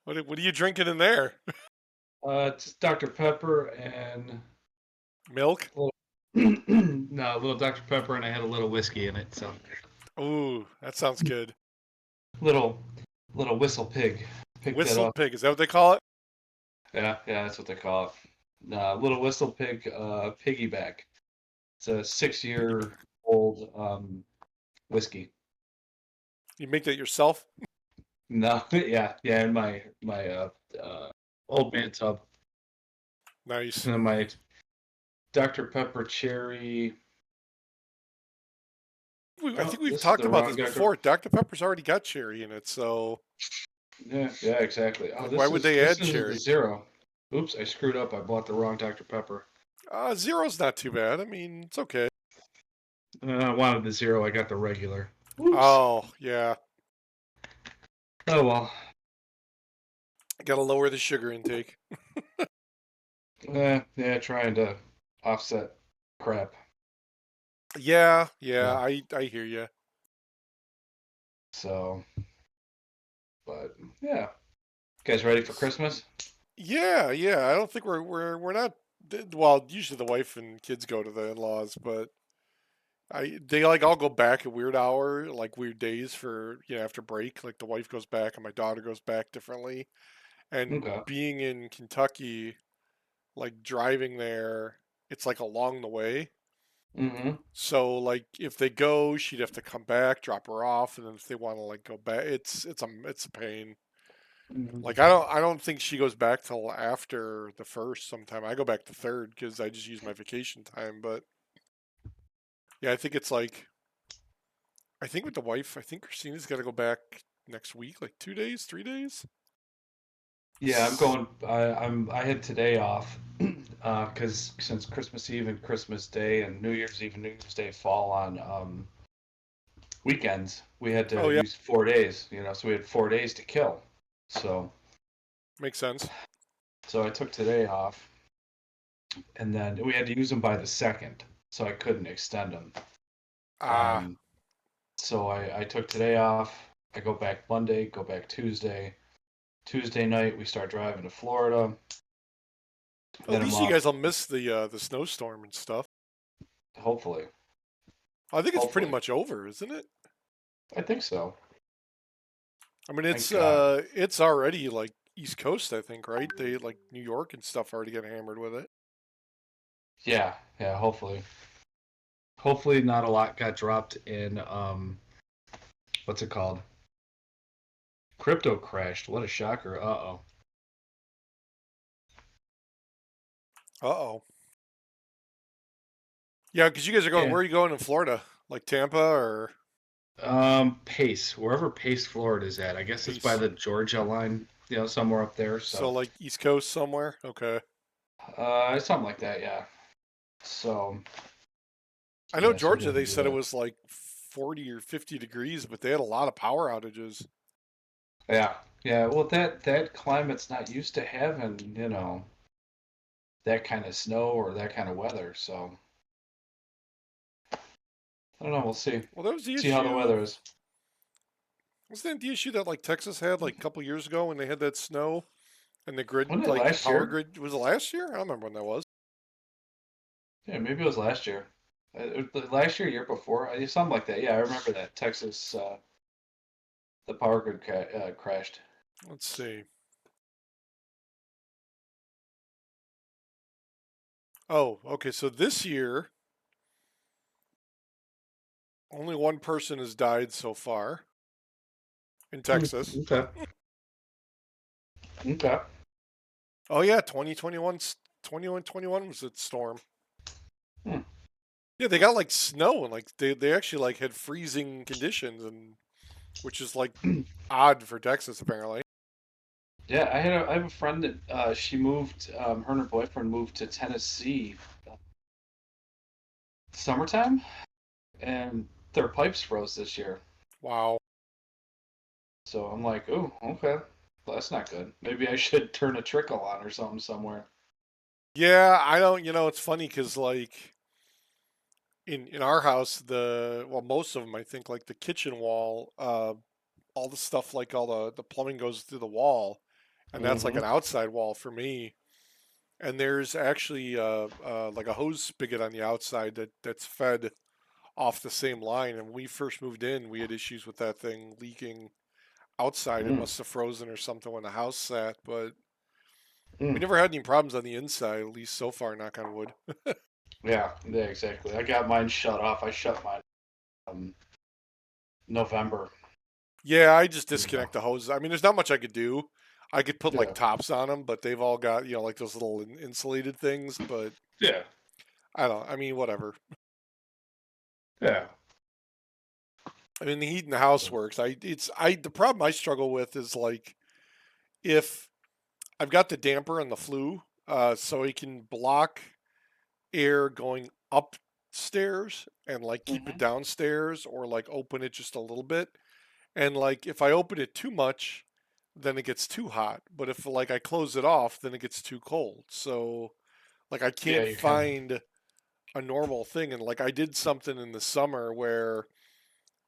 What are you drinking in there? Just Dr. Pepper and Milk? a little, no, a little Dr. Pepper, and I had a little whiskey in it. So Ooh, that sounds good. little little whistle pig picked that Whistled up. pig, is that what they call it? Yeah, yeah, that's what they call it. Little whistle pig piggyback. It's a Piggyback. 6-year old whiskey. You make that yourself? No, yeah, yeah, in my uh, old man tub. Nice. And my Dr. Pepper cherry. I Oh, think we've this is talked the about wrong this Dr. before. Dr. Pepper's already got cherry in it, so Yeah, yeah, exactly. Oh, like, why would they this add is the cherry? zero. Oops, I screwed up. I bought the wrong Dr. Pepper. Zero's not too bad. I mean, it's okay. I wanted the zero. I got the regular. Oops. Oh yeah, Oh well. got to lower the sugar intake. Yeah, trying to offset crap. Yeah, yeah, Yeah. I hear you. So, but yeah. You guys ready for Christmas? Yeah, yeah. I don't think we're not. Well, usually the wife and kids go to the in-laws, but I they like all go back at weird hour, like weird days for after break. Like the wife goes back and my daughter goes back differently. And Okay. being in Kentucky, like driving there, it's like along the way. Mm-hmm. So like if they go, she'd have to come back, drop her off, and then if they want to like go back, it's a pain. Like Mm-hmm. I don't think she goes back till after the first sometime. I go back the third because I just use my vacation time. But yeah, I think it's like I think with the wife, I think Christina's got to go back next week, like 2 days, 3 days. Yeah, I'm going. I had today off because since Christmas Eve and Christmas Day and New Year's Eve and New Year's Day fall on weekends, we had Oh to yeah, use 4 days. So we had 4 days to kill. So makes sense. I took today off, and then we had to use them by the second, so I couldn't extend them. Ah, Um, so I took today off. I go back Monday, go back Tuesday. Tuesday night we start driving to Florida. at Then I'm least you off. guys will miss the snowstorm and stuff. Hopefully, I think it's pretty hopefully, much over, isn't it? I think so. I mean, Thank God. it's already like East Coast, I think, right? They like New York and stuff already get hammered with it. Yeah, yeah. Hopefully, not a lot got dropped in what's it called? Crypto crashed. What a shocker. Uh-oh. Uh-oh. Yeah, because you guys are going. Yeah. Where are you going in Florida? Like Tampa or Pace, wherever Pace, Florida is at. I guess it's by Peace? the Georgia line, somewhere up there. So So, like East Coast somewhere? Okay. something like that, yeah. So, I know yeah, so we're Georgia, gonna they do said it that. was like 40 or 50 degrees, but they had a lot of power outages. Yeah, yeah. Well, that climate's not used to having, that kind of snow or that kind of weather. So, I don't know. We'll see. Well, that was the See how the issue. weather is. Wasn't that the issue that like Texas had like a couple years ago when they had that snow and the grid, Wasn't it like the last power year? grid, was it last year? I don't remember when that was. Yeah, maybe it was last year. Last year, year before, something like that. Yeah, I remember that Texas, the power grid crashed. Let's see. Oh, okay. So this year, only one person has died so far in Hmm. Texas. Okay. Okay. Oh yeah, 2021, 21 was that storm. Hmm. Yeah, they got like snow and like they actually like had freezing conditions and which is like odd for Texas apparently. Yeah, I have a friend that she moved. Her and her boyfriend moved to Tennessee summertime, and their pipes froze this year. Wow. So I'm like, oh, okay. Well, that's not good. Maybe I should turn a trickle on or something somewhere. Yeah, I don't. It's funny because like in our house, most of them I think like the kitchen wall, all the stuff like all the plumbing goes through the wall, and that's like Mm-hmm. an outside wall for me. And there's actually like a hose spigot on the outside that's fed off the same line. And when we first moved in, we had issues with that thing leaking outside. It Mm. must have frozen or something when the house sat, but we Mm. never had any problems on the inside, at least so far, knock on wood. Yeah, yeah, exactly. I got mine shut off. I shut mine November. Yeah, I just You know. disconnect the hoses. I mean, there's not much I could do. I could put like Yeah. tops on them, but they've all got, like those little insulated things. But Yeah. I mean, whatever. Yeah. I mean, the heat in the house works. The problem I struggle with is like if I've got the damper and the flue, so it can block air going upstairs and like keep it Mm-hmm. downstairs or like open it just a little bit. And like if I open it too much, then it gets too hot. But if like I close it off, then it gets too cold. So like I Yeah, can't you kind of. find a normal thing. And like I did something in the summer where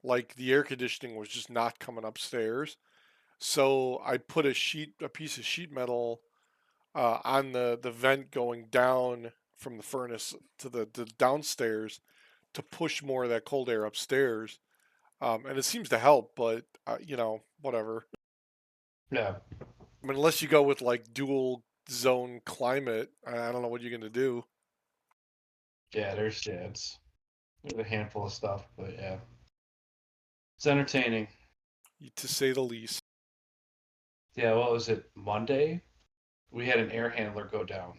like the air conditioning was just not coming upstairs. So I put a piece of sheet metal on the vent going down from the furnace to the downstairs to push more of that cold air upstairs. And it seems to help, but whatever. Yeah. I mean, unless you go with like dual zone climate, I don't know what you're gonna do. Yeah. There's a handful of stuff, but yeah, it's entertaining. To say the least. Yeah. What was it? Monday? We had an air handler go down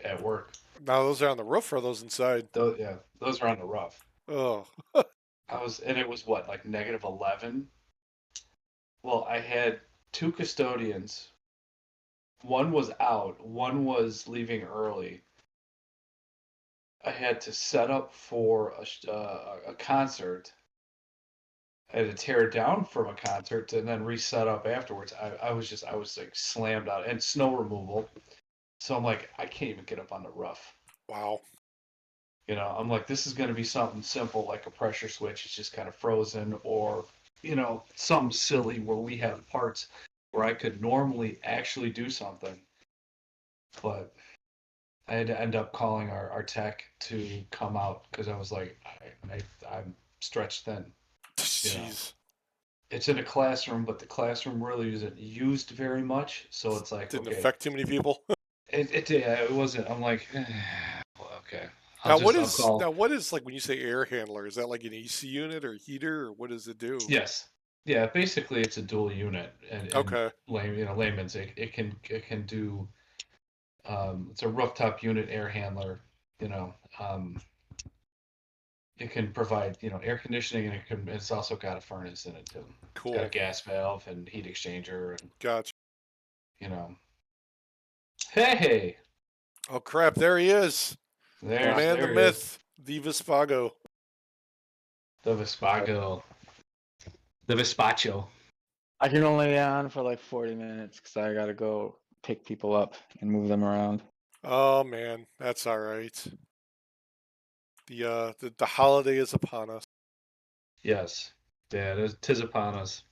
at work. Now those are on the roof or are those inside? Yeah, those are on the rough. Oh, And it was what, like -11? Well, I had two custodians. One was out, one was leaving early. I had to set up for a concert. I had to tear down from a concert and then reset up afterwards. I was like slammed out and snow removal. So I'm like, I can't even get up on the roof. wow. I'm like, this is going to be something simple like a pressure switch. It's just kind of frozen, or, something silly where we have parts where I could normally actually do something. But I had to end up calling our tech to come out because I was like, I'm stretched thin. You know, Jeez. it's in a classroom, but the classroom really isn't used very much. So it's like, Didn't okay, affect too many people. it wasn't. I'm like, well, okay, Now I'll call. what is like when you say air handler? Is that like an AC unit or heater or what does it do? Yes. Yeah, basically it's a dual unit and Okay, layman's it can do it's a rooftop unit air handler, you know. It can provide, air conditioning and it's also got a furnace in it too. It's got a cool. gas valve and heat exchanger and Gotcha. you know. Hey, Oh crap, there he is. The man, the there he is. myth, the Vespago. The Vespago. The Vespacho. I can only be on for like 40 minutes because I gotta go pick people up and move them around. Oh man, that's all right. The holiday is upon us. Yes. Yeah, tis upon us.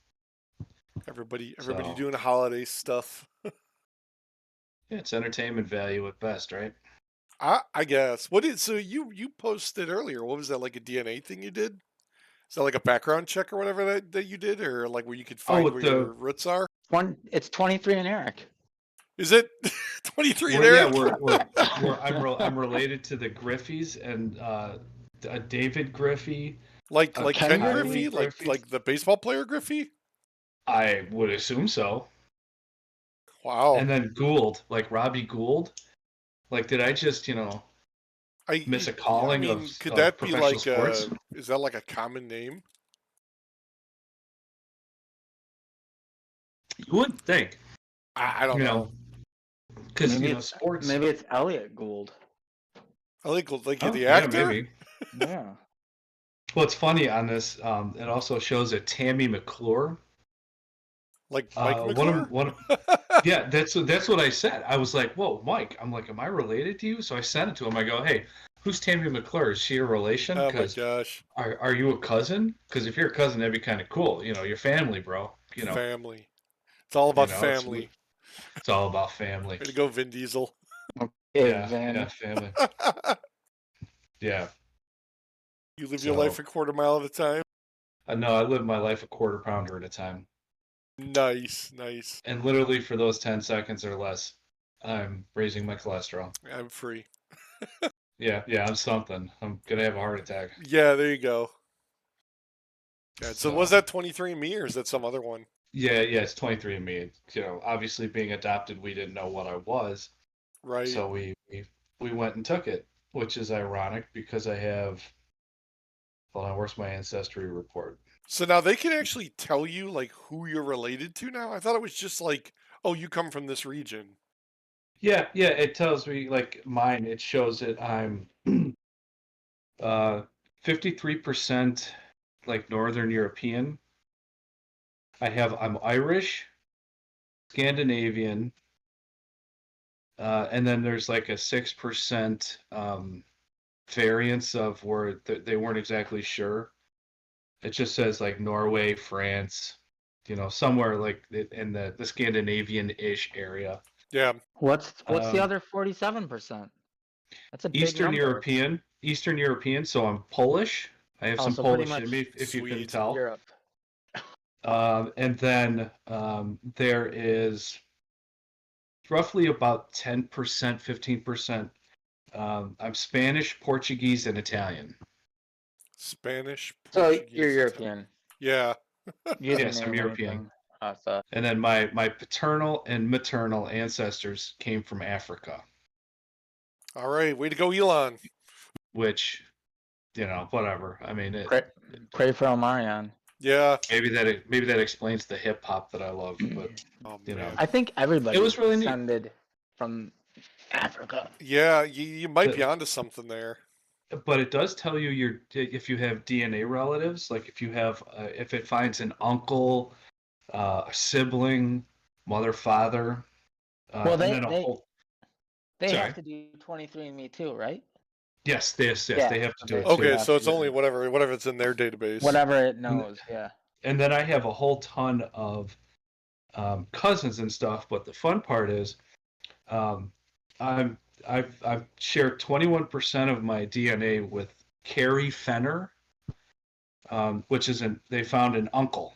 Everybody So doing holiday stuff. yeah, it's entertainment value at best, right? I guess. What did so you posted earlier? What was that like a DNA thing you did? Is that like a background check or whatever that you did, or like where you could Oh, find with where the your roots are? It's 23 and Eric. Is it 23 and We're yeah, Eric? I'm related to the Griffeys and David Griffey, Like Ken Ken Kylie Griffey? Griffey, Griffey. like the baseball player Griffey? I would assume so. Wow. And then Gould, like Robbie Gould. Like, did I just miss a I calling mean, of could that be professional like sports? is that like a common name? You would think, I don't you know. know, because Maybe it's sports. maybe it's Elliot Gould. I think like Oh the yeah, actor, maybe. Yeah. What's funny on this, it also shows that Tammy McClure, like Mike McClure. one. Yeah, that's what I said. I was like, "Whoa, Mike!" I'm like, "Am I related to you?" So I sent it to him. I go, "Hey, who's Tammy McClure? Is she a relation? Oh my Because gosh, are you a cousin? Because if you're a cousin, that'd be kind of cool. Your family, bro. family. It's all about It's family. It's all about family. Way to go, Vin Diesel. Okay, Yeah, Vin. family. Yeah. You live your life So a quarter mile at a time. I know I live my life a quarter pounder at a time. Nice, nice. And literally for those 10 seconds or less, I'm raising my cholesterol. I'm free. Yeah, I'm something. I'm gonna have a heart attack. Yeah, there you go. Yeah, so was So that 23andMe or is that some other one? yeah, it's 23andMe. You know, obviously being adopted, we didn't know what I was, Right. so we went and took it, which is ironic because I have. Hold on, where's my ancestry report? So now they can actually tell you like who you're related to now? I thought it was just like, oh, you come from this region. Yeah, it tells me like mine. It shows that I'm 53% like Northern European. I'm Irish, Scandinavian, and then there's like a 6% variance of where they weren't exactly sure. It just says like Norway, France, you know, somewhere like in the Scandinavian-ish area. Yeah. What's the Um, other 47%? That's a big Eastern number. European, Eastern European. So I'm Polish. I have Oh, some so pretty Polish in much me, if you couldn't Sweet. tell. Europe. And then there is roughly about 10%, 15%. I'm Spanish, Portuguese, and Italian. Spanish, So you're Portuguese, Italian. European. Yeah. You didn't Yes, I'm name European. anything. So And then my paternal and maternal ancestors came from Africa, All right. Way to go, Elon. which, you know, whatever. I mean, pray for Omarion. Yeah. maybe that explains the hip hop that I love, but Oh you know, man. I think it everybody's was really neat. descended from Africa. Yeah, you might be The, onto something there. but it does tell you if you have DNA relatives, like if you have if it finds an uncle, a sibling, mother, father, Well, and then a whole. they have Sorry. to do 23andMe too, right? Yes, Yeah, they have to so do it they too. Okay, have so to it's do only whatever it's in their database. whatever it And, knows. Yeah. and then I have a whole ton of cousins and stuff. But the fun part is, um, I've shared 21% of my DNA with Carrie Fenner, which is they found an uncle.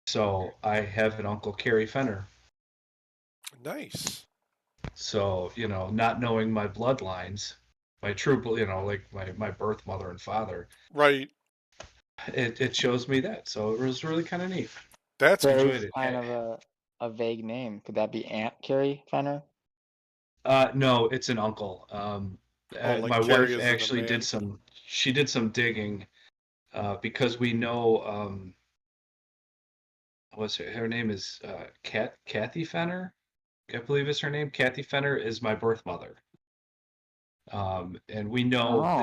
So I have an uncle, Carrie Fenner. Nice. So you know, not knowing my bloodlines, my true, you know, like my birth mother and father, Right. it shows me that. So it was really kind of neat. That's cool. Enjoyed Carrie's it. kind of a vague name. Could that be Aunt Carrie Fenner? No, it's an uncle. Oh, My like Carrie wife is in a actually man. she did some digging because we know, her name is Kathy Fenner, I believe is her name. Kathy Fenner is my birth mother. And we know Oh,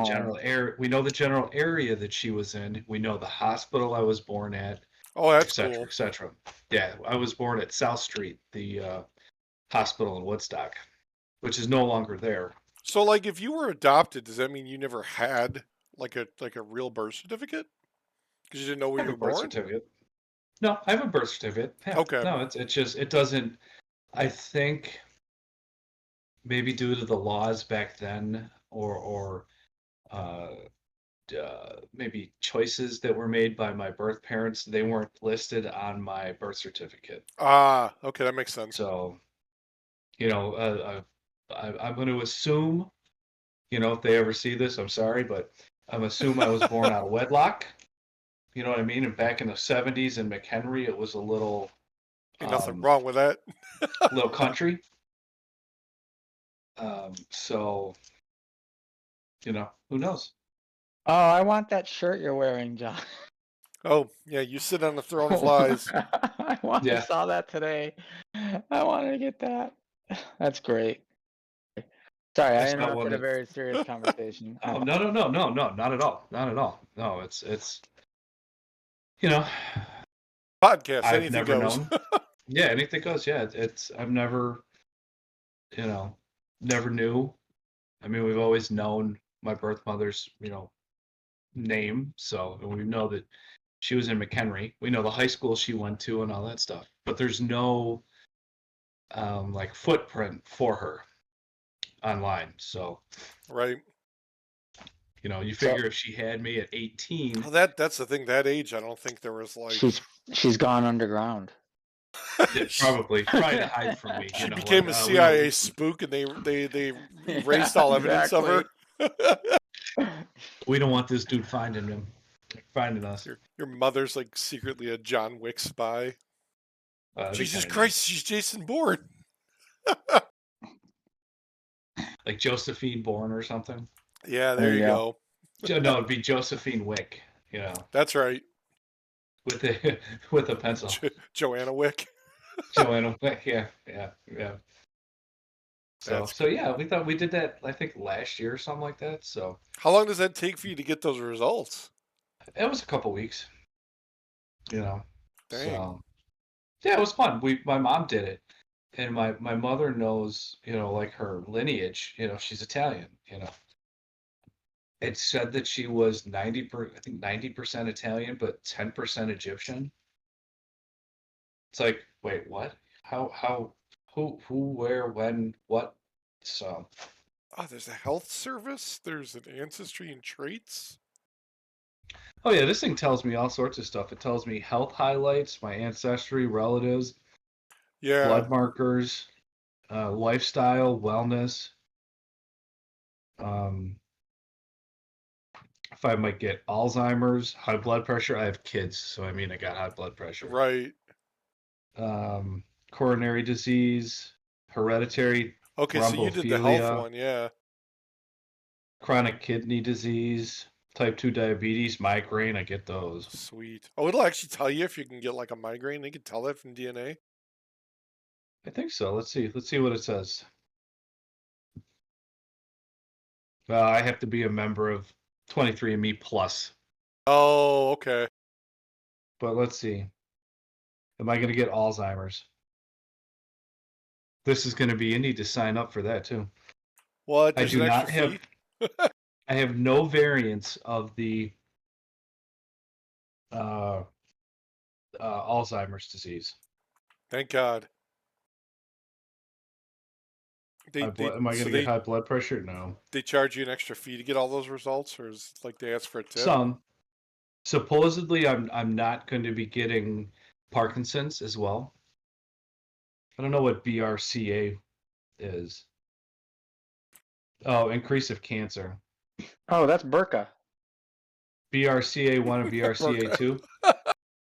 we know the general area that she was in. We know the hospital I was born at, Oh, that's etc., cool. etc. Yeah, I was born at South Street, the hospital in Woodstock, which is no longer there. So, like, if you were adopted, does that mean you never had like a real birth certificate because you didn't know I where have you a were birth born? certificate. No, I have a birth certificate. Yeah, Okay. no, it's just it doesn't. I think maybe due to the laws back then, or uh, maybe choices that were made by my birth parents, they weren't listed on my birth certificate. Ah, okay, that makes sense. So you know, I'm going to assume, you know, if they ever see this, I'm sorry, but I'm assume I was born out of wedlock. You know what I mean? And back in the '70s in McHenry, it was a Ain't nothing um, wrong with that. little country. So you know, who knows? oh, I want that shirt you're wearing, John. Oh, yeah, you sit on the throne of lies. I Yeah, saw that today. I wanted to get that. That's great. Sorry, I it's not one interrupted a that. very serious conversation. Oh no, not at all, not at all. No, you know, Podcast, I've anything never goes. known. Yeah, anything goes. Yeah, it's I've never, you know, never knew. I mean, we've always known my birth mother's, you know, name, so we know that she was in McHenry. We know the high school she went to and all that stuff. but there's no like footprint for her online. So, Right. you know, you So figure if she had me at 18, Well, that's the thing. That age, I don't think there was like she's gone underground. she, probably trying to hide from me, you she know, became like a we don't. CIA spook, and they Yeah, erased all evidence of exactly. her. We don't want this dude finding us. Your mother's like secretly a John Wick spy. That'd be Jesus kind of neat. Christ, she's Jason Bourne. Like Josephine Bourne or something. Yeah, There there you you go. go. No, it'd be Josephine Wick, you know, That's right. with a with a pencil. Joanna Wick. Joanna Wick, yeah. So That's so cool. yeah, we thought we did that I think last year or something like that. So How long does that take for you to get those results? it was a couple weeks, you know. Dang. So yeah, it was fun. My mom did it, and my mother knows, you know, like her lineage. You know, she's Italian. You know, it said that she was I think 90% Italian, but 10% Egyptian. It's like, wait, what? How? Who? Where? When? What? So, Oh, there's a health service. There's an ancestry and traits. oh yeah, this thing tells me all sorts of stuff. It tells me health highlights, my ancestry, relatives, Yeah. blood markers, lifestyle, wellness. Um, if I might get Alzheimer's, high blood pressure. I have kids, so I mean I got high blood pressure. Right. Coronary disease, hereditary Okay, so you did the health thrombophilia, one, yeah. chronic kidney disease, type 2 diabetes, migraine. I get those. Sweet. Oh, it'll actually tell you if you can get like a migraine. They can tell that from DNA. I think so. Let's see. Let's see what it says. I have to be a member of 23andMe Plus, Oh, okay. but let's see. Am I going to get Alzheimer's? This is going to be. You need to sign up for that too. What? I There's do an extra not fee? have. I have no variants of the uh, Alzheimer's disease. Thank God. They Am I going so to get high blood pressure? No. they charge you an extra fee to get all those results, or is it like they ask for a tip? Some. Supposedly, I'm not going to be getting Parkinson's as well. I don't know what BRCA is. Oh, increase of cancer. Oh, that's Burka. BRCA1 and Burka. BRCA2.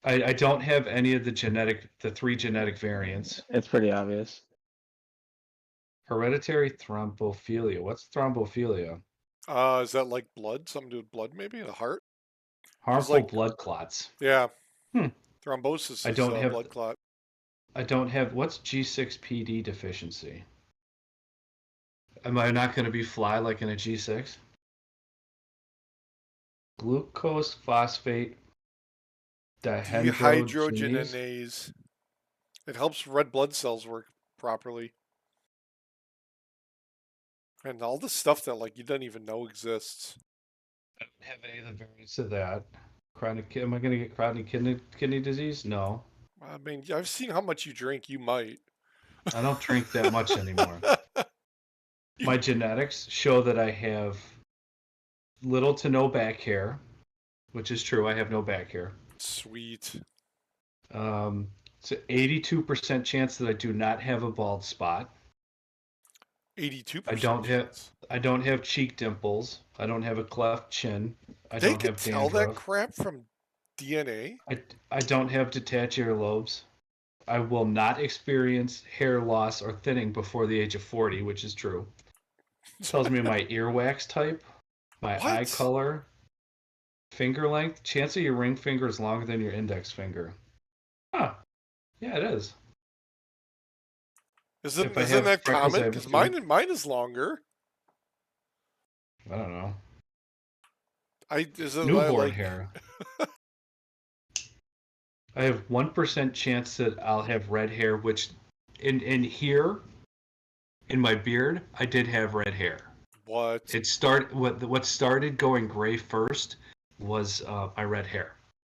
I don't have any of the three genetic variants. It's pretty obvious. Hereditary thrombophilia. What's thrombophilia? Is that like blood? Something to do with blood, maybe? The heart? Because Harmful like, blood clots. yeah, Hmm. thrombosis I is don't a have. blood clot. I don't have. What's G6PD deficiency? Am I not going to be fly like in a G6? Glucose phosphate dehydrogenase. Dehydrogenase. It helps red blood cells work properly. And all the stuff that like you don't even know exists. I don't have any of the variants of that. Chronic. Am I going to get chronic kidney disease? No, I mean, I've seen how much you drink. You might. I don't drink that much anymore. You- My genetics show that I have little to no back hair, which is true. I have no back hair. Sweet. It's an 82% chance that I do not have a bald spot. 82% chance. I don't have cheek dimples. I don't have a cleft chin. I They don't could have tell that dandruff. crap from DNA. I don't have detached earlobes. I will not experience hair loss or thinning before the age of 40, which is true. It tells me my earwax type, my eye What? color, finger length. Chance of your ring finger is longer than your index finger. Huh. Yeah, it is. If I Isn't have that freckles, I common? have a Because 3. mine is longer. I don't know. Isn't that Newborn like hair. I have 1% chance that I'll have red hair, which in here in my beard, I did have red hair. what? What started going gray first was my red hair,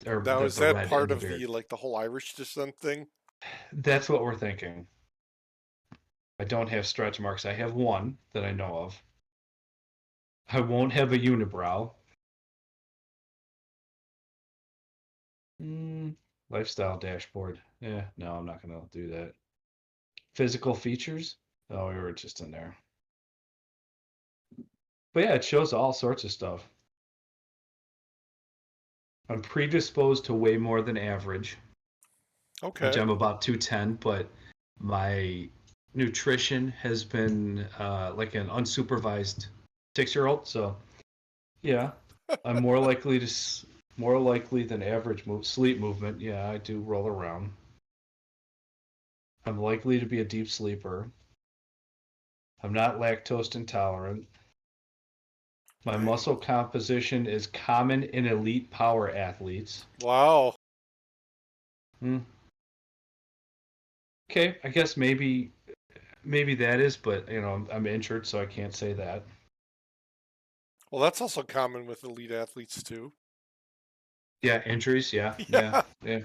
or Now is the that red in part the of beard. the like the whole Irish descent thing? That's what we're thinking. I don't have stretch marks. I have one that I know of. I won't have a unibrow. Lifestyle dashboard. Yeah, no, I'm not going to do that. Physical features. Oh, we were just in there. But yeah, it shows all sorts of stuff. I'm predisposed to way more than average, which Okay. I'm about 210, but my nutrition has been like an unsupervised 6-year-old. So yeah, I'm more likely than average sleep movement. Yeah, I do roll around. I'm likely to be a deep sleeper. I'm not lactose intolerant. My Dang. muscle composition is common in elite power athletes. Wow. Hmm. Okay, I guess maybe that is, but I'm injured, so I can't say that. Well, that's also common with elite athletes too. Yeah, injuries. Yeah, yeah, Yeah. yeah.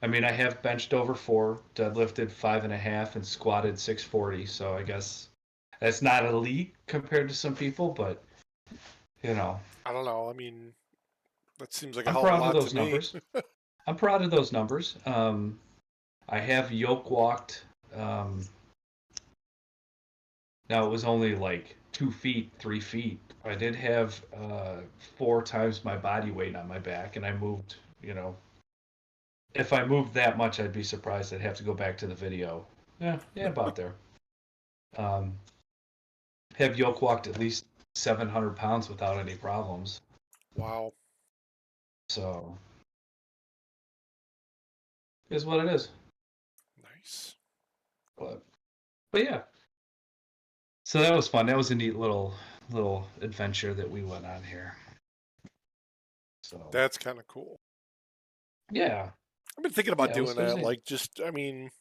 I mean, I have benched over 4, deadlifted 5.5, and squatted 640. So I guess that's not elite compared to some people, but you know, I don't know. I mean, that seems like a I'm hell of a proud of lot to those me. numbers. I'm proud of those numbers. I have yoke walked. Now it was only like 2 feet, 3 feet. I did have 4 times my body weight on my back, and I moved. If I moved that much, I'd be surprised. I'd have to go back to the video. Yeah, yeah, about there. Um, have yoke walked at least 700 pounds without any problems. Wow. So, is what it is. Nice. But yeah. So that was fun. That was a neat little adventure that we went on here. So That's kind of cool. yeah, I've been thinking about yeah, doing it was that. neat. Like, just, I mean,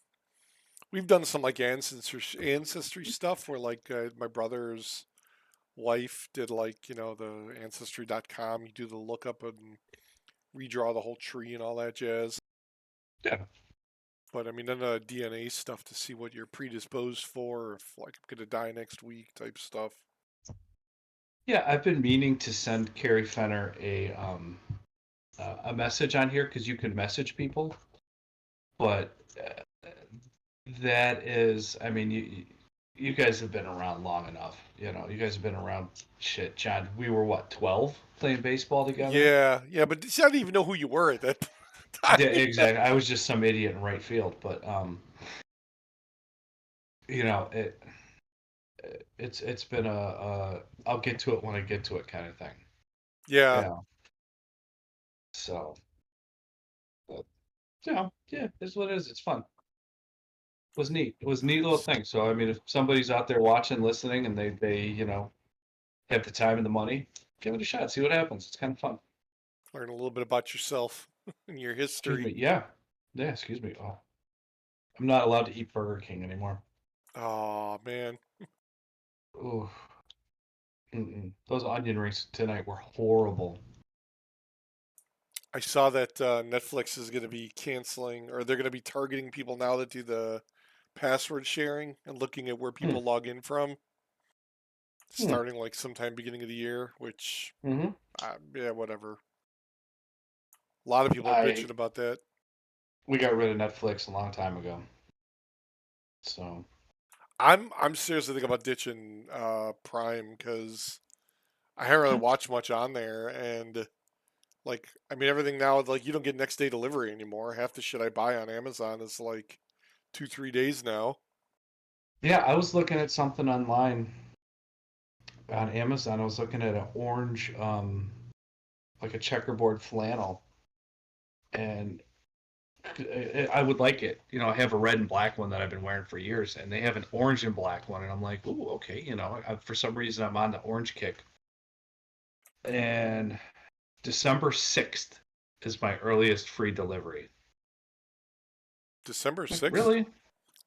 we've done some like ancestry stuff where like my brother's wife did like, the ancestry.com. You do the lookup and redraw the whole tree and all that jazz. Yeah, But I mean, then the DNA stuff to see what you're predisposed for, if like I'm gonna die next week type stuff. yeah. I've been meaning to send Carrie Fenner a message on here because you can message people, but that is, I mean, you guys have been around long enough. You guys have been around. Shit, John. We were what, 12 playing baseball together? Yeah, yeah, but see, I didn't even know who you were at that Yeah, time. exactly. I was just some idiot in right field, but it it's been a I'll get to it when I get to it kind of thing. Yeah, Yeah. So, but, yeah, it's what it is. It's fun. It was neat. It was a neat little nice. thing. So I mean, if somebody's out there watching, listening, and they have the time and the money, give it a shot. See what happens. It's kind of fun. Learn a little bit about yourself and your Excuse history. me. Yeah. Yeah. Excuse me. Oh, I'm not allowed to eat Burger King anymore. Oh man, Ooh. Mm-mm. Those onion rings tonight were horrible. I saw that Netflix is gonna be canceling, or they're gonna be targeting people now that do the password sharing and looking at where Hmm. people log in from, Hmm. starting like sometime beginning of the year. Which, Mm-hmm. yeah, whatever. A lot of people are I bitching about that. We got rid of Netflix a long time ago. So I'm seriously thinking about ditching Prime because I haven't really watched much on there, and like I mean everything now like you don't get next day delivery anymore. Half the shit I buy on Amazon is like 2-3 days now. yeah, I was looking at something online on Amazon. I was looking at an orange, like a checkerboard flannel, and I would like it. I have a red and black one that I've been wearing for years, and they have an orange and black one, and I'm like, ooh, okay. For some reason, I'm on the orange kick. And December 6th is my earliest free delivery. December Like, 6th? really?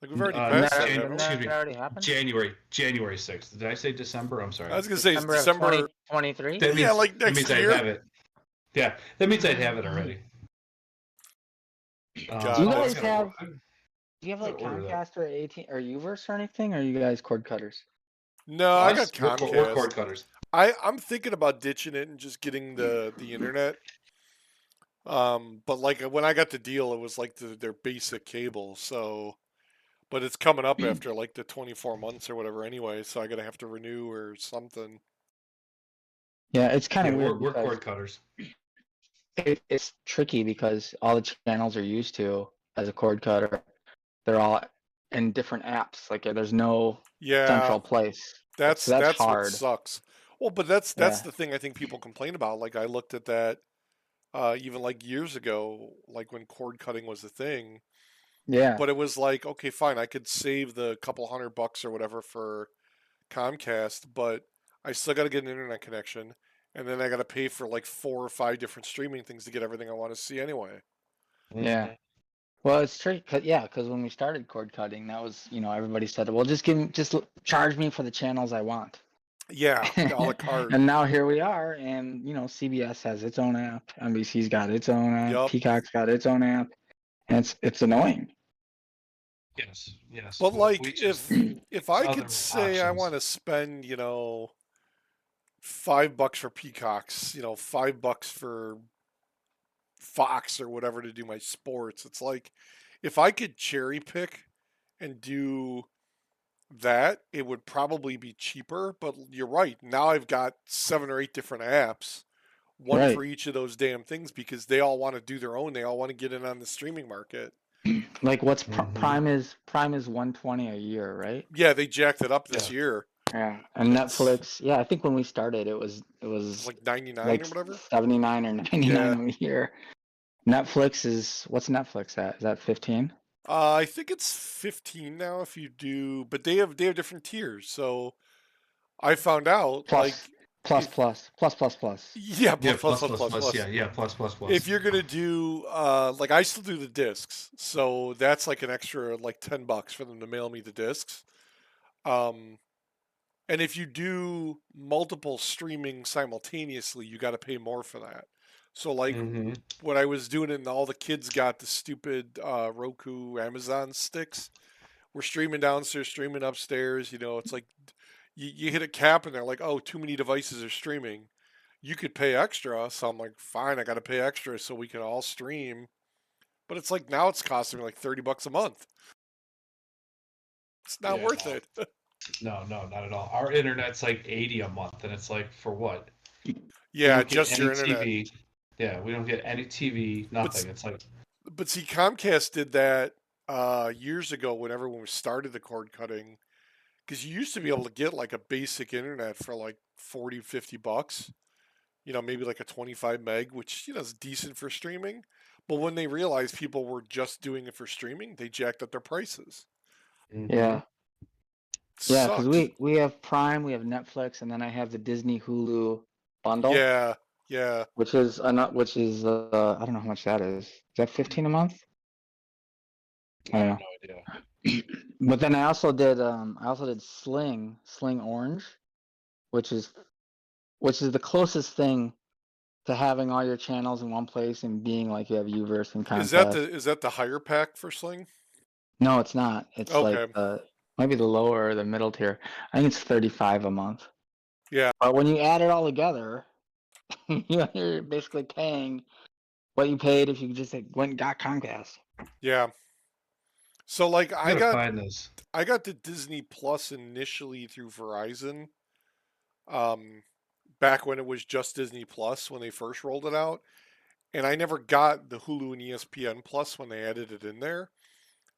Like we've already Didn't passed that that, haven't didn't we? Excuse that me, already happen? January 6th. Did I say December? I'm I sorry. was gonna say it's December of December. 2023? That Yeah, means like that next means I'd year. have it. Yeah, that means I'd have it already. God, You So I guys that's gotta have work. Do you have Gotta like order that. Comcast or AT or Uverse or anything? Or are you guys cord cutters? No, I got Us, we're cord Comcast. cutters. I'm thinking about ditching it and just getting the internet. But like when I got the deal, it was like their basic cable. So, but it's coming up after like the 24 months or whatever anyway. So I gotta have to renew or something. Yeah, it's kind Yeah, of weird we're because cord cutters. it's tricky because all the channels are used to as a cord cutter, they're all in different apps. Like there's no Yeah, central place. So that's that's that's what hard. sucks. Well, but that's Yeah. the thing I think people complain about. Like I looked at that even like years ago, like when cord cutting was a thing. Yeah. But it was like, okay, fine, I could save the couple $100 or whatever for Comcast, but I still got to get an internet connection, and then I got to pay for like 4 or 5 different streaming things to get everything I want to see anyway. Yeah. Well, it's tricky. Yeah, because when we started cord cutting, that was, everybody said, well, just charge me for the channels I want. Yeah, a la carte. And now here we are, and CBS has its own app, NBC's got its own app, Yup. Peacock's got its own app, and it's annoying. Yes, yes. But Well, like we just if there's I could other say I options. want to spend, $5 for Peacocks, $5 for Fox or whatever to do my sports, it's like if I could cherry pick and do that, it would probably be cheaper. But you're right. Now I've got 7 or 8 different apps, one for Right. each of those damn things because they all want to do their own. They all want to get in on the streaming market. Like what's Hmm. Prime is 120 a year, right? Yeah, they jacked it up this Yeah. year. Yeah. And It's Netflix, yeah, I think when we started, it it's was like 99 like or whatever. 79 or 99 Yeah. a year. Netflix is what's Netflix at? Is that 15? I think it's 15 now if you do, but they have different tiers. So I found out like Plus, plus, if plus, plus, plus, plus. yeah, Yeah, plus plus plus plus plus plus plus. plus. Yeah, yeah, plus plus If plus. you're gonna do like I still do the discs, so that's like an extra like $10 for them to mail me the discs. Um, and if you do multiple streaming simultaneously, you got to pay more for that. So like Hmm. when I was doing it, and all the kids got the stupid Roku Amazon sticks. We're streaming downstairs, streaming upstairs. It's like you hit a cap, and they're like, "Oh, too many devices are streaming." You could pay extra, so I'm like, "Fine, I got to pay extra so we can all stream." But it's like now it's costing me like $30 a month. It's not Yeah, worth it. no, not at all. Our internet's like 80 a month, and it's like for what? We Yeah, don't get just any your internet. TV. Yeah, we don't get any TV. But Nothing. It's like but see, Comcast did that years ago when everyone started the cord cutting, because you used to be able to get like a basic internet for like 40, $50. Maybe like a 25 meg, which is decent for streaming. But when they realized people were just doing it for streaming, they jacked up their prices. hmm. Yeah. Yeah, because Sucks. we have Prime, we have Netflix, and then I have the Disney Hulu bundle, Yeah, yeah. which is I don't know how much that is. Is that 15 a month? I I have don't no idea. know. But then I also did Sling Orange, which is which is the closest thing to having all your channels in one place and being like you have Uverse and Is that Comcast. the higher pack for Sling? No, it's not. It's like Okay. maybe the lower or the middle tier. I think it's 35 a month. Yeah, But when you add it all together, you're basically paying what you paid if you just went and got Comcast. yeah. So like I gotta find this. I got the Disney Plus initially through Verizon. Um, back when it was just Disney Plus when they first rolled it out, and I never got the Hulu and ESPN Plus when they added it in there.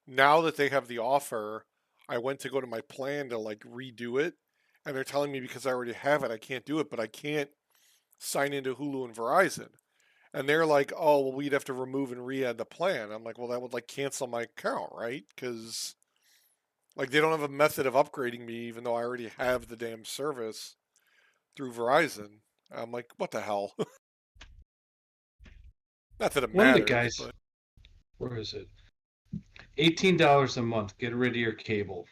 Now that they have the offer, I went to go to my plan to like redo it, and they're telling me because I already have it, I can't do it, but I can't sign into Hulu and Verizon. And they're like, "Oh, well, we'd have to remove and re-add the plan." I'm like, "Well, that would like cancel my account, right? Because like they don't have a method of upgrading me, even though I already have the damn service through Verizon." I'm like, "What the hell?" Not that it One of the matters, guys, but where is it? $18 a month. Get rid of your cable.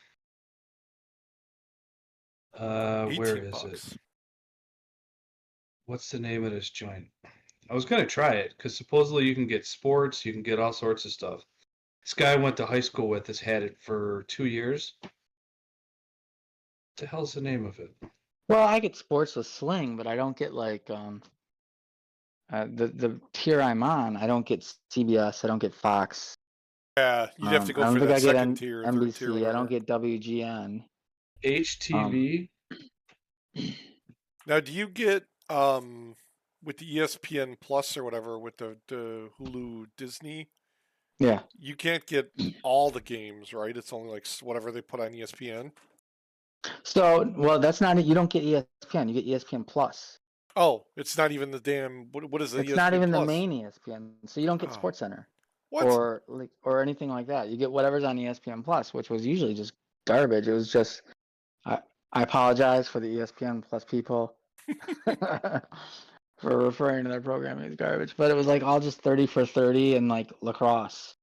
Where 18 is it? bucks. What's the name of this joint? I was gonna try it because supposedly you can get sports, you can get all sorts of stuff. This guy I went to high school with has had it for 2 years. What the hell's the name of it? Well, I get sports with Sling, but I don't get like the tier I'm on. I don't get CBS. I don't get Fox. Yeah, you'd have to I go don't for think that I get second tier, third tier, NBC. I don't whatever. get WGN. HTV. Now, do you get with the ESPN Plus or whatever with the Hulu Disney? Yeah. You can't get all the games, right? It's only like whatever they put on ESPN. So, well, that's not it. You don't get ESPN. You get ESPN Plus. Oh, it's not even the damn. What is the It's not ESPN even the Plus? main ESPN. So you don't get Oh, SportsCenter what? or anything like that. You get whatever's on ESPN Plus, which was usually just garbage. It was just I I apologize for the ESPN Plus people for referring to their programming as garbage, but it was like all just 30 for 30 and like lacrosse.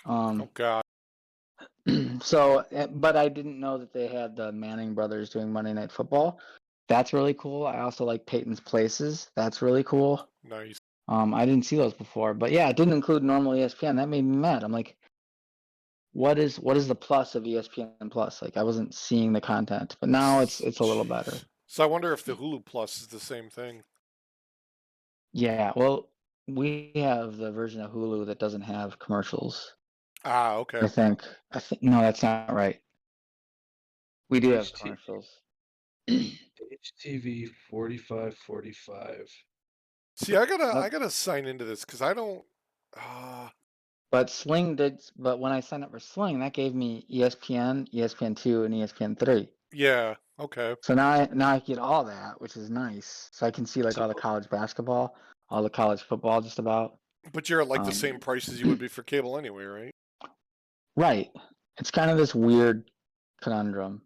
Oh God, So, but I didn't know that they had the Manning brothers doing Monday Night Football. That's really cool. I also like Peyton's Places. That's really cool. nice. I didn't see those before, but yeah, it didn't include normal ESPN. That made me mad. I'm like, what is the plus of ESPN Plus? Like, I wasn't seeing the content, but now it's a little better. So I wonder if the Hulu Plus is the same thing. Yeah, well, we have the version of Hulu that doesn't have commercials. Ah, okay. I think no, that's not right. We do have HT, commercials. HTV 4545. See, I gotta Uh, I gotta sign into this because I don't. But Sling did. But when I signed up for Sling, that gave me ESPN, ESPN2, and ESPN3. Yeah. Okay. So now I get all that, which is nice. So I can see like So all the college basketball, all the college football, just about. But you're at like the Um, same price as you would be for cable anyway, right? right. It's kind of this weird conundrum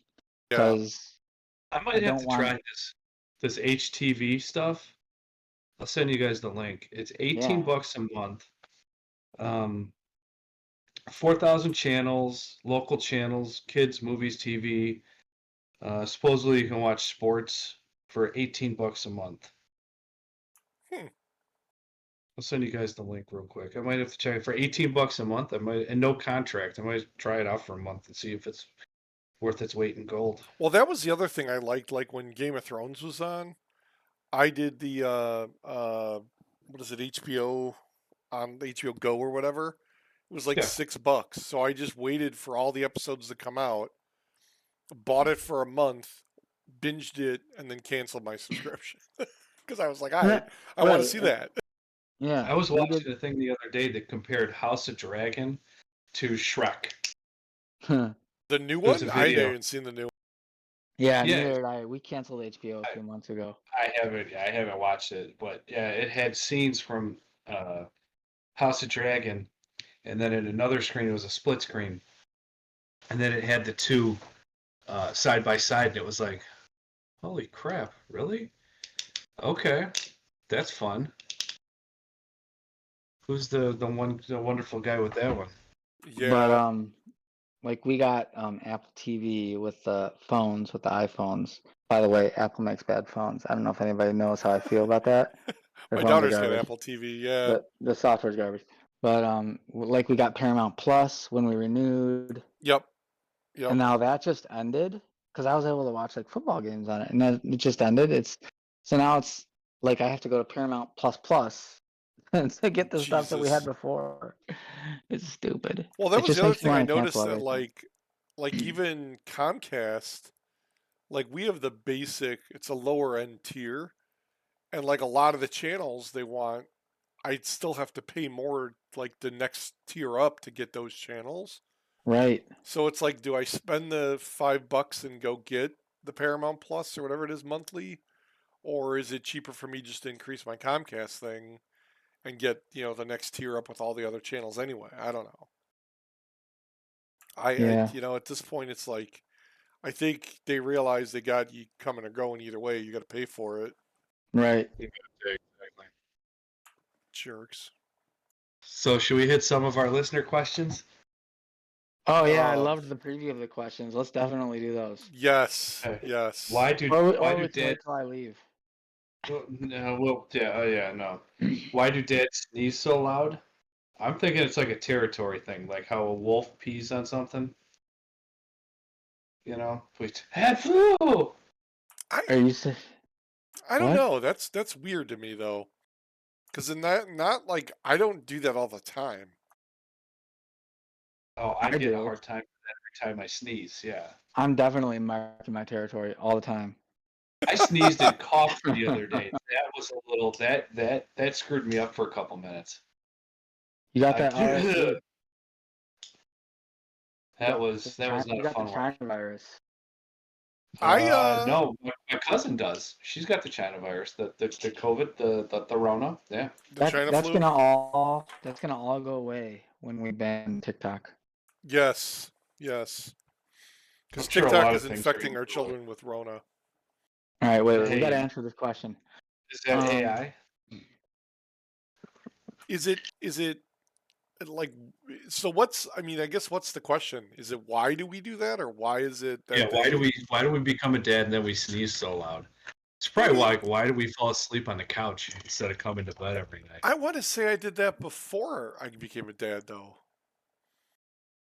Yeah. because I I might have don't to want. try this HTV stuff. I'll send you guys the link. It's 18 Yeah. bucks a month. 4,000 channels, local channels, kids, movies, TV. Supposedly you can watch sports for 18 bucks a month. Hmm. I'll send you guys the link real quick. I might have to check it for 18 bucks a month. I might, and no contract. I might try it out for a month and see if it's worth its weight in gold. Well, that was the other thing I liked. Like when Game of Thrones was on, I did the what is it, HBO on HBO Go or whatever. It was like Yeah. $6, so I just waited for all the episodes to come out, bought it for a month, binged it, and then canceled my subscription because I was like, I want to Right. see that. Yeah. I was We did. watching a thing the other day that compared House of Dragon to Shrek. The new It was a one, I video. haven't seen the new one. Yeah. Yeah, Neither did I. We canceled HBO a I, few months ago. I haven't watched it, but yeah, it had scenes from House of Dragon, and then in another screen it was a split screen, and then it had the two side by side, and it was like, holy crap, really? Okay, that's fun. Who's the wonderful guy with that one? But Yeah, like we got Apple TV with the phones, with the iPhones. By the way, Apple makes bad phones. I don't know if anybody knows how I feel about that. Their my phones are daughter's got garbage. Apple TV. Yeah, The software's garbage. But like we got Paramount Plus when we renewed, yep, yep. and now that just ended because I was able to watch like football games on it, and then it just ended. So now it's like I have to go to Paramount Plus Plus to get the stuff that we had Jesus. before. It's stupid. Well, that It was just the other makes me thing I want to noticed cancel that everything. like even Comcast, like we have the basic, it's a lower end tier, and like a lot of the channels they want, I'd still have to pay more like the next tier up to get those channels. Right. So it's like, do I spend the $5 and go get the Paramount Plus or whatever it is monthly, or is it cheaper for me just to increase my Comcast thing and get the next tier up with all the other channels anyway? I don't know. I Yeah. at this point it's like I think they realize they got you coming or going either way. You got to pay for it, Right. Exactly. jerks. So should we hit some of our listener questions? Oh yeah, I Um, loved the preview of the questions. Let's definitely do those. yes, Okay. yes. Why Or do we can dad wait till I leave. no, well yeah, oh yeah, no. Why do dads sneeze so loud? I'm thinking it's like a territory thing, like how a wolf pees on something. You know, we had flu. I Are you say I don't what? know. That's weird to me though, because in that not like I don't do that all the time. Oh, I I get a do. hard time with that every time I sneeze. Yeah, I'm definitely marking my territory all the time. I sneezed and coughed the other day. That was a little that screwed me up for a couple minutes. You got I that RSV. You got that was You not a got the fun one. China virus. I No, my cousin does. She's got the China virus, the COVID, the Rona. Yeah, the China That's flu. gonna all go away when we ban TikTok. Yes, yes, because I'm sure a TikTok lot is of things are going infecting to our go away. children with Rona. All right, wait. We got to Hey, answer this question. is that Um, AI? Is it like so? What's I mean? I guess what's the question? Is it why do we do that, or why is it Yeah, that they? why do we become a dad and then we sneeze so loud? It's Well, I probably mean, why do we fall asleep on the couch instead of coming to bed every night? I want to say I did that before I became a dad, though.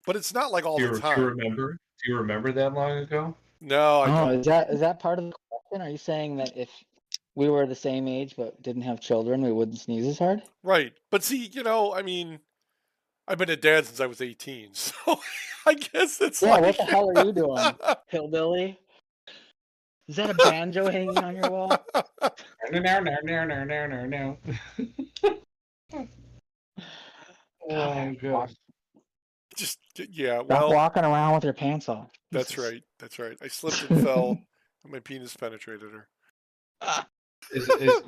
But it's not like all the Do you time. remember? Do you remember that long ago? No, I oh, don't. is that part of the question? Are you saying that if we were the same age but didn't have children, we wouldn't sneeze as hard? Right. But see, I mean, I've been a dad since I was 18, so I guess it's Yeah. What like the hell are you doing, hillbilly? Is that a banjo hanging on your wall? No, no, no, no, no, no, no, no. Oh, Walk, good. just yeah. stop Well, walking around with your pants off. that's Jesus. right. That's right. I slipped and fell, and my penis penetrated her.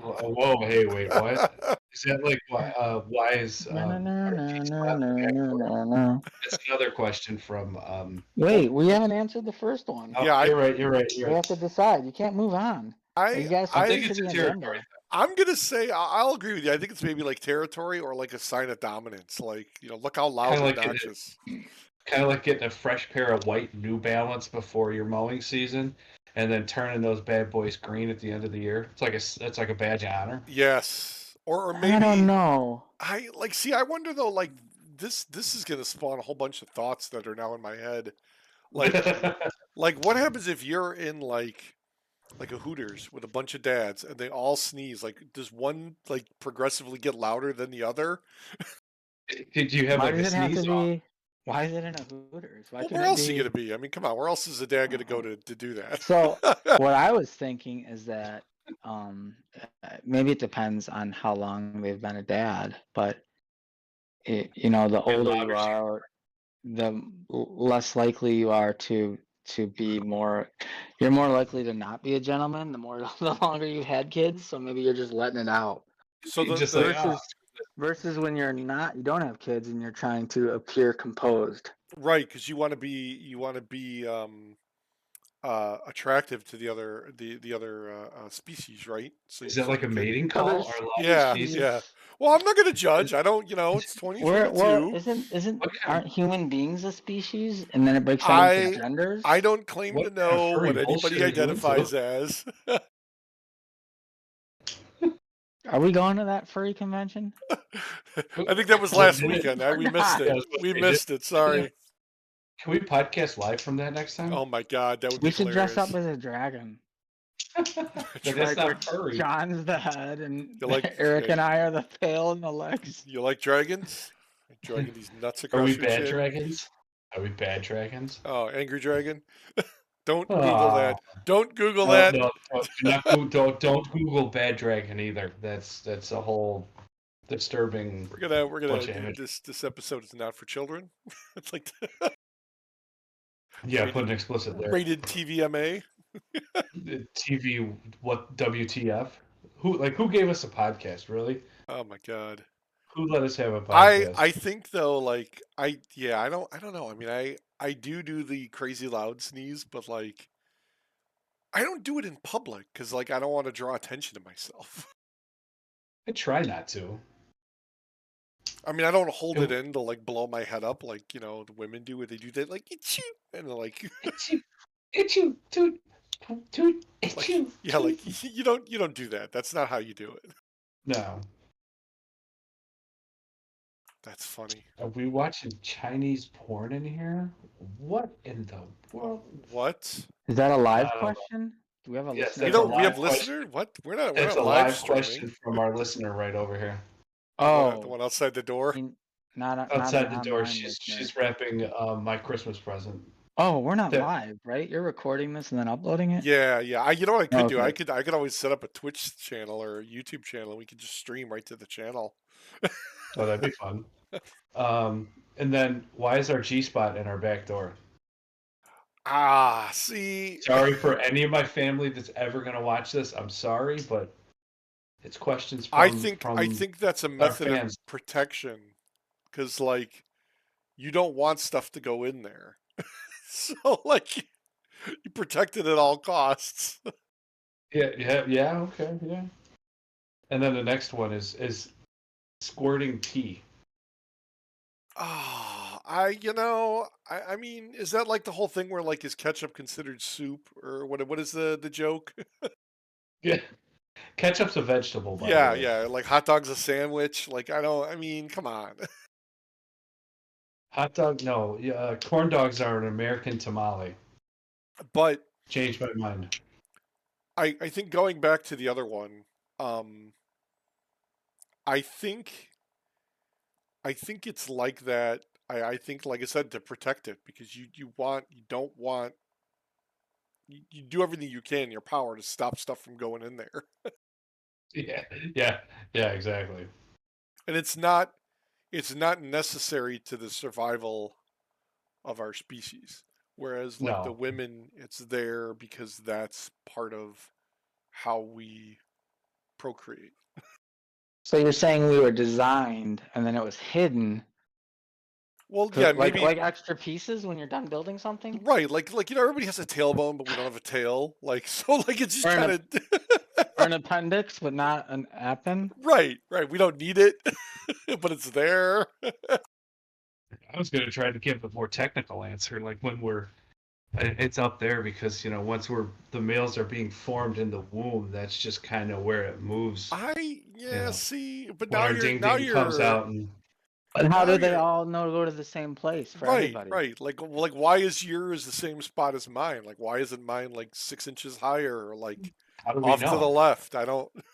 Whoa, hey, wait, what? Is that like why is No, no, no, our no, P no, spot in the no, no, back? no, no. That's another question from Wait, we haven't answered the first one. oh, Yeah, you're right, you're right, you're We right. have to decide. You can't move on. Or I, you guys I stick think I, to it's the a territory. agenda. I'm gonna say I'll agree with you. I think it's maybe like territory or like a sign of dominance. Like look how loud Kind of and like obnoxious. getting a fresh pair of white New Balance before your mowing season, and then turning those bad boys green at the end of the year. It's like a badge of honor. Yes, or I don't maybe know. I like. See, I wonder though. Like this is gonna spawn a whole bunch of thoughts that are now in my head. Like what happens if you're in like a Hooters with a bunch of dads and they all sneeze? Like, does one like progressively get louder than the other? Did you have Why like does a it have to sneeze off? be? Why is it in a Hooters? Why Well, where couldn't it else are you be? gonna be? I mean, come on, where else is a dad gonna go to do So, that? what I was thinking is that maybe it depends on how long they've been a dad, but the Get older you louder. are, the less likely you are to be more. You're more likely to not be a gentleman the more the longer you've had kids. So maybe you're just letting it out. So Just like the Versus when you don't have kids and you're trying to appear composed. right, because you want to be attractive to the other species, right? So is you, that so like you a could. mating Other call? Are loud Yeah, sneezing? yeah. species. Well, I'm not gonna judge. Is, I don't. is, It's Well, 2022. isn't what kind aren't human beings a species? And then it breaks down into I I genders. don't claim what to kind of know furry what bullshit anybody are you into? identifies as. Are we going to that furry convention? I think that was What last did it? weekend. We're We missed not. Yeah, I it. was We gonna say, missed it. did it, Sorry. can we podcast live from that next time? Oh my God, that would We be should dress up hilarious. as a dragon. But that's Like where not furry. John's the head and You like Eric yeah, and I are the tail and the legs. you like dragons? Dragging these nuts Are we across your bad chin. dragons? Are we bad dragons? Oh, angry dragon. Don't Google Oh that. Don't Google no, that. no, don't Google bad dragon either. That's a whole disturbing We're gonna bunch of images. this episode is not for children. It's like Yeah, put rated an explicit lyric. rated TVMA. TV, what WTF? Who gave us a podcast? Really? Oh my God. Who let us have a I podcast? think though, like I don't know. I mean, I do the crazy loud sneeze, but like I don't do it in public because like I don't want to draw attention to myself. I try not to. I mean, I don't hold it It, in to like blow my head up like the women do. Where they do that like it's you and they're like it's you, toot, toot, it's like you, yeah, toot. like you don't do that. That's not how you do it. No, That's funny. Are we watching Chinese porn in here? What in the world? What? Is that a I live don't know. question? Do we have a Yes, listener We that's a don't. We question? have live question. listener. What? We're That's not a live live streaming. question from our listener right over here. The Oh, one outside the door. not an Outside the door, online she's listener. wrapping my Christmas present. Oh, we're not That live, right? You're recording this and then uploading it? Yeah, yeah. You know what I could do? Okay. I could always set up a Twitch channel or a YouTube channel. And we could just stream right to the channel. Oh, that'd be fun. And then why is our G spot in our back door? Ah, see, Sorry for any of my family that's ever gonna watch this. I'm sorry, but it's questions I from think that's a our method of fans. protection because like you don't want stuff to go in there. So like you protect it at all costs. Yeah, okay, yeah. And then the next one is squirting tea. Ah, I mean, is that like the whole thing where like is ketchup considered soup or what is the joke? Yeah, ketchup's a vegetable, by the Yeah, way. yeah, like hot dog's a sandwich. Like I mean, come on. Hot dog, no. Yeah, corn dogs are an American tamale. But Changed my mind. I think going back to the other one, um I think I think it's like that. I think, like I said, to protect it because you don't want you do everything you can in your power to stop stuff from going in there. Yeah, yeah, yeah, exactly. And it's not necessary to the survival of our species. Whereas like the No, women, it's there because that's part of how we procreate. So you're saying we were designed and then it was hidden, Well, yeah, maybe like extra pieces when you're done building something? right. Like everybody has a tailbone, but we don't have a tail. Like so, like it's just Or kind an of or an appendix, but not an appen? right, right. We don't need it, but it's there. I was going to try to give a more technical answer, like when it's up there because once the males are being formed in the womb, that's just kind of where it moves. You Yeah, know, see, but when our ding ding comes out, and But how now do they you're all know to go to the same place for right, everybody? right. Like why is yours the same spot as mine? Like why isn't mine like 6 inches higher or like how do we off to the know? left?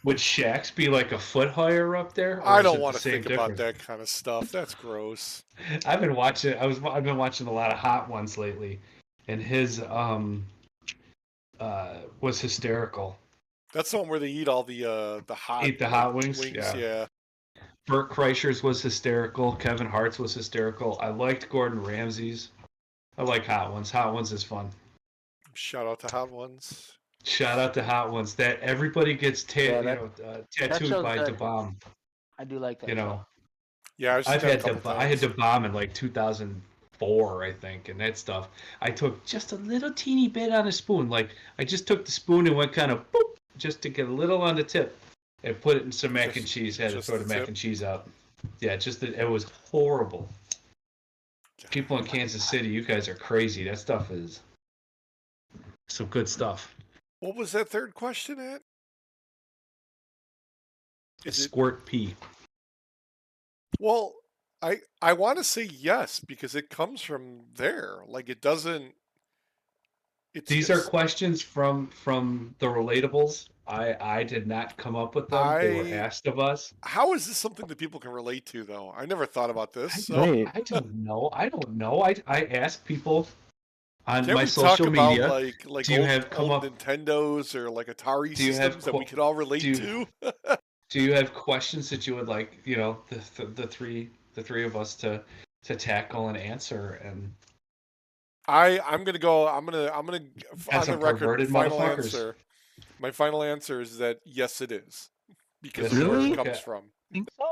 Would Shaq's be like a foot higher up there, or I is don't it want the to same think about difference? that kind of stuff. That's gross. I've been watching. I've been watching a lot of Hot Ones lately, and his was hysterical. That's the one where they eat all the hot Eat the like hot wings, wings. yeah. Yeah, Burt Kreischer's was hysterical. Kevin Hart's was hysterical. I liked Gordon Ramsay's. I like Hot Ones. Hot Ones is fun. shout out to hot ones. Shout out to Hot Ones. That everybody gets Yeah, that tattooed show's by good. the bomb. I do like You that show. know, Yeah, I've seen that a couple I had times. the bomb in like 2004, I think, and that stuff. I took just a little teeny bit on a spoon. Like I just took the spoon and went kind of boop, just to get a little on the tip, and put it in some mac and cheese. Had to Just throw the the mac tip. and cheese out. Yeah, it was horrible. People in Kansas City, you guys are crazy. That stuff is some good stuff. What was that third question at? Is it Squirt pee. well? I want to say yes because it comes from there. Like it doesn't. These are It's questions from the relatables. I did not come up with them. They were I. asked of us. How is this something that people can relate to though? I never thought about this. I So Wait, I don't know. I don't know. I ask people on can't my we talk social about media. like Do you have come old up? Nintendos or like Atari Do you have systems that we could all do relate you to? do you have questions that you would like the three of us to tackle and answer? And I'm gonna go. I'm gonna got on the some record. perverted motherfuckers. My final answer is that yes, it is because Yes, of it where is. it really? comes Okay. from. Think so?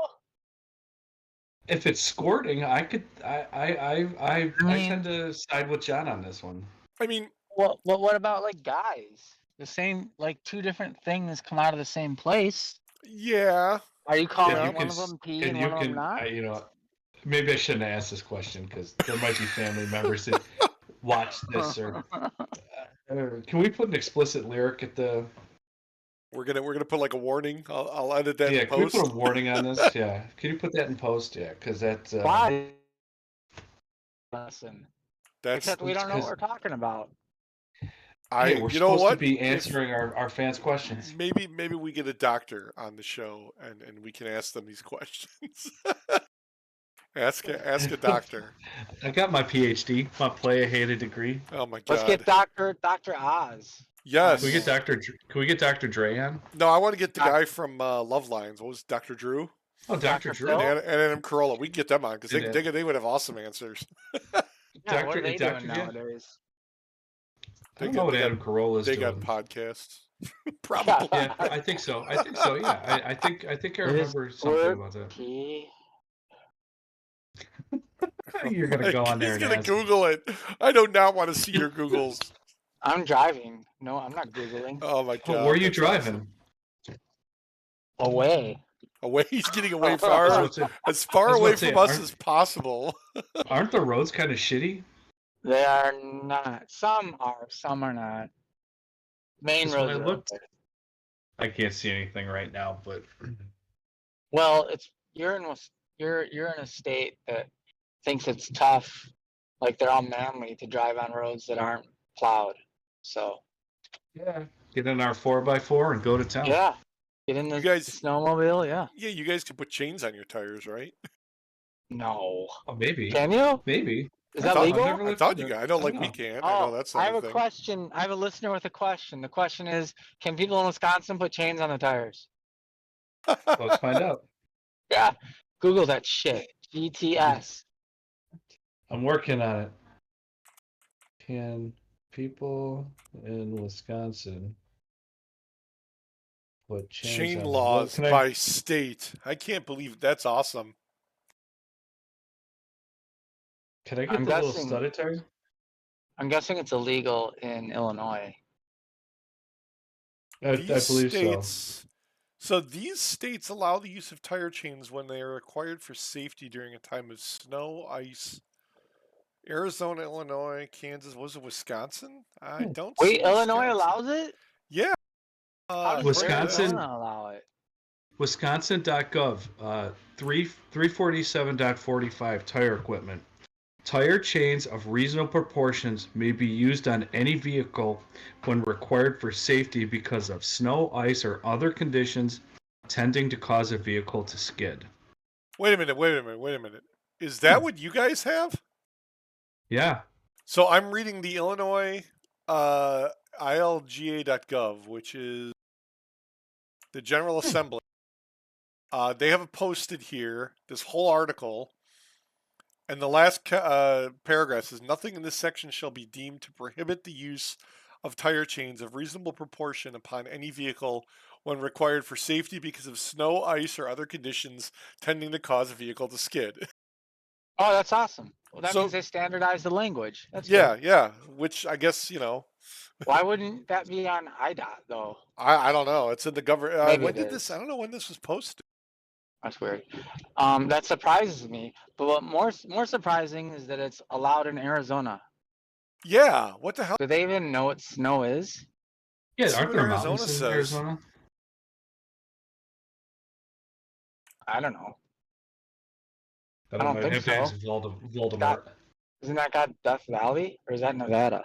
If it's squirting, I could I I tend mean, to side with John on this one. I mean, what about like guys? The same, like two different things come out of the same place. yeah, Are you And yeah. calling you one can of them P and and one you of them can not? maybe I shouldn't have asked this question because there might be family members that watch this or can we put an explicit lyric at the We're gonna put like a warning. I'll edit that Yeah, in can we put post. a warning on this? Yeah, can you put that in post? Yeah, because that. Why? Lesson. That's Except we don't know what Because we're talking about. hey, we're you know supposed to what? be If answering our fans' questions. maybe we get a doctor on the show and we can ask them these questions. ask a doctor. I got my PhD, my play-hated degree. Oh my Let's get god. Dr. Oz Can we on get Yes. here. Can we get Dr. Dre on? No, I want to get the Doc, guy from Love Lines. What was it, Dr. Drew Oh, Dr. Dr. and Drew. Phil? Adam Carolla? We can get them on because And they would have awesome answers. Yeah, what are And they doing Dr. J. nowadays? I don't know what Adam Carolla is they got doing. podcasts. Yeah. Probably. Yeah, I think so. I think so. Yeah, I think I It is remember something about that. P. You're gonna go on there He's and gonna ask. Google it. I do not want to see your Googles. I'm driving. No, I'm not Googling. Oh my Oh, god. where are you that's driving? awesome. Away. Away. He's getting away I was far about to say, as I far was about away to say, from us as possible. aren't the roads kind of shitty? They are not. Some are. Some are not. Main Because when roads I are looked, okay. I can't see anything right now, but Well, it's you're in a state that thinks it's tough, like they're all manly to drive on roads that aren't plowed. So yeah, get in our 4x4 and go to town. yeah, get in the You guys, snowmobile. Yeah. yeah, you guys can put chains on your tires, right? No. Oh, maybe, Can you? maybe. Is I that thought I've legal? never I looked thought into you it. guys. I know, I don't like we know. can. I know Oh, that's I not have a a thing. question. I have a listener with a question. The question is, can people in Wisconsin put chains on the tires? Let's find out. Yeah. Google that shit. GTS. I'm working on it. Can people in Wisconsin put chains Chain on them? What laws can I? by state. I can't believe that's awesome. Can I get I'm the little guessing. studded tire? I'm guessing it's illegal in Illinois. I These believe so. states. So these states allow the use of tire chains when they are required for safety during a time of snow, ice. Arizona, Illinois, Kansas. Was it Wisconsin? I don't see Wait, Illinois Wisconsin. allows it? Yeah. How does Wisconsin- Arizona allow it? Wisconsin.gov, 347.45 tire equipment. Tire chains of reasonable proportions may be used on any vehicle when required for safety because of snow, ice, or other conditions tending to cause a vehicle to skid. Wait a minute. Is that what you guys have? Yeah. So I'm reading the Illinois ilga.gov, which is the General Assembly. They have it posted here, this whole article, and the last paragraph says, nothing in this section shall be deemed to prohibit the use of tire chains of reasonable proportion upon any vehicle when required for safety because of snow, ice, or other conditions tending to cause a vehicle to skid. Oh, that's awesome. Well, that So- means they standardized the language. That's Yeah, good. yeah, which I guess, Why wouldn't that be on IDOT though? I don't know. It's in the government. Maybe When it did this? is. I don't know when this was posted. That's weird. That surprises me. But what more surprising is that it's allowed in Arizona. Yeah, what the hell? Do they even know what snow is? Yeah, See aren't what there Arizona mountains in says. Arizona? I don't know. I don't know. think Have to ask so. Voldemort. Isn't that got Death Valley or is that Nevada?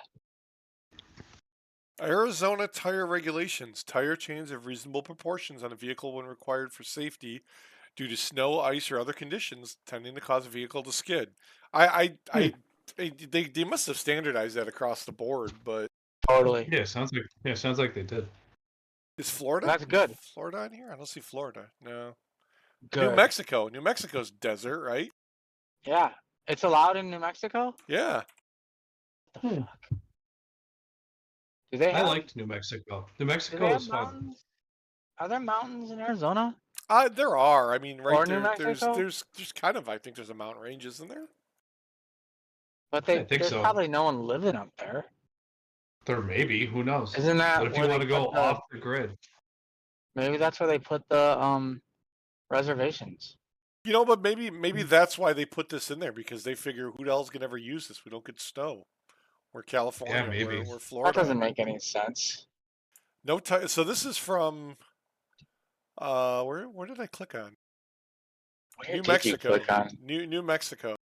Arizona tire regulations. Tire chains of reasonable proportions on a vehicle when required for safety due to snow, ice, or other conditions tending to cause a vehicle to skid. They must have standardized that across the board, but Totally. Yeah, sounds like they did. is Florida? That's good. Is Florida on here? I don't see Florida. No. Good. New Mexico. New Mexico's desert, right? Yeah. It's allowed in New Mexico? Yeah. What the fuck? Do they I have, liked New Mexico. New do Mexico they have was fun. mountains? Are there mountains in Arizona? There are. I mean, right Or New there. Mexico? There's kind of. I think there's a mountain range, isn't there? But I think there's so. probably no one living up there. There may be. Who knows? Isn't that What if you where want they to go put the- off the grid? Maybe that's where they put the reservations. But maybe that's why they put this in there because they figure who else can ever use this? We don't get snow. We're California. maybe. We're That Florida. doesn't make any sense. No tire. So this is from where did I click on? Where New did you Mexico. click on? New Mexico.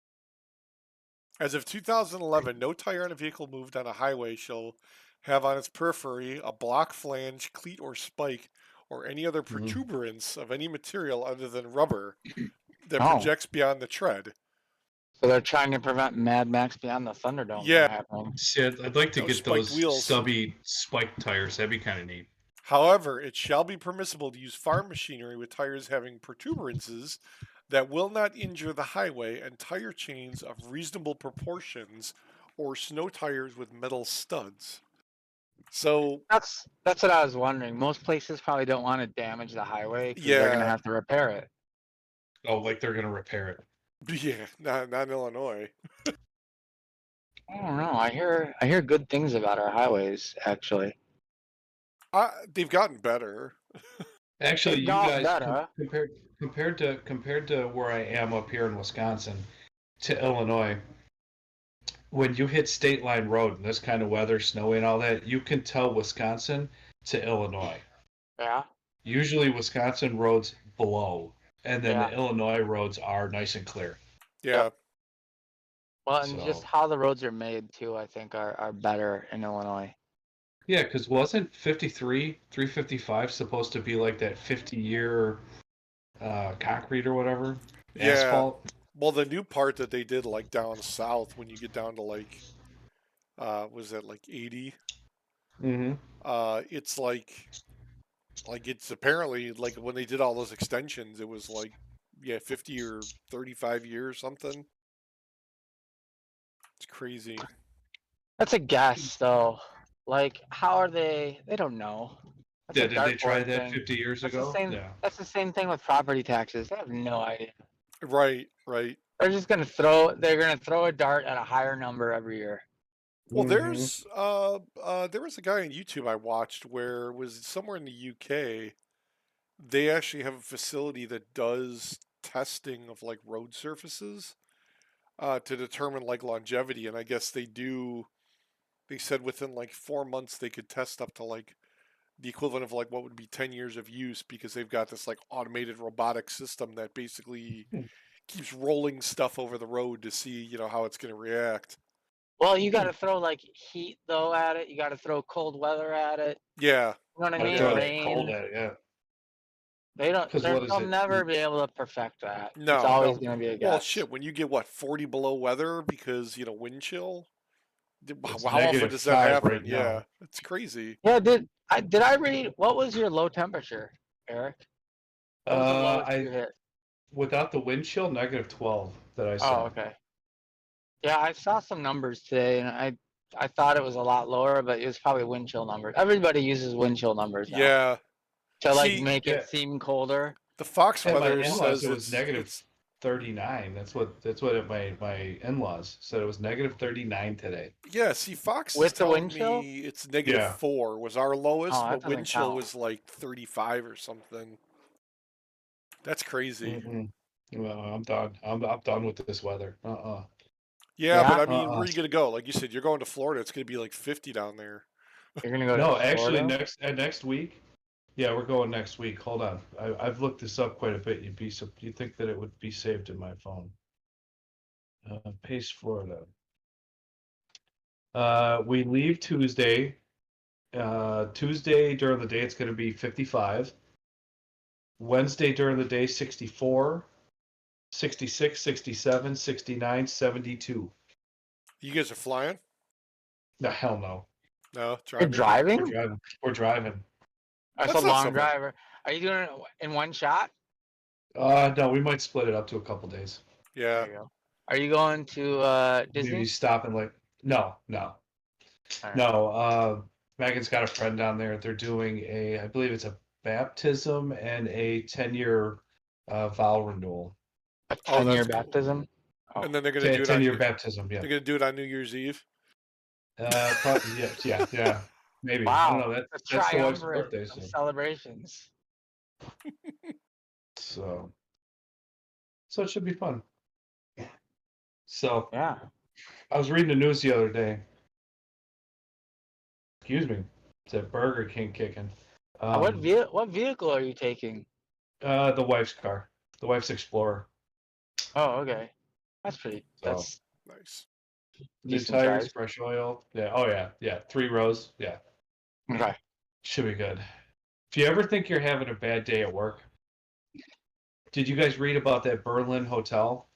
As of 2011, no tire on a vehicle moved on a highway shall have on its periphery a block, flange, cleat, or spike, or any other Mm. protuberance of any material other than rubber that Oh, projects beyond the tread. so they're trying to prevent Mad Max Beyond the Thunderdome from Yeah, happening. See, I'd like to no get spiked those wheels. stubby spike tires. That'd be kind of neat. However, it shall be permissible to use farm machinery with tires having protuberances that will not injure the highway and tire chains of reasonable proportions or snow tires with metal studs. So, That's what I was wondering. Most places probably don't want to damage the highway because they're gonna yeah, have to repair it. Oh, like they're gonna repair it. yeah, not in Illinois. I don't know. I hear good things about our highways. Actually, They've gotten better. Actually, they've you got guys better. compared to where I am up here in Wisconsin to Illinois, when you hit state line road and this kind of weather, snowy and all that, you can tell Wisconsin to Illinois. Yeah, Usually, Wisconsin roads blow, and then yeah. the Illinois roads are nice and clear. Yep. Yeah, Well, and just So how the roads are made too, I think are better in Illinois. yeah, because wasn't 53, 355 supposed to be like that 50-year concrete or whatever yeah. asphalt? Well, the new part that they did, like down south, when you get down to like, was that like 80? Mm-hmm. It's like it's apparently like when they did all those extensions, it was like, yeah, 50 or 35 years, something. It's crazy. That's a guess, though. Like, how are they? They don't know. That's a Yeah, did they try dartboard that thing. 50 years That's the ago? same. Yeah. That's the same thing with property taxes. They have no idea. Right, right. They're just gonna throw. They're gonna throw a dart at a higher number every year. Well, Mm-hmm. there was a guy on YouTube I watched where it was somewhere in the UK. They actually have a facility that does testing of like road surfaces to determine like longevity, and I guess they do. They said within like 4 months they could test up to like the equivalent of like what would be 10 years of use because they've got this like automated robotic system that basically keeps rolling stuff over the road to see how it's going to react. Well, you got to throw like heat though at it. You got to throw cold weather at it. Yeah, You know what I Gotta mean? throw yeah. that cold Rain. at it, yeah. They don't. Because what is They'll it? never be able to perfect that. It's No, always no. gonna be a Well, guess. shit, when you get what, 40 below weather because, wind chill, It's how often negative does that 5 happen? right Yeah, now. it's crazy. Yeah. Did I read? What was your low temperature, Eric? What was the lowest I you hit? without the wind chill, negative 12 that I Oh, saw. okay. Yeah, I saw some numbers today, and I thought it was a lot lower, but it was probably wind chill numbers. Everybody uses wind chill numbers now Yeah. to like See, make Yeah, it seem colder. the Fox at my weather in-laws, says it was it's negative it's 39. That's what my in-laws said. It was negative 39 today. yeah, see, Fox is With the telling wind chill? me it's negative Yeah. 4 was our Oh, lowest, that but wind doesn't chill count. was like 35 or something. That's crazy. Mm-mm. Well, I'm done. I'm done with this weather. Uh-uh. Yeah, but Yeah, I mean, where Uh-uh. are you gonna go? Like you said, you're going to Florida. It's gonna be like 50 down there. you're gonna go to No, actually, Florida? next week. Yeah, we're going next week. Hold on. I've looked this up quite a bit. You'd think that it would be saved in my phone. Pace Florida. We leave Tuesday. Tuesday during the day it's going to be 55. Wednesday during the day 64, 66, 67, 69, 72. You guys are flying? No, hell no. No, You're driving. We're driving? driving. We're driving. That's a That's not so long bad. driver. Are you doing it in one shot? No, we might split it up to a couple days. Yeah. There you go. Are you going to Maybe Disney? stop and like. No, no, All right. no. Megan's got a friend down there. They're doing I believe it's a baptism and a 10-year vow renewal. A Oh, 10-year that's cool. baptism? Oh, And then they're gonna do it on 10-year you. baptism. Yeah. They're gonna do it on New Year's Eve. Probably. Yeah, yeah, yeah. Maybe. I don't know. wow. That A that's the wife's triumvirate birthday, of so celebrations. so so it should be fun. So Yeah. I was reading the news the other day. Excuse me. It's a Burger King kicking. What vehicle are you taking? The wife's car, the wife's Explorer. Oh, okay. That's pretty. So That's Nice. new decent tires, size. fresh oil. Yeah. Oh yeah. 3 rows. Yeah. Okay. Should be good. If you ever think you're having a bad day at work, did you guys read about that Berlin hotel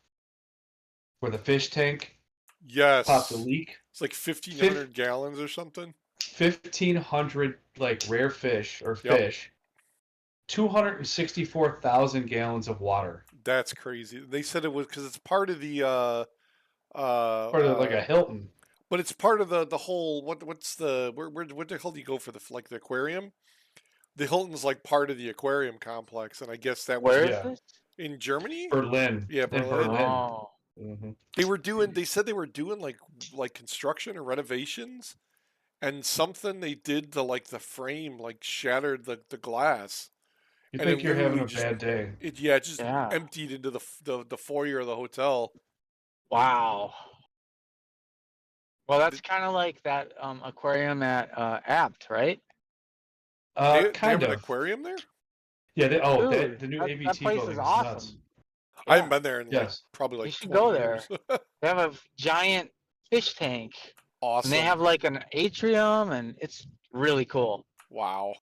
where the fish tank popped a Yes. leak? It's like 1,500 gallons or something. 1,500 like rare fish or Yep. fish, 264,000 gallons of water. That's crazy. They said it was because it's part of the Part of like a Hilton. but it's part of the whole what's the where what the hell do you go for the like the aquarium? The Hilton's like part of the aquarium complex, and I guess that was Where is Yeah. this? in Germany. Berlin. Yeah, In Berlin. Berlin. Oh. hmm They were doing. They said they were doing like construction or renovations, and something they did to like the frame like shattered the glass, You and it think you're having literally a just bad day. it just Yeah. emptied into the foyer of the hotel. Wow. Well, that's kind of like that aquarium at Apt, right? They Kind have an of. aquarium there. Yeah. Dude, The new that ABT place is building is nuts. awesome. I Yeah. haven't been there in like Yes. probably You like should 20 go years. there. They have a giant fish tank, and they Awesome. have like an atrium, and it's really cool. Wow.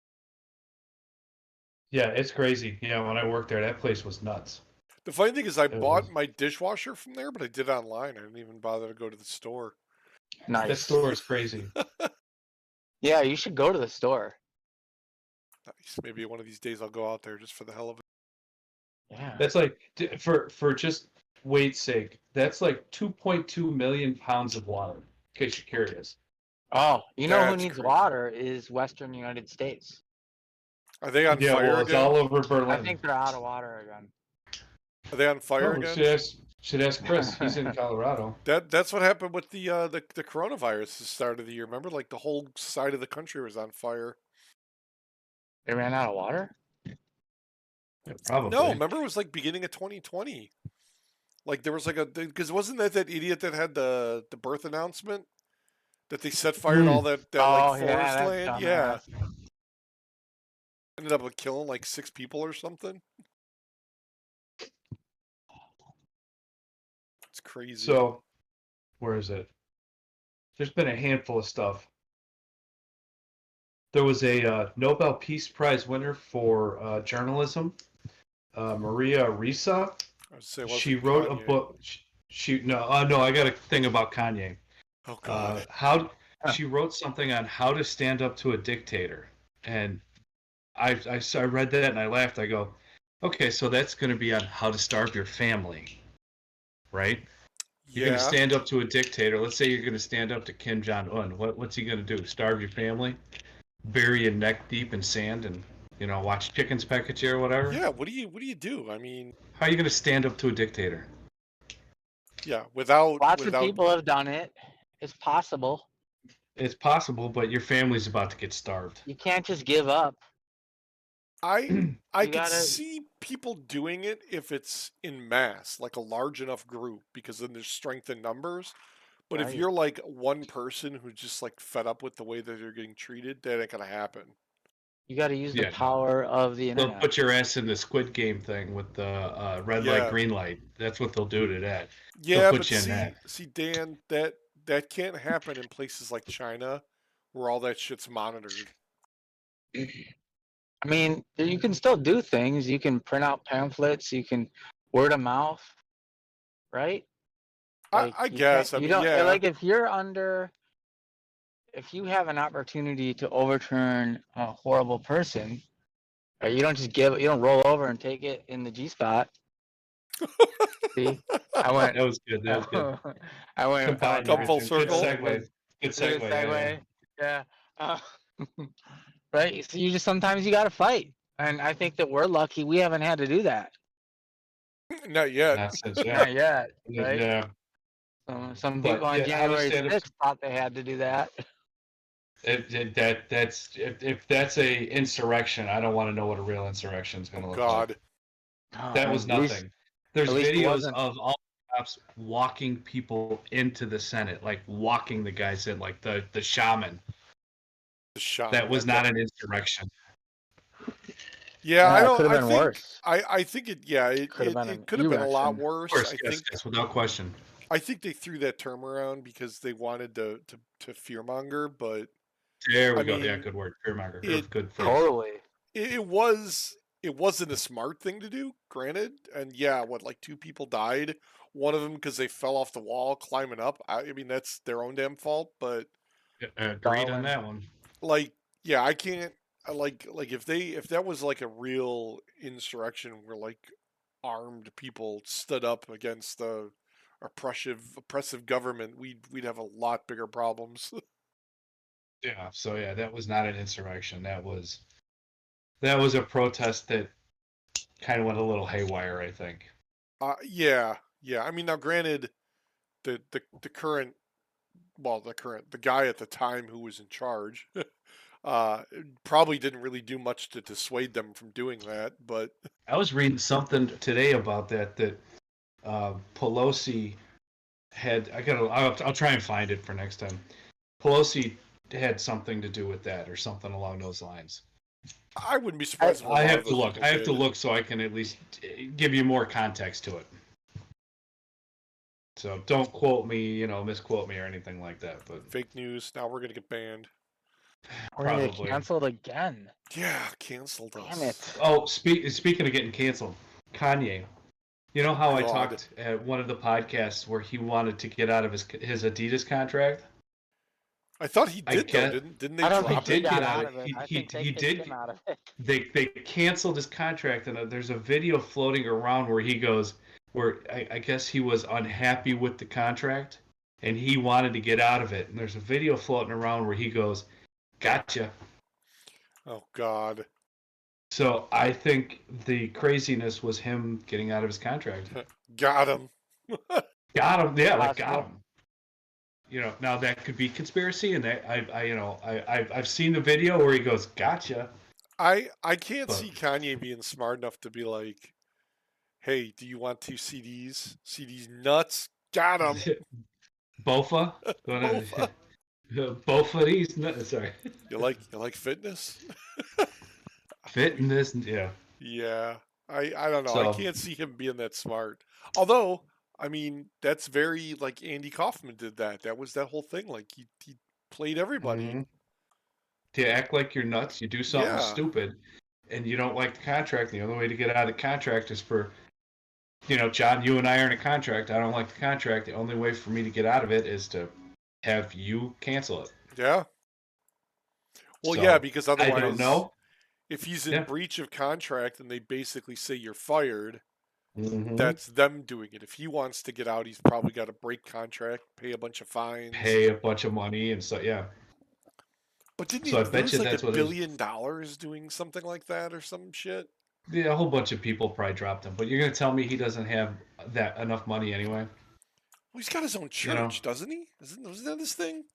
Yeah, it's crazy. Yeah, when I worked there, that place was nuts. The funny thing is, I It bought was. my dishwasher from there, but I did it online. I didn't even bother to go to the store. That Nice. store is crazy. Yeah, you should go to the store. Nice. Maybe one of these days I'll go out there just for the hell of it. Yeah. That's like for just weight's sake. That's like 2.2 million pounds of water. In case you're curious. Oh, you know who That's needs crazy. water is Western United States. Are they on Yeah, fire well, it's again? all over I Berlin. think they're out of water again. Are they on fire Oh, again? should ask Chris. He's in Colorado. That's what happened with the coronavirus the start of the year. Remember, like the whole side of the country was on fire. They ran out of water? Yeah, probably. No, remember it was like beginning of 2020. Like there was like because wasn't that idiot that had the birth announcement that they set fire to all that like Oh, yeah, forest that land? Yeah, dumbass. ended up like killing like 6 people or something. It's crazy. So, where is it? There's been a handful of stuff. There was a Nobel Peace Prize winner for journalism, Maria Ressa. I would say it She wasn't wrote a Kanye. book. No, I got a thing about Kanye. Oh God. How she wrote something on how to stand up to a dictator, and I read that and I laughed. I go, okay, so that's going to be on how to starve your family, right? You're going to Yeah. stand up to a dictator. Let's say you're going to stand up to Kim Jong Un. What's he going to do? Starve your family? Bury you neck deep in sand and watch chickens peck at you or whatever? Yeah. What do you do? I mean, How are you going to stand up to a dictator? yeah. Without Lots of people have done it. It's possible. It's possible, but your family's about to get starved. You can't just give up. I You could gotta- see people doing it if it's in mass, like a large enough group, because then there's strength in numbers. But if Right. you're like one person who's just like fed up with the way that they're getting treated, that ain't gonna happen. You got to use the Yeah, no. power of the They'll internet. put your ass in the Squid Game thing with the red Yeah. light, green light. That's what they'll do to that. Yeah, put but you in that. see, Dan, that can't happen in places like China, where all that shit's monitored. I mean, you can still do things. You can print out pamphlets. You can word of mouth, right? I you guess. can't- I you mean, don't yeah. like if you have an opportunity to overturn a horrible person, you don't just you don't roll over and take it in the G spot. See, I went. That was good. That was good. I went. Combined Come full everything. Good circle. segue. Good segue. Yeah. Right. So sometimes you got to fight, and I think that we're lucky we haven't had to do that. Not yet. Not since, Not yet. Right. Yeah. Some But, people on yeah, how to January stand up 6th thought they had to do that. If that's a insurrection, I don't want to know what a real insurrection is going to look like. God. That was nothing. There's at least it videos wasn't. of all the cops walking people into the Senate, like walking the guys in, like the shaman. shot That was at not them. an insurrection. Yeah, I It don't. could have I been think. worse. I think it. Yeah, Could have been it an could have been a lot erection. Of worse. course, yes, yes, without question. I think they threw that term around because they wanted to fearmonger. But There I we go. Yeah, mean, good word. Fearmonger. Or it good phrase. Totally. it was it wasn't a smart thing to do. Granted, and yeah, what like two people died. One of them because they fell off the wall climbing up. I mean, that's their own damn fault. But Agreed on Darwin. that one. like, yeah, I can't. Like if that was like a real insurrection where like armed people stood up against the oppressive government, we'd have a lot bigger problems. Yeah. So yeah, that was not an insurrection. That was a protest that kind of went a little haywire, I think. Yeah, yeah. I mean, now granted, the current, well, the guy at the time who was in charge, uh, probably didn't really do much to dissuade them from doing that. But I was reading something today about that Pelosi had. I'll try and find it for next time. Pelosi had something to do with that or something along those lines. I wouldn't be I, surprised if a I lot have of to those look. people I have to did. look so I can at least give you more context to it. So don't quote me, misquote me or anything like that. But Fake news. Now we're gonna get banned. we're gonna get probably. canceled again. Yeah, canceled Damn us. it. Oh, speaking of getting canceled, Kanye. You know Oh how I God. talked at one of the podcasts where he wanted to get out of his Adidas contract? I thought he I did though. get Didn't they I don't he think drop he him? did got get out out of of it. he I he think they he kicked him did. out of it. They canceled his contract, and there's a video floating around where he goes, where I guess he was unhappy with the contract, and he wanted to get out of it. And there's a video floating around where he goes, "Gotcha." Oh God. So I think the craziness was him getting out of his contract. Got him. Got him, yeah, like got Possible. him. Now that could be conspiracy, and that I've seen the video where he goes, "Gotcha," I can't but see Kanye being smart enough to be like, "Hey, do you want two CDs? CDs nuts? Got him." Bofa, Bofa. both of these. No, sorry, You like fitness? fit in this, yeah. Yeah. I don't know. I So, can't see him being that smart. Although, I mean, that's very like Andy Kaufman did that. That was that whole thing. Like he played everybody. mhm. To act like you're nuts, you do something Yeah. stupid, and you don't like the contract. The only way to get out of the contract is for, John, you and I are in a contract. I don't like the contract. The only way for me to get out of it is to have you cancel it. Yeah. Well, yeah, So because I don't otherwise, know. if he's in Yeah. breach of contract and they basically say you're fired, Hmm. that's them doing it. If he wants to get out, he's probably got to break contract, pay a bunch of fines. Pay a bunch of money and so yeah. But didn't he So I bet lose you like a that's what it is. $1 billion doing something like that or some shit? Yeah, a whole bunch of people probably dropped him, but you're gonna tell me he doesn't have that enough money anyway? Well, he's got his own You know, church, doesn't he? Wasn't that his thing?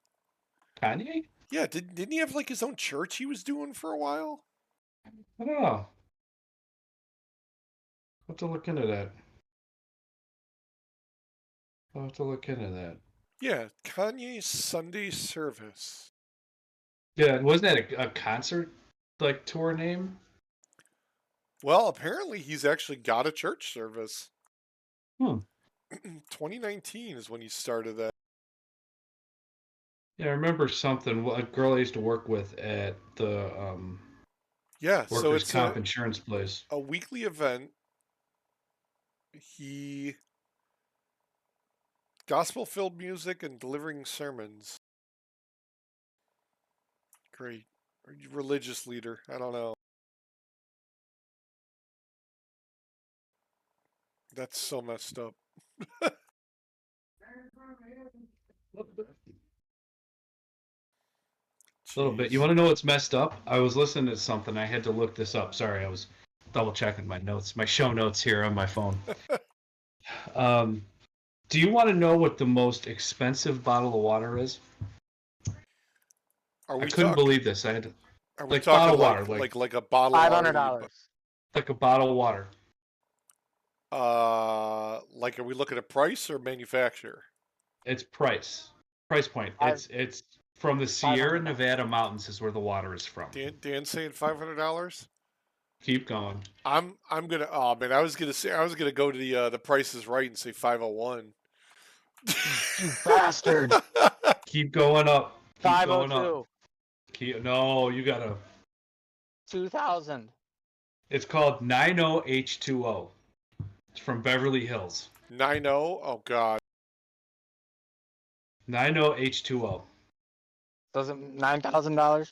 Kanye? Yeah, didn't he have like his own church he was doing for a while? I don't know. I'll have to look into that. I'll have to look into that. Yeah, Kanye's Sunday service. Yeah, wasn't that a concert like tour name? Well, apparently he's actually got a church service. Hmm. 2019 is when he started that. Yeah, I remember something. A girl I used to work with at the Yeah, so workers' it's comp insurance place. a weekly event. He gospel filled music and delivering sermons. Great. Religious leader. I don't know. That's so messed up. A little bit. You Jeez. want to know what's messed up? I was listening to something. I had to look this up. Sorry, I was double checking my notes, my show notes here on my phone. Um, do you want to know what the most expensive bottle of water is? Are I we couldn't talk believe this. I had to, are we like talking bottled water, like a bottle of Five water hundred that you dollars. like a bottle of water. like are we looking at price or manufacturer? It's price point. Five It's From the Sierra $500. Nevada mountains is where the water is from. Dan saying $500. Keep going. I'm gonna. Oh man, I was gonna go to the Price is Right and say 501. You bastard. Keep going up. Keep going up. 502. No, you gotta. 2000. It's called 90H2O. It's from Beverly Hills. 90. Oh God. 90H2O. Doesn't $9,000?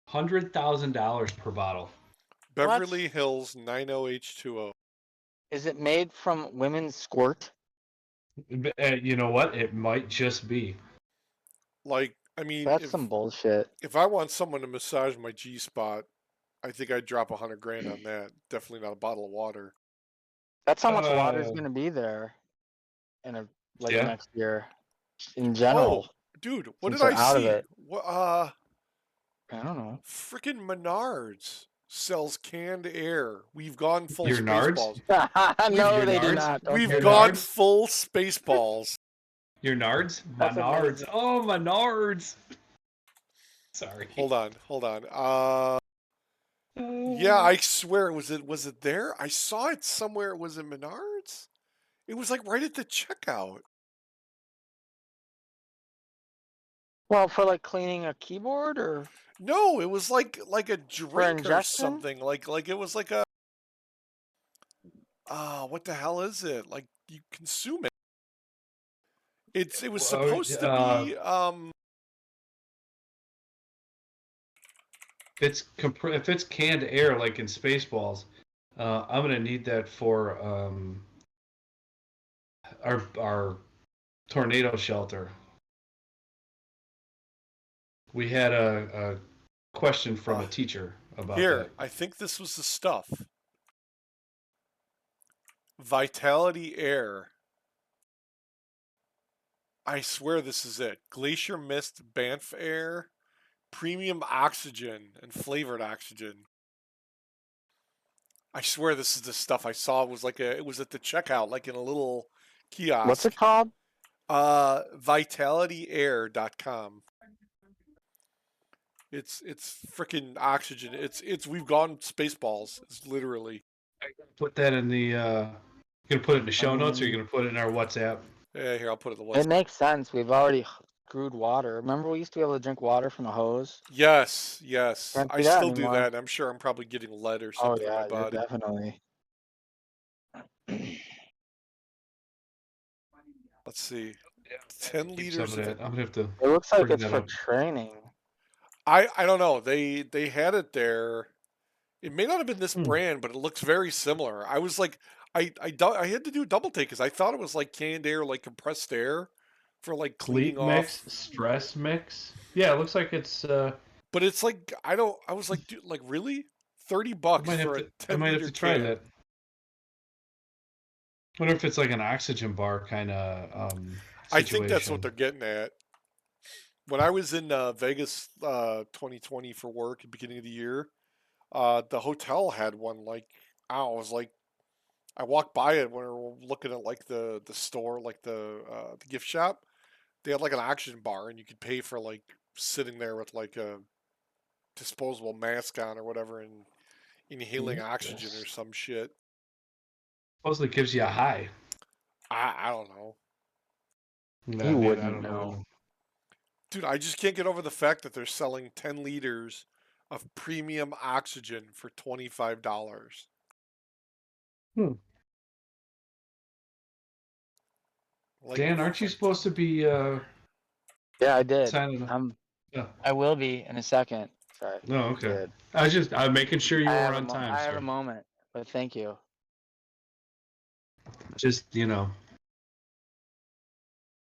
$100,000 per bottle. Beverly Hills 90H2O. Is it made from women's squirt? You know what? It might just be. Like, I mean, That's some bullshit. if I want someone to massage my G spot, I think I'd drop 100 grand on that. Definitely not a bottle of water. That's how much water is going to be there in Yeah. next year in Oh, general. dude, what Since did I they're out of see? it. What? I don't know. Freaking Menards sells canned air. We've gone full Your Nards? Spaceballs. No, Your they do Nards? not. Don't We've say gone that. full Spaceballs. Your Nards? That's Menards. amazing. Oh, Menards. Sorry. Hold on. Yeah, I swear, was it there? I saw it somewhere. Was it Menards? It was like right at the checkout. Well, for like cleaning a keyboard or No, it was like a for drink or ingestion? something. Like it was like a what the hell is it? Like you consume it. It was supposed to be if it's canned air like in Spaceballs, I'm gonna need that for our tornado shelter. We had a question from a teacher about here. that. I think this was the stuff. Vitality Air. I swear this is it. Glacier Mist Banff Air, premium oxygen and flavored oxygen. I swear this is the stuff I saw. It was at the checkout, like in a little kiosk. What's it called? VitalityAir.com. It's freaking oxygen. It's we've gone Spaceballs. It's literally. Put that in the. You gonna put it in the show notes, or you gonna put it in our WhatsApp? Yeah, here I'll put it in the It WhatsApp. makes sense. We've already screwed water. Remember we used to be able to drink water from a hose? Yes. Can't I do that still do anymore. that. I'm sure I'm probably getting lead or Oh something in yeah, my you're body. definitely. Let's see. 10 Keep liters some of of that. I'm gonna have to. It looks like bring it's that for up. training. I don't know. They had it there. It may not have been this brand, but it looks very similar. I was like, I had to do a double take because I thought it was like canned air, like compressed air, for like cleaning Sleep off. mix, stress mix. Yeah, it looks like it's. But it's like I don't. I was like, dude, like really, $30 for a I 10 might have liter to try can. that. I wonder if it's like an oxygen bar kind of I think that's what situation. they're getting at. When I was in Vegas 2020 for work at the beginning of the year, the hotel had one like I don't know, it was like I walked by it when we were looking at like the store, like the gift shop. They had like an oxygen bar, and you could pay for like sitting there with like a disposable mask on or whatever, and inhaling oxygen or some shit. Supposedly gives you a high. I don't know, No, You man, I wouldn't don't know. dude. I just can't get over the fact that they're selling 10 liters of premium oxygen for $25. Like, Dan, aren't you supposed to be Yeah, I did. signing up? Yeah. I will be in a second. Sorry. No, I okay. did. I'm making sure you I were have on time, I have sir. a moment, but thank you. Just What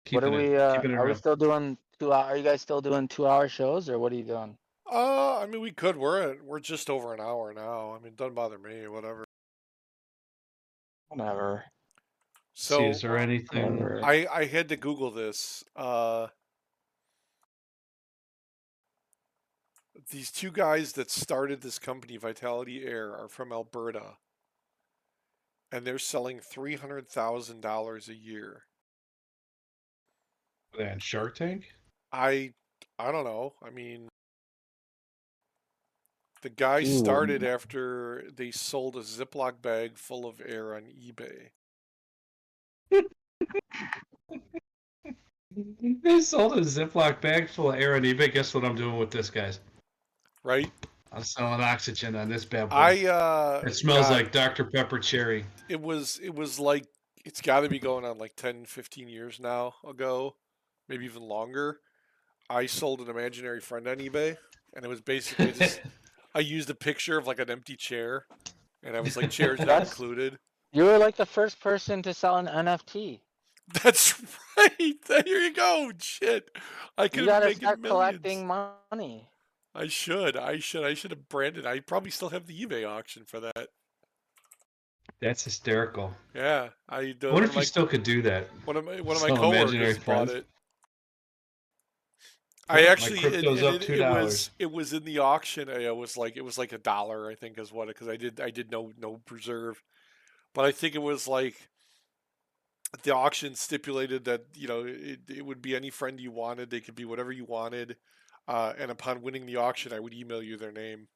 keeping are we? keeping it Are we real. still doing 2 hour? Are you guys still doing 2 hour shows, or what are you doing? I mean, we could. We're just over an hour now. I mean, it doesn't bother me. Whatever. Whatever. See, is So there anything? Whatever. I had to Google this. These two guys that started this company, Vitality Air, are from Alberta, and they're selling $300,000 a year. And Shark Tank? I I don't know. I mean, the guy Ooh, started after they sold a Ziploc bag full of air on eBay. They sold a Ziploc bag full of air on eBay. Guess what I'm doing with this, guys? Right? I'm selling oxygen on this bad boy. I It smells God, like Dr. Pepper cherry. it was like it's got to be going on like 10, 15 years now ago, maybe even longer. I sold an imaginary friend on eBay, and it was basically I used a picture of like an empty chair, and I was like chairs not that's included. you were like the first person to sell an NFT. That's right. There you go. Shit, I You could be gotta making start millions. collecting money. I should. I should have branded. I probably still have the eBay auction for that. That's hysterical. Yeah, I wonder if you still could do that. one of my Sell imaginary coworkers bought friends. it. I Oh, my actually crypto's and up it, $2. it was in the auction. It was like $1, I think, is what because I did no preserve, but I think it was like the auction stipulated that it would be any friend you wanted. They could be whatever you wanted, and upon winning the auction, I would email you their name.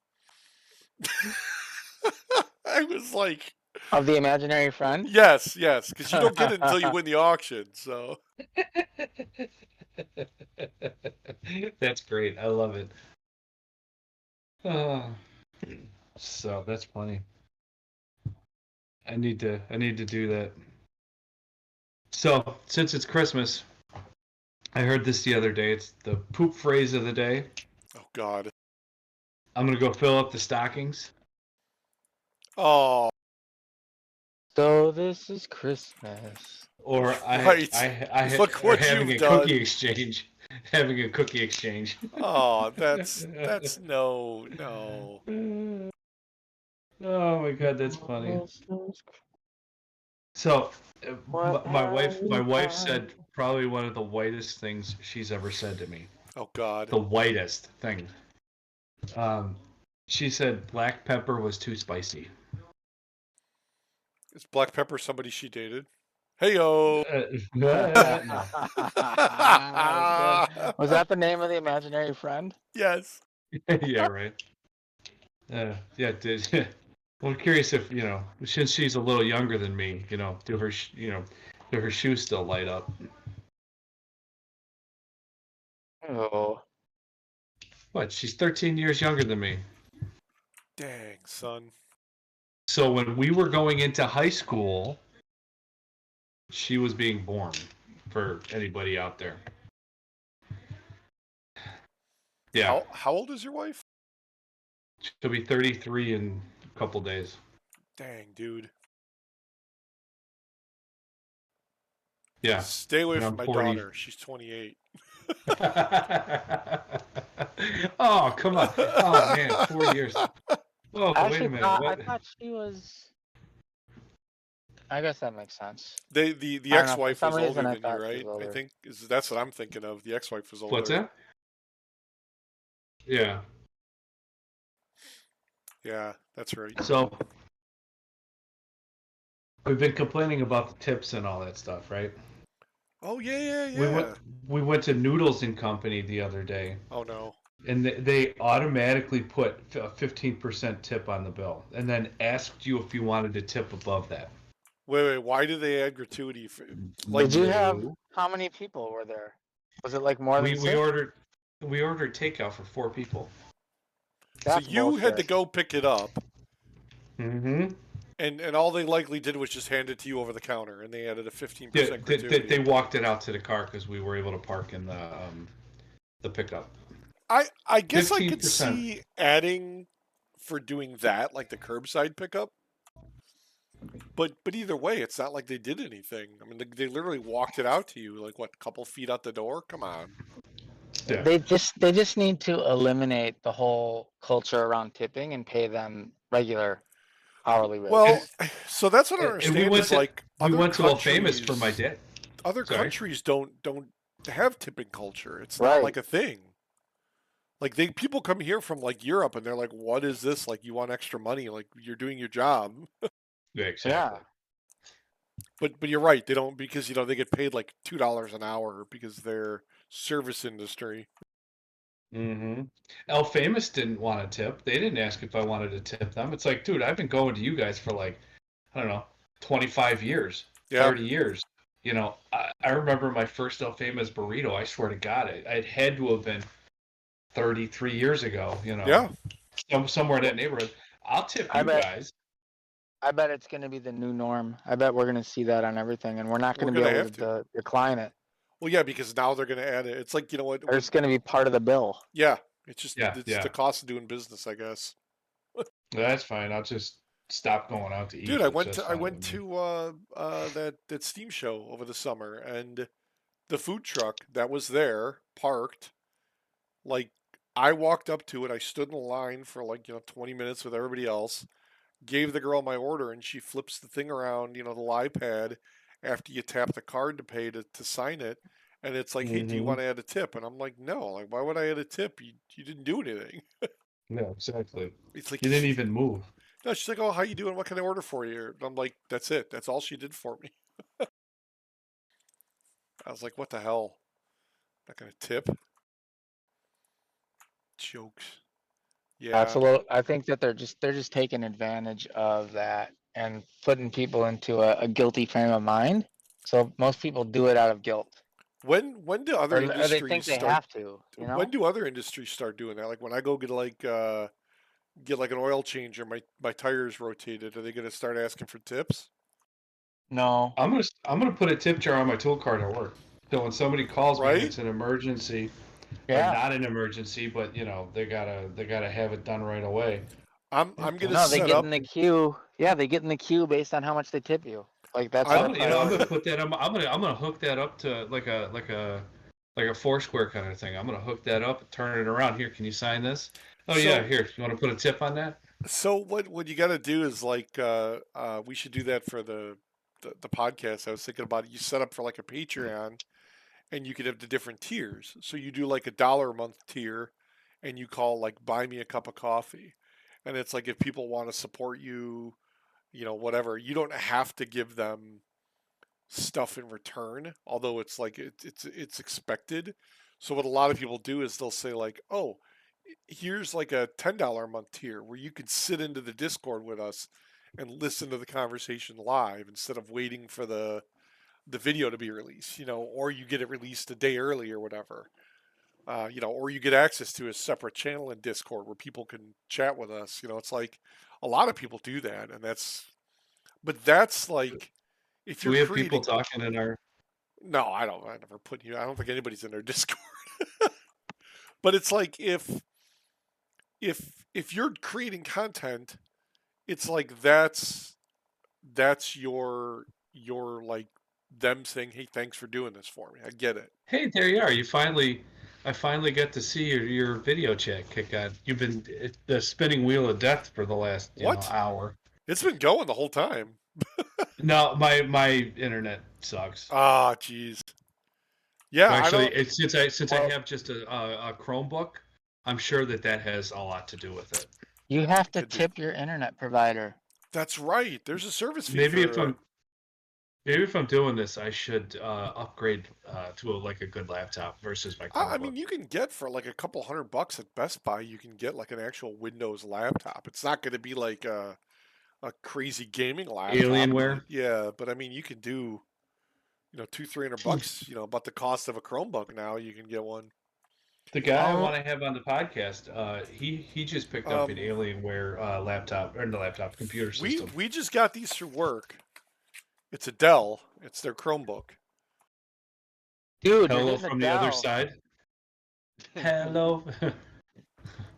I was like, Of the imaginary friend? yes, yes, because you don't get it until you win the auction. So That's great. I love it. Oh, so that's funny. I need to do that. So since it's Christmas, I heard this the other day. It's the poop phrase of the day. oh God, I'm gonna go fill up the stockings, oh So this is Christmas. or right, look or what having you've a cookie done. exchange. Having a cookie exchange. Oh, that's no. Oh my god, that's funny. So, What my have wife, my we wife done? said probably one of the whitest things she's ever said to me. Oh God, The whitest thing. Um, she said black pepper was too spicy. is Black Pepper somebody she dated? Heyo. No. That was good. Was that the name of the imaginary friend? Yes. Yeah, right. Yeah, did. Well, I'm curious if since she's a little younger than me, do her shoes still light up? Oh. What? She's 13 years younger than me. Dang, son. So when we were going into high school, she was being born. For anybody out there, yeah, How old is your wife? she'll be 33 in a couple days. Dang, dude. Yeah, Stay away and from I'm my 40. daughter. She's 28. Oh, come on. Oh man, 4 years. Oh, I wait a actually minute. thought I What? thought she was. I guess that makes sense. The I don't know. For ex-wife some was older reason, I than you, thought she was right? I older. think that's what I'm thinking of. The ex-wife was What's older. that? Yeah. Yeah, that's right. So we've been complaining about the tips and all that stuff, right? Oh yeah, yeah, We went yeah. we went to Noodles and Company the other day, Oh no. and they automatically put a 15% tip on the bill, and then asked you if you wanted to tip above that. Wait. Why did they add gratuity? Like, Did you have No. how many people were there? Was it like more than We six? ordered takeout for 4 people. so That's you had to bullshit. go pick it up, Mm-hmm. and all they likely did was just hand it to you over the counter, and they added a Yeah, 15% they gratuity. walked it out to the car because we were able to park in the pickup. I guess I could 15%. see adding for doing that, like the curbside pickup. But either way, it's not like they did anything. I mean, they literally walked it out to you, like what, couple feet out the door. Come on. Yeah. They just need to eliminate the whole culture around tipping and pay them regular hourly Well, rates. so that's what I don't And we understand went is to like a famous for my dad. other Sorry. countries don't have tipping culture. It's not Right. like a thing. Like people come here from like Europe and they're like, "What is this? Like you want extra money? Like you're doing your job." Yeah, Yeah. exactly. But you're right. They don't because they get paid like $2 an hour because they're service industry. Mm-hmm. El Famous didn't want to tip. They didn't ask if I wanted to tip them. It's like, dude, I've been going to you guys for like, I don't know, 25 years, Yeah, 30 years. I remember my first El Famous burrito. I swear to God, it had to have been 33 years ago, yeah. somewhere in Well, that neighborhood. I'll tip I you bet guys. I bet it's going to be the new norm. I bet we're going to see that on everything, and we're not going We're to be gonna able have to to. decline it. Well, yeah, because now they're gonna add it. It's like you know what? Or When it's going to be part of the bill. yeah, Yeah, it's the yeah. cost of doing business, I guess. That's fine. I'll just stop going out to Dude, eat. That's I fine went with me. to that Steam show over the summer, and the food truck that was there parked like I walked up to it. I stood in line for like 20 minutes with everybody else. Gave the girl my order, and she flips the thing around, the iPad after you tap the card to pay to sign it. And it's like, hey, do you Mm-hmm. want to add a tip? And I'm like, no. Like, why would I add a tip? You didn't do anything. Yeah, exactly. It's like, You didn't even move. no. She's like, oh, how you doing? What can I order for you? And I'm like, that's it. That's all she did for me. I was like, what the hell? Not gonna tip? Jokes. That's Yeah. a little. I think that they're just taking advantage of that and putting people into a guilty frame of mind. So most people do it out of guilt, When do other or they industries think they start? have to. You When know? do other industries start doing that? Like when I go get like an oil change or my tires rotated, are they going to start asking for tips? No. I'm gonna put a tip jar on my tool cart at work. So when somebody calls me and Right? it's an emergency or Yeah. not an emergency, but they gotta have it done right away. I'm going to No, they set get in up the queue. Yeah, they get in the queue based on how much they tip you. Like that's I'm their I'm gonna priority. put that. I'm gonna hook that up to like a Foursquare kind of thing. I'm gonna hook that up, turn it around. Here, can you sign this? Oh yeah, so here. You want to put a tip on that? so what you got to do is like we should do that for the podcast. I was thinking about it. You set up for like a Patreon and you could have the different tiers. So you do like $1 a month tier and you call like buy me a cup of coffee. And it's like if people want to support you, whatever, you don't have to give them stuff in return, although it's like it's expected. So what a lot of people do is they'll say like, "Oh, here's like a $10 a month tier where you can sit into the Discord with us and listen to the conversation live instead of waiting for the video to be released, or you get it released a day early or whatever." Or you get access to a separate channel in Discord where people can chat with us. It's like a lot of people do that, but that's like if Do you're we have people creating. talking in our? No, I don't. I never put you. I don't think anybody's in their Discord. But it's like if you're creating content, it's like that's your like them saying, "Hey, thanks for doing this for me." I get it. Hey, there you are. I finally get to see your video chat kick on. You've been the spinning wheel of death for the last What? hour. It's been going the whole time. No, my internet sucks. Ah, jeez. Yeah, I Actually, don't. it's since I Well, have just a Chromebook, I'm sure that has a lot to do with it. you have It to could be. tip your internet provider. That's right. There's a service fee Maybe if for. I'm maybe if I'm doing this, I should upgrade to like a good laptop versus my I Chromebook. mean, you can get for like a couple $100 at Best Buy. You can get like an actual Windows laptop. It's not going to be like a crazy gaming laptop, but Alienware. yeah, but I mean, you can do, 200-300 bucks, about the cost of a Chromebook now. You can get one. The guy I Oh, want to have on the podcast, he just picked up an Um, Alienware laptop or the laptop computer we system. we just got these through work. It's a Dell. It's their Chromebook. dude, you're Hello getting a from the other Dell. side. Hello.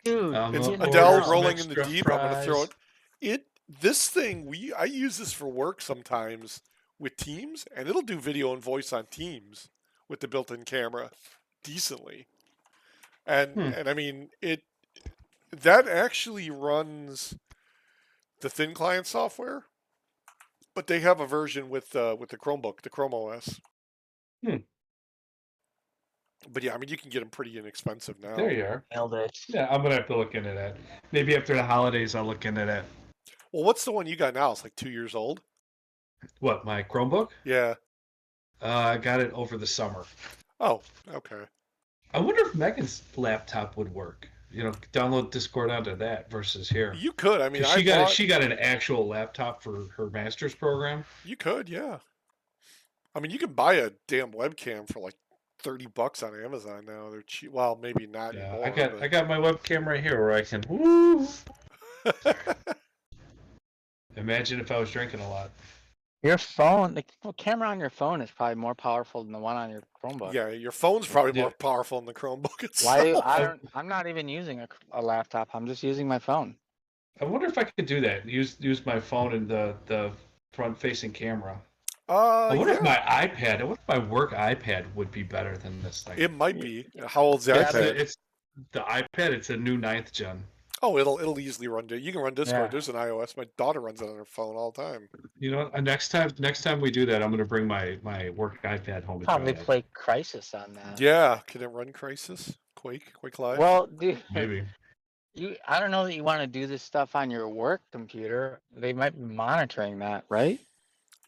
Dude, I'm you're It's gonna getting a Adele order some Dell. rolling in the extra deep. I'm gonna throw fries. it. This thing I use this for work sometimes with Teams, and it'll do video and voice on Teams with the built-in camera decently. And Hmm. and I mean that actually runs the thin client software, but they have a version with the Chromebook, the Chrome OS. Hmm. But yeah, I mean you can get them pretty inexpensive There now. you are. Nailed it. Yeah, I'm gonna have to look into that. Maybe after the holidays, I'll look into that. Well, what's the one you got now? It's like 2 years old. What, my Chromebook? Yeah. I got it over the summer. Oh, okay. I wonder if Megan's laptop would work. Download Discord onto that versus here. You could. I mean, Because I she bought. she got an actual laptop for her master's program. You could, yeah. I mean, you can buy a damn webcam for like $30 on Amazon now. They're cheap. Well, maybe not Yeah, I anymore, got but I got my webcam right here where I can. Woo! Imagine if I was drinking a lot. Your phone, the camera on your phone is probably more powerful than the one on your Chromebook. yeah, your phone's probably more Yeah, powerful than the Chromebook Why do itself. I'm not even using a laptop. I'm just using my phone. I wonder if I could do that. Use my phone and the front facing camera. I wonder if Yeah, my iPad. I wonder if my work iPad would be better than this thing. it might be. How old's the Yeah, iPad? It's the iPad. It's a new 9th gen. Oh, it'll easily run. You can run Discord. Yeah. There's an iOS. My daughter runs it on her phone all the time. You know, next time we do that, I'm gonna bring my work iPad home and try Probably it. play Crisis on that. Yeah, can it run Crisis? Quake Live? Well, dude, Maybe. I don't know that you want to do this stuff on your work computer. They might be monitoring that, right?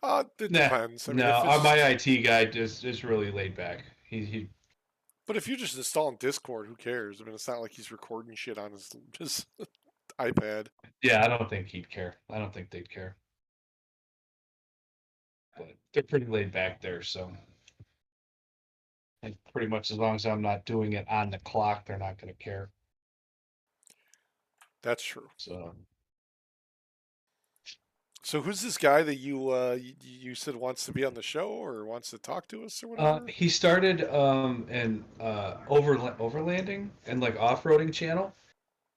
It Nah, depends. I mean, no. if it's My IT guy is really laid back. He but if you're just installing Discord, who cares? I mean, it's not like he's recording shit on his iPad. yeah. I don't think he'd care. I don't think they'd care. But they're pretty laid back there, so. And pretty much as long as I'm not doing it on the clock, they're not going to care. That's true. So So who's this guy that you said wants to be on the show or wants to talk to us or whatever? he started an overlanding and like off-roading channel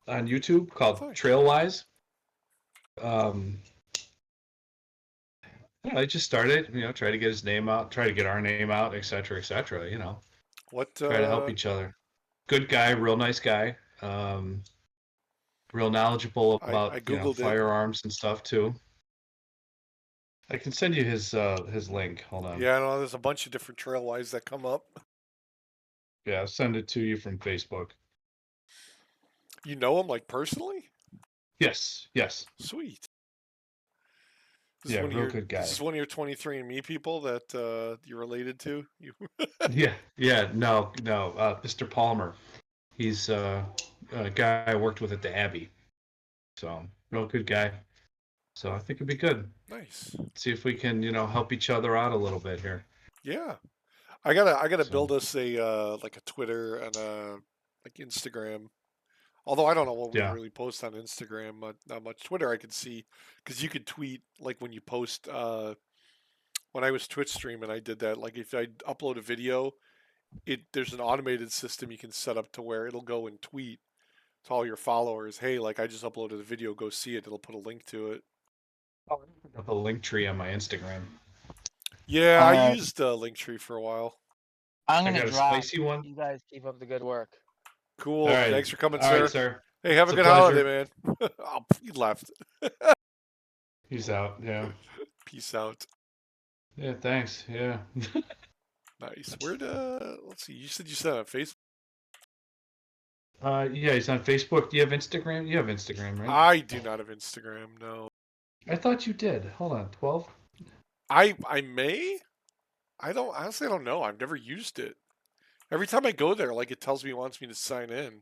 on YouTube called Nice. Trailwise. I just started, try to get his name out, try to get our name out, etc., etc. What? Try to help each other. Good guy, real nice guy. Real knowledgeable I about googled it. firearms and stuff too. I can send you his link. Hold on. Yeah, no, there's a bunch of different trailwise that come up. Yeah, I'll send it to you from Facebook. You know him like personally? Yes, yes. Sweet. Yeah, real good guy. This is one of your 23andMe people that you're related to. You. Yeah. No. Mr. Palmer. He's a guy I worked with at the Abbey. So real good guy. So I think it'd be good. Nice. See if we can, help each other out a little bit here. Yeah. I gotta So, build us a like a Twitter and a like Instagram. Although I don't know what we yeah. really post on Instagram, not much. Twitter I could see because you could tweet like when you post. When I was Twitch streaming, I did that. Like if I upload a video, there's an automated system you can set up to where it'll go and tweet to all your followers, "Hey, like I just uploaded a video, go see it." It'll put a link to it. The link tree on my Instagram. Yeah, All I right. used Linktree for a while. I'm I gonna got a drop. spicy one. You guys keep up the good work. Cool. All right. Thanks for coming, All sir. right, sir. Hey, have It's a a good pleasure. holiday, man. Oh, he left. He's out. Yeah. Peace out. Yeah. Thanks. Yeah. Nice. Let's see. You said you said on Facebook. Yeah. He's on Facebook. Do you have Instagram? You have Instagram, right? I do not have Instagram. No. I thought you did. Hold on. 12. I may. I don't honestly. I don't know. I've never used it. Every time I go there, like it tells me it wants me to sign in.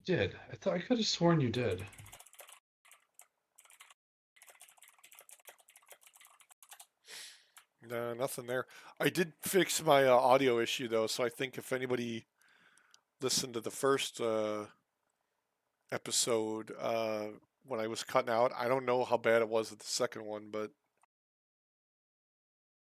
Did. I could have sworn you did. No, nothing there. I did fix my audio issue though, so I think if anybody listened to the first episode when I was cutting out, I don't know how bad it was at the second one, but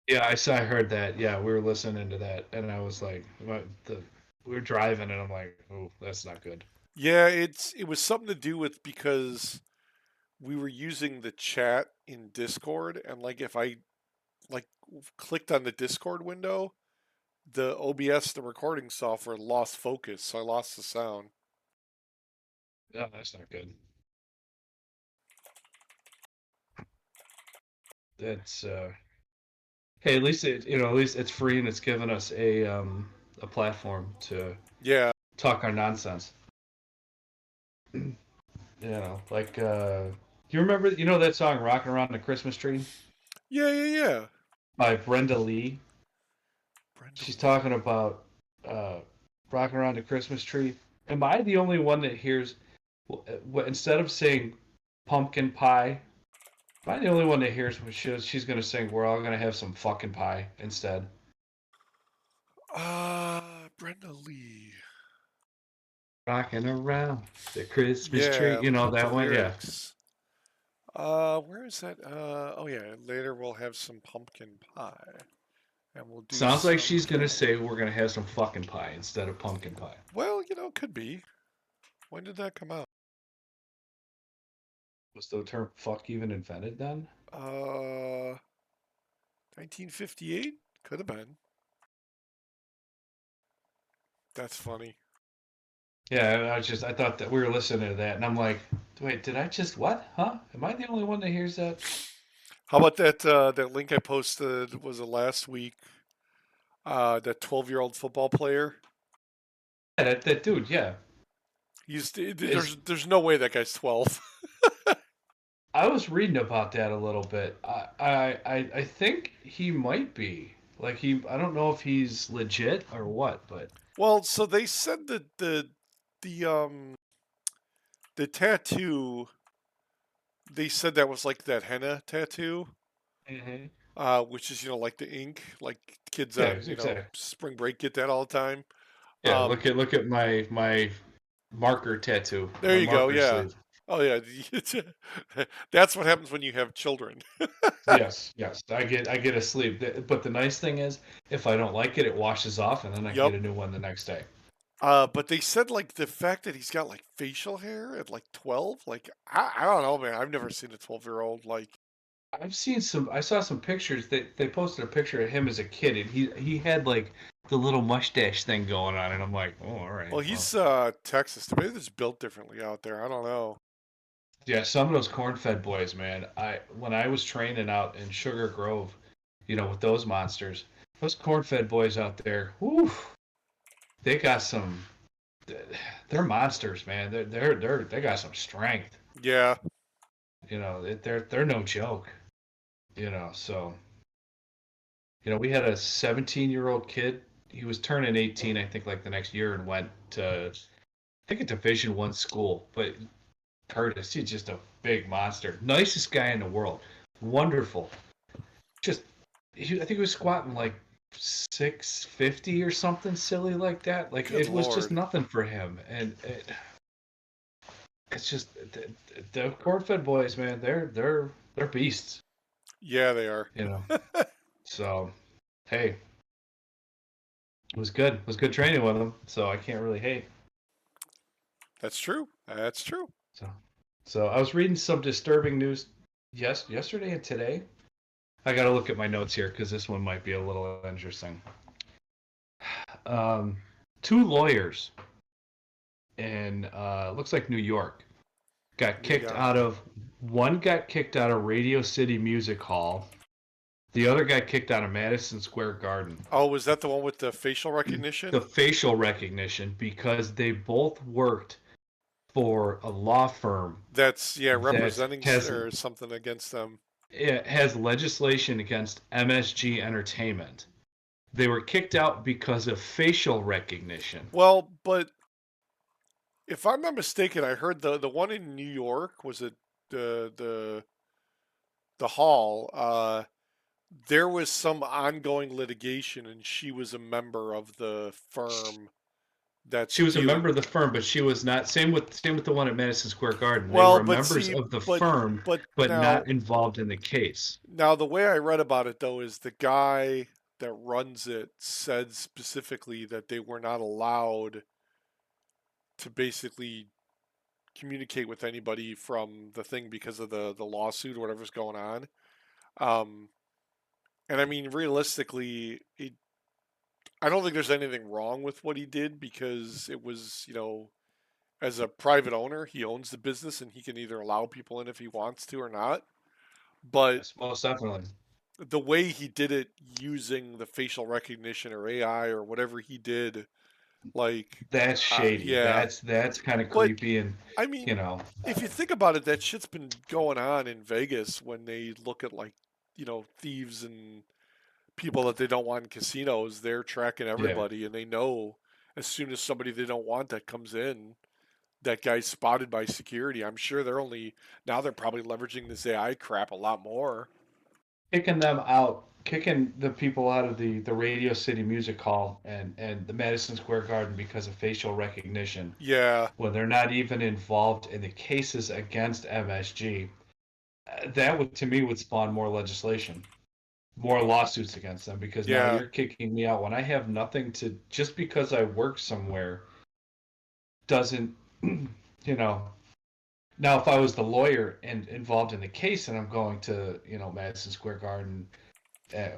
Yeah, I heard that. Yeah, we were listening to that, and I was like, we were driving, and I'm like, oh, that's not good. yeah, it was something to do with because we were using the chat in Discord, and like if I like clicked on the Discord window, the OBS, the recording software, lost focus, so I lost the sound. Yeah, that's not good. That's hey, at least at least it's free and it's given us a platform to Yeah, talk our nonsense. Like you remember that song "Rocking Around the Christmas Tree" yeah. by Brenda Lee? she's talking about uh, rocking around the Christmas tree. Am I the only one that hears? Instead of saying pumpkin pie, am I the only one that hears when she's going to sing? We're all going to have some fucking pie instead. Brenda Lee. Rocking around the Christmas tree. Yeah, You know looking up the that one? Yeah. lyrics. Where is that? Oh yeah, later we'll have some pumpkin pie, and we'll do Sounds like some she's going to caroling. say we're going to have some fucking pie instead of pumpkin pie. Well, could be. When did that come out? Was the term fuck even invented then? 1958? Could have been. That's funny. Yeah, I thought that we were listening to that, and I'm like, wait, did I just what? Huh? Am I the only one that hears that? How about that link I posted, was it last week? That 12-year-old football player. Yeah, that dude, yeah. Is There's no way that guy's 12. I was reading about that a little bit. I think he might be. Like I don't know if he's legit or what, but Well, so they said that the the tattoo, they said that was like that henna tattoo, mm-hmm. which is like the ink, like kids Yeah, on exactly. spring break get that all the time. Yeah, Um, look at my marker tattoo, there my you go. marker Yeah. sleeve. Oh yeah. That's what happens when you have children. Yes, yes, I get a sleeve. But the nice thing is, if I don't like it, it washes off, and then I Yep. get a new one the next day. But they said like the fact that he's got like facial hair at like 12, like I don't know, man. I've never seen a 12-year-old like. I've seen some. I saw some pictures. They posted a picture of him as a kid, and he had like the little mustache thing going on, and I'm like, oh, all right. Well, Well, he's Texas. Maybe it's built differently out there. I don't know. yeah, some of those corn-fed boys, man. When I was training out in Sugar Grove, with those monsters, those corn-fed boys out there, whew, they got some. They're monsters, man. They got some strength. Yeah. They're no joke. So we had a 17-year-old kid. He was turning 18, I think, like the next year, and went to, I think, a Division I school. But Curtis, he's just a big monster. Nicest guy in the world. Wonderful. Just, I think he was squatting like 650 or something silly like that. Like, Good it was just lord. nothing for him. And it's just the corn-fed boys, man. They're beasts. Yeah, they are. You know. So, hey, it was good. It was good training with them. So I can't really hate. That's true. That's true. So I was reading some disturbing news yesterday and today. I got to look at my notes here because this one might be a little interesting. Two lawyers in looks like New York got New kicked York. out of. One got kicked out of Radio City Music Hall. The other got kicked out of Madison Square Garden. Oh, was that the one with the facial recognition? The facial recognition, because they both worked for a law firm That's that representing or something against them. it has legislation against MSG Entertainment. They were kicked out because of facial recognition. Well, but if I'm not mistaken, I heard the one in New York, was it the hall. There was some ongoing litigation, and she was a member of the firm that's She was a member dealing. of the firm, but she was not. Same with the one at Madison Square Garden. They Well, were but members see, of the but firm, but but now not involved in the case. now the way I read about it though is the guy that runs it said specifically that they were not allowed to basically communicate with anybody from the thing because of the lawsuit or whatever's going on. Um, and I mean, realistically, I don't think there's anything wrong with what he did because it was, as a private owner, he owns the business and he can either allow people in if he wants to or not. But Yes, most definitely. the way he did it using the facial recognition or AI or whatever he did, like, That's shady. yeah. That's kind of But creepy, and I mean, you know, if you think about it, that shit's been going on in Vegas when they look at like, thieves and people that they don't want in casinos, they're tracking Yeah. everybody, and they know as soon as somebody they don't want that comes in, that guy's spotted by security. I'm sure they're only now they're probably leveraging this AI crap a lot more. Kicking them out, kicking the people out of the Radio City Music Hall and the Madison Square Garden because of facial recognition Yeah, when they're not even involved in the cases against MSG. That would, to me, would spawn more legislation, more lawsuits against them, because now yeah, you're kicking me out when I have nothing to, just because I work somewhere doesn't, you know. Now, if I was the lawyer and involved in the case, and I'm going to, Madison Square Garden,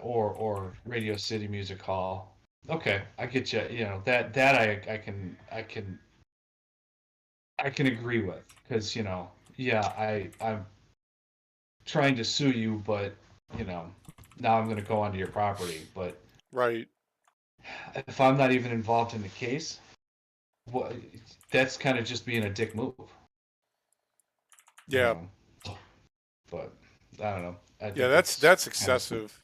or Radio City Music Hall, okay, I get you. That I can agree with, because yeah, I'm trying to sue you, but you know now I'm going to go onto your property. But right. if I'm not even involved in the case, what that's kind of just being a dick move, you Yeah, know. But I don't know. I yeah, think that's it's that's kind of excessive.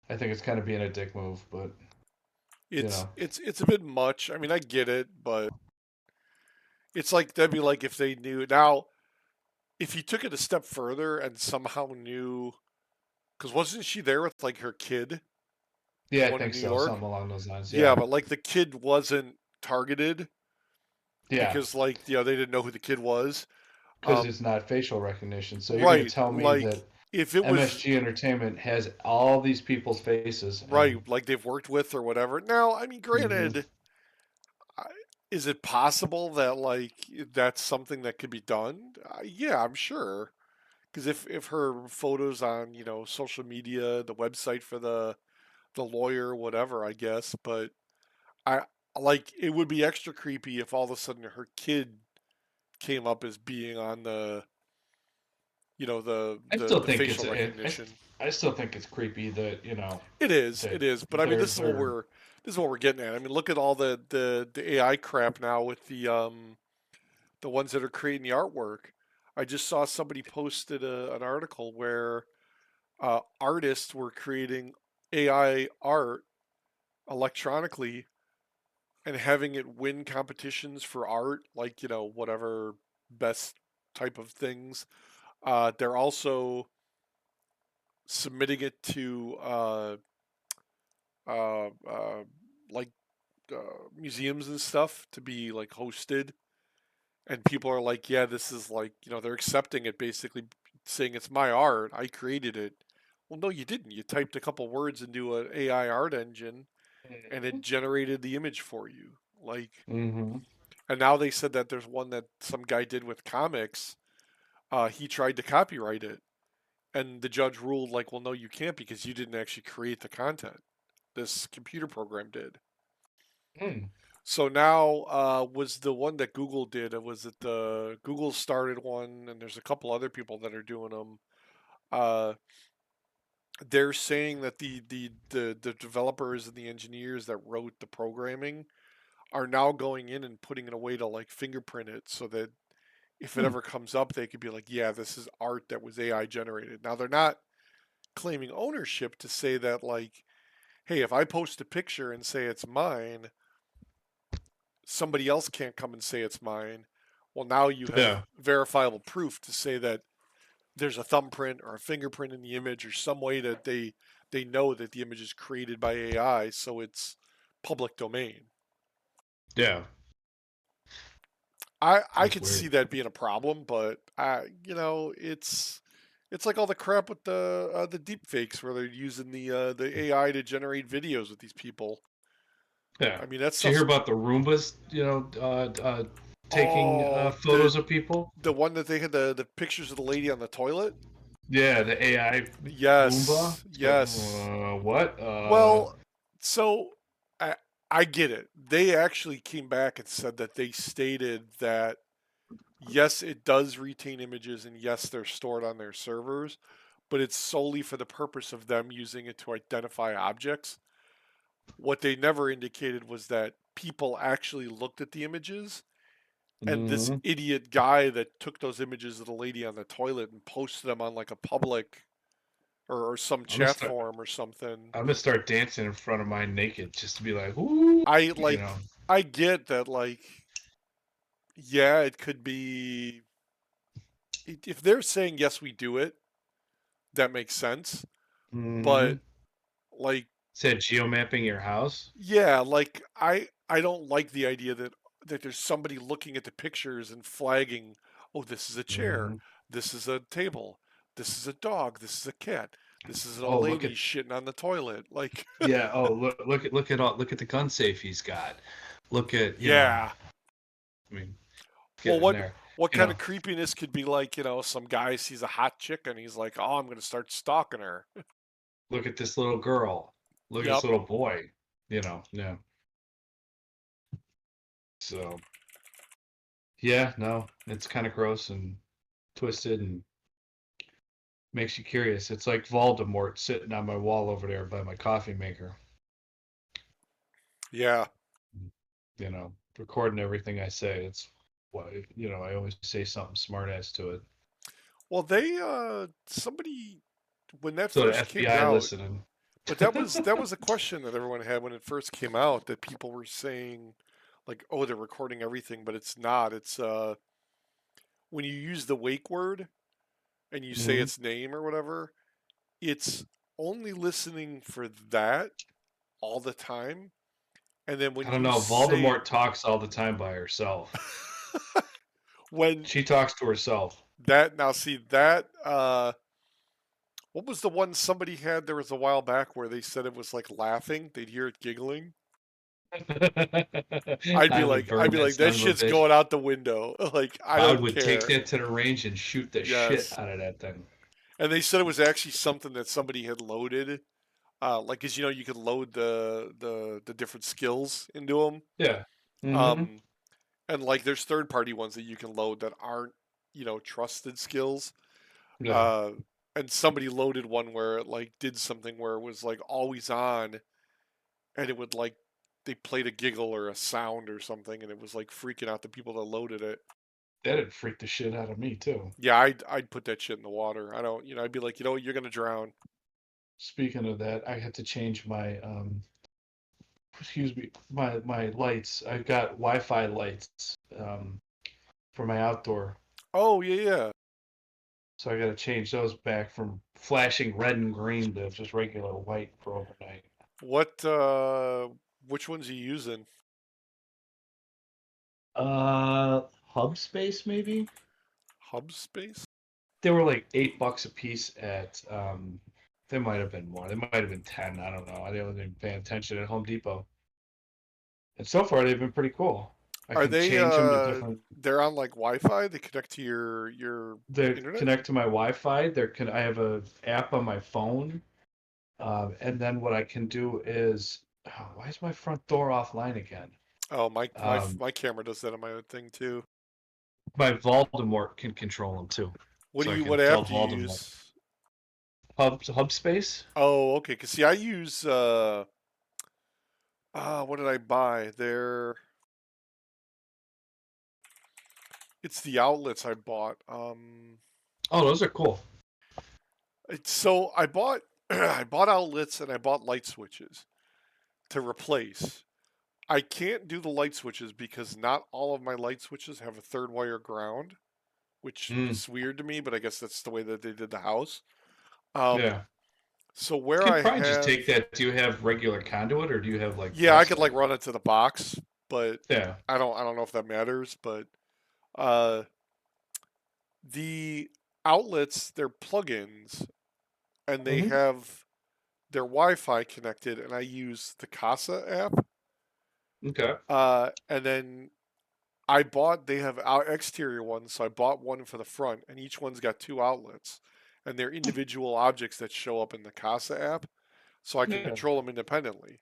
I think it's kind of being a dick move, but you It's know. it's it's a bit much. I mean, I get it, but it's like that'd be like if they knew now. If you took it a step further and somehow knew, because wasn't she there with like her kid, the Yeah, I one in think New so. York? Something along those lines. Yeah, Yeah. but like the kid wasn't targeted Yeah. because like they didn't know who the kid was. Because Um, it's not facial recognition. So you're going to right, tell me like that if it was MSG Entertainment has all these people's faces right, and like they've worked with or whatever. Now, I mean, mhm. granted, I- is it possible that like that's something that could be done? Yeah, I'm sure. Because if her photos on social media, the website for the lawyer, whatever, I guess. But I like it would be extra creepy if all of a sudden her kid came up as being on the the I the still the think it's facial recognition. I still think it's creepy that It that is. But I mean, they're they're this is what we're getting at. I mean, look at all the AI crap now with the ones that are creating the artwork. I just saw somebody posted an article where artists were creating AI art electronically and having it win competitions for art, like whatever best type of things. They're also submitting it to uh, uh, like uh, museums and stuff to be like hosted, and people are like, yeah, this is like they're accepting it, basically saying it's my art, I created it. Well, no, you didn't. You typed a couple words into an AI art engine, and it generated the image for you. Like, mm-hmm. and now they said that there's one that some guy did with comics. He tried to copyright it, and the judge ruled like, well, no, you can't because you didn't actually create the content. This computer program did. Mm. So now was the one that Google did. Was it the Google started one, and there's a couple other people that are doing them. Uh, they're saying that the developers and the engineers that wrote the programming are now going in and putting in a way to like fingerprint it so that if it Mm. ever comes up, they could be like, yeah, this is art that was AI generated. Now they're not claiming ownership to say that like, hey, if I post a picture and say it's mine, somebody else can't come and say it's mine. Well, now you have Yeah. verifiable proof to say that there's a thumbprint or a fingerprint in the image or some way that they know that the image is created by AI, so it's public domain. Yeah. I That's could weird. see that being a problem, but it's like all the crap with the deep fakes where they're using the AI to generate videos with these people. Yeah. I mean, that Did you hear stuff's about the Roombas? Taking oh photos of people. the one that they had the pictures of the lady on the toilet. Yeah, the AI Roomba. Yes, It's like, yes. what? Well, so I I get it. They actually came back and said that they stated that yes, it does retain images and yes, they're stored on their servers, but it's solely for the purpose of them using it to identify objects. What they never indicated was that people actually looked at the images, and this mm, idiot guy that took those images of the lady on the toilet and posted them on like a public or some I'm gonna chat start. forum or something. I'm gonna start dancing in front of mine naked just to be like, "Ooh," I you like know. I get that like yeah, it could be if they're saying yes we do it, that makes sense. Mm-hmm. But like Said geomapping your house. yeah, like I don't like the idea that there's somebody looking at the pictures and flagging, oh, this is a chair, Mm-hmm. this is a table, this is a dog, this is a cat, this is an Oh, old look lady at shitting on the toilet. Like yeah. Oh, look at the gun safe he's got. Look at yeah. I mean, Well, get in there. what You kind know, of creepiness could be like, some guy sees a hot chick and he's like, "Oh, I'm going to start stalking her." look at this little girl. Look at this Yep. little boy. Yeah. So yeah, no, it's kind of gross and twisted and makes you curious. It's like Voldemort sitting on my wall over there by my coffee maker. Yeah. Recording everything I say. It's why I always say something smart ass to it. Well, they somebody when that So the first came FBI out, listening. but that was a question that everyone had when it first came out that people were saying like, "Oh, they're recording everything," but it's not. It's when you use the wake word and you say Hmm. its name or whatever, it's only listening for that all the time. And then when I don't you know. say Voldemort talks all the time by herself. when She talks to herself. that now see that what was the one somebody had there was a while back where they said it was like laughing, they'd hear it giggling. I would I'd burn be that like, that son of a shit's bitch. going out the window. Like, I I don't would take care. that to the range and shoot the shit Yes. out of that thing. And they said it was actually something that somebody had loaded. Like, as you could load the different skills into them. Yeah. Hmm. Um, and like, there's third party ones that you can load that aren't, trusted skills. Yeah. Uh, and somebody loaded one where it like did something where it was like always on, and it would like they played a giggle or a sound or something, and it was like freaking out the people that loaded it. That'd freak the shit out of me too. Yeah, I'd put that shit in the water. I don't, I'd be like, you're gonna drown. Speaking of that, I had to change my excuse me, my lights. I got Wi-Fi lights for my outdoor, Oh yeah, yeah. so I got to change those back from flashing red and green to just regular white for overnight. What which ones are you using? Hub space maybe. Hub space? They were like $8 a piece at they might have been more. They might have been 10. I don't know. I wasn't even paying attention at Home Depot. And so far they've been pretty cool. I Are can they change them to different. they're on like Wi-Fi? They connect to your They internet? connect to my Wi-Fi. I have a app on my phone, and then what I can do is, oh, why is my front door offline again? Oh, Um, my camera does that on my own thing too. my Voldemort can control them too, so I can What tell app do you Voldemort use? hub space. Oh, okay. Cause see, I use what did I buy? It's the outlets I bought. Oh, those are cool. So I bought I bought outlets and I bought light switches to replace. I can't do the light switches because not all of my light switches have a third wire ground, which Mm, is weird to me, but I guess that's the way that they did the house. Um, yeah. so You where could I probably just have, take that. Do you have regular conduit or do you have like yeah, I cross could like link? run it to the box, but Yeah. I don't know if that matters. But uh, the outlets, they're plugins, and they Hmm. have their Wi-Fi connected, and I use the Casa app. Okay. And then they have exterior ones, so I bought one for the front, and each one's got two outlets, and they're individual objects that show up in the Casa app, so I can Yeah. control them independently.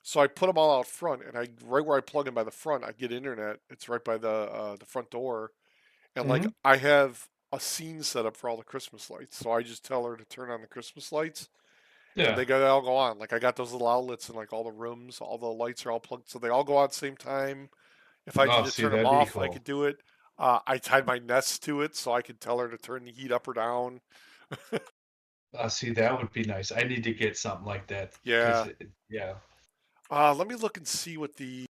So I put them all out front, and I right where I plug in by the front, I get internet. It's right by the front door, and like Hmm. I have a scene set up for all the Christmas lights, so I just tell her to turn on the Christmas lights, and Yeah. they all go on. Like I got those little outlets in like all the rooms, all the lights are all plugged, so they all go on at the same time. If I need Oh, to see, turn them that'd be off, I cool. could do it. I tied my Nest to it so I could tell her to turn the heat up or down. See, that would be nice. I need to get something like that because, Yeah. yeah, Let me look and see what these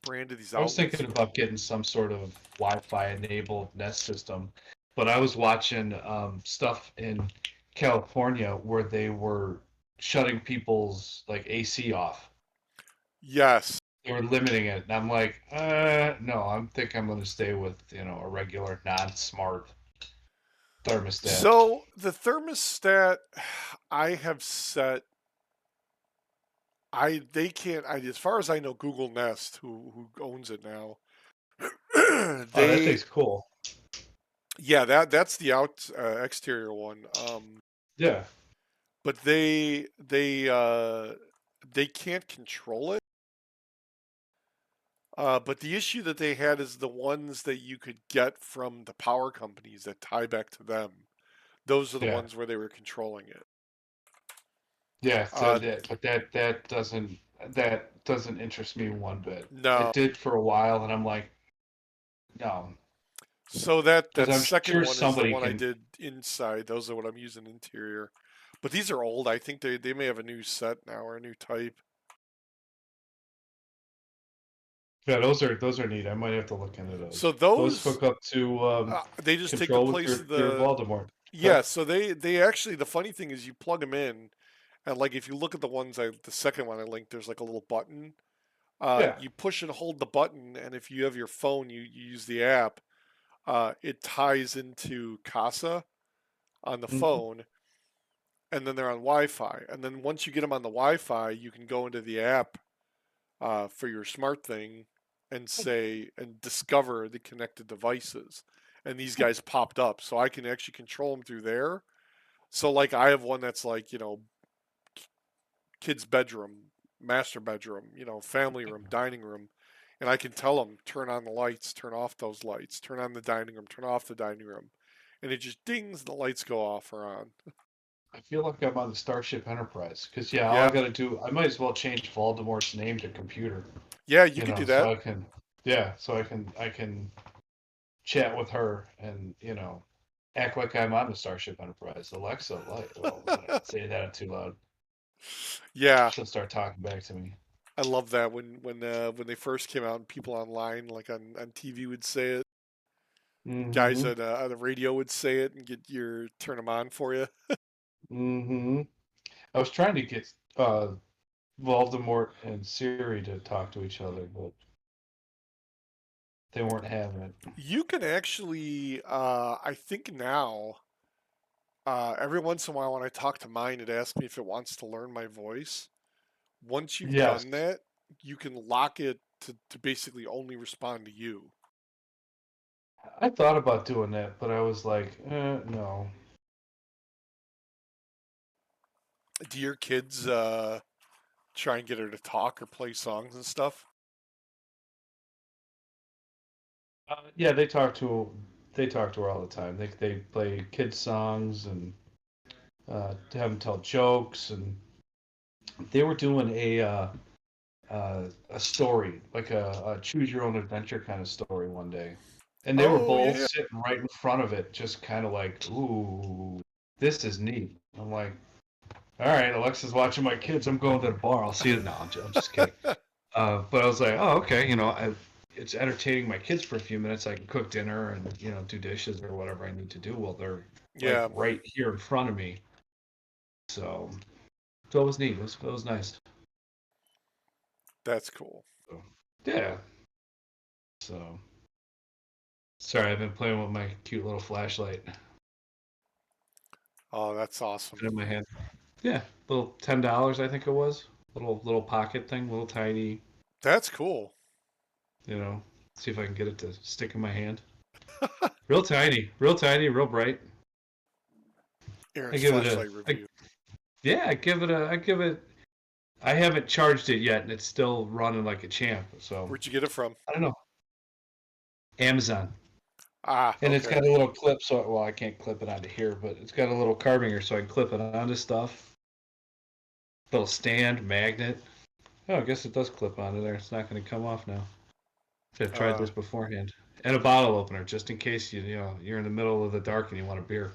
brand of these I was outlets thinking are. about getting some sort of Wi-Fi enabled Nest system, but I was watching stuff in California where they were shutting people's like AC off. Yes. They were limiting it, and I'm like, no, I'm going to stay with a regular non-smart thermostat. So the thermostat I have set, they can't. As far as I know, Google Nest, who owns it now, Oh, that they thing's cool. yeah, that's the exterior one. Yeah, But they can't control it. But the issue that they had is the ones that you could get from the power companies that tie back to them. Those are the yeah, ones where they were controlling it. yeah. So Uh, but that doesn't interest me one bit. no. It did for a while, and I'm like, no, So that because that I'm second sure one is the somebody one I can. did inside. Those are what I'm using interior. But these are old. I think they may have a new set now or a new type. Yeah, those are neat. I might have to look into So those. Those those hook up to they just take the control with place your of your the Voldemort. yeah. Okay. So they actually the funny thing is you plug them in. And like if you look at the second one I linked, there's like a little button. Yeah. You push and hold the button, and if you have your phone, you use the app. It ties into Casa on the Hmm. phone, and then they're on Wi-Fi. And then once you get them on the Wi-Fi, you can go into the app for your smart thing and say and discover the connected devices. And these guys popped up, so I can actually control them through there. So like I have one that's like kid's bedroom, master bedroom, family room, dining room, and I can tell them turn on the lights, turn off those lights, turn on the dining room, turn off the dining room, and it just dings, and the lights go off or on. I feel like I'm on the Starship Enterprise because yeah, all I Yeah, got to do, I might as well change Voldemort's name to computer, yeah, you could do so that. I can, yeah, so I can chat with her and act like I'm on the Starship Enterprise. Alexa, light. Well, I'm not say that too loud. Yeah, She'll start talking back to me. I love that when they first came out and people online like on TV would say it, guys Mm-hmm. on the radio would say it and turn them on for you. Mm-hmm. I was trying to get Voldemort and Siri to talk to each other, but they weren't having it. You can actually, I think now. Every once in a while, when I talk to mine, it asks me if it wants to learn my voice. Once you've Yes, done that, you can lock it to basically only respond to you. I thought about doing that, but I was like, no. Do your kids try and get her to talk or play songs and stuff? Yeah, they talk to her all the time. They play kids songs and have them tell jokes, and they were doing a story like a choose your own adventure kind of story one day, and they were Oh both yeah, sitting right in front of it, just kind of like, ooh, this is neat. I'm like, all right, Alexa's watching my kids. I'm going to the bar. I'll see you. No, I'm just kidding. But I was like, oh, okay. It's entertaining my kids for a few minutes. I can cook dinner and do dishes or whatever I need to do while they're like yeah, right here in front of me. So, so it was neat. It was nice. that's cool. So, yeah. So sorry, I've been playing with my cute little flashlight Oh, that's awesome. in my hand. Yeah, little $10 I think it was. Little pocket thing, little tiny. That's cool. You know, see if I can get it to stick in my hand. Real tiny, real tiny, real bright. I Aaron's give it a, flashlight I, review. yeah, I give it. I haven't charged it yet, and it's still running like a champ. So Where'd you get it from? I don't know. Amazon, Ah, and it's okay. got a little clip. So well, I can't clip it onto here, but it's got a little carving here, so I can clip it onto stuff. Little stand magnet. Oh, I guess it does clip onto there. It's not going to come off now. Should have tried Uh, this beforehand. And a bottle opener, just in case you're in the middle of the dark and you want a beer.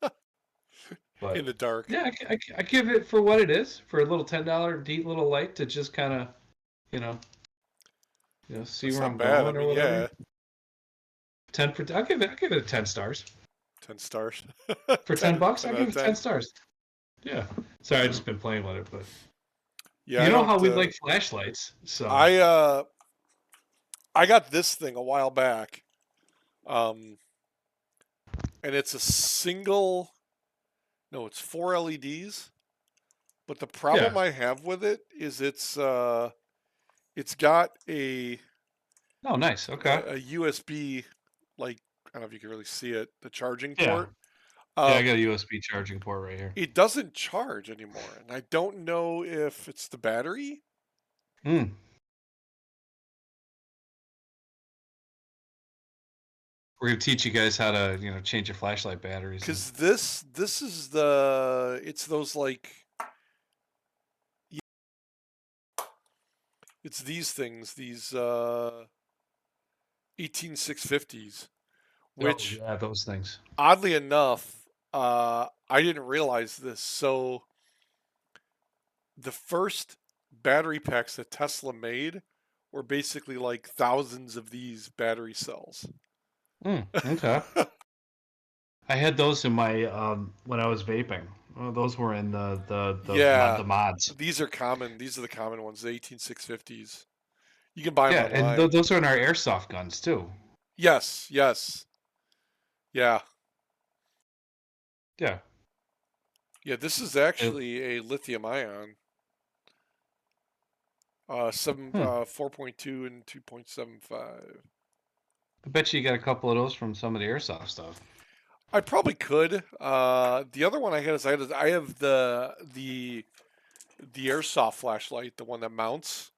In But the dark. yeah, I give it for what it is, for a little $10 neat little light to just kind of, you know, see That's where not I'm bad. I going or mean, whatever. yeah, 10 for I'll give it a 10 stars 10 stars. for 10 10, bucks. 10 I out give of it 10 10. stars. Yeah. Sorry, I've just been playing with it, but Yeah, you I know don't. how we like flashlights, so I I got this thing a while back, um, and it's a single. No, it's four LEDs. But the yeah. problem I have with it is it's got Oh, nice. Okay. a USB, like, I don't know if you can really see it, the charging Yeah. port. Yeah, I got a Um, USB charging port right here. it doesn't charge anymore, and I don't know if it's the battery. Hmm. We're gonna teach you guys how to, change your flashlight batteries. And Because this is the it's those like it's these things, these 18650s, oh which yeah, those things. oddly enough, I didn't realize this. So the first battery packs that Tesla made were basically like thousands of these battery cells. Hmm. Okay. I had those in my when I was vaping. Those were in Yeah, the mods. these are common. These are the common ones, the 18650s. You can buy them Yeah, and online. those are in our airsoft guns too. Yes, yes. Yeah. Yeah. Yeah, this is They- actually a lithium ion. hmm. 4.2 and 2.75. I bet you got a couple of those from some of the airsoft stuff. I probably could. The other one I had is I have the airsoft flashlight, the one that mounts.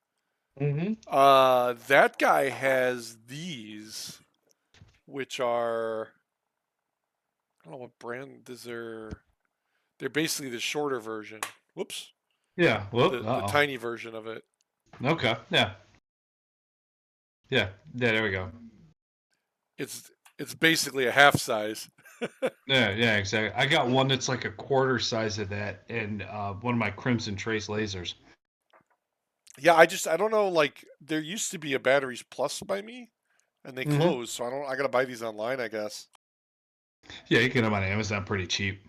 Mm-hmm. That guy has these, which are I don't know what brand these are. They're basically the shorter version. Whoops, Yeah. Whoop. the Uh tiny version of it. oh. Okay. Yeah. Yeah. Yeah. There we go. It's basically a half size. Yeah. Yeah. Exactly. I got one that's like a quarter size of that, and one of my Crimson Trace lasers. Yeah, I don't know. Like there used to be a Batteries Plus by me, and they Mm-hmm. closed, so I gotta buy these online, I guess. Yeah, you can get them on Amazon pretty cheap.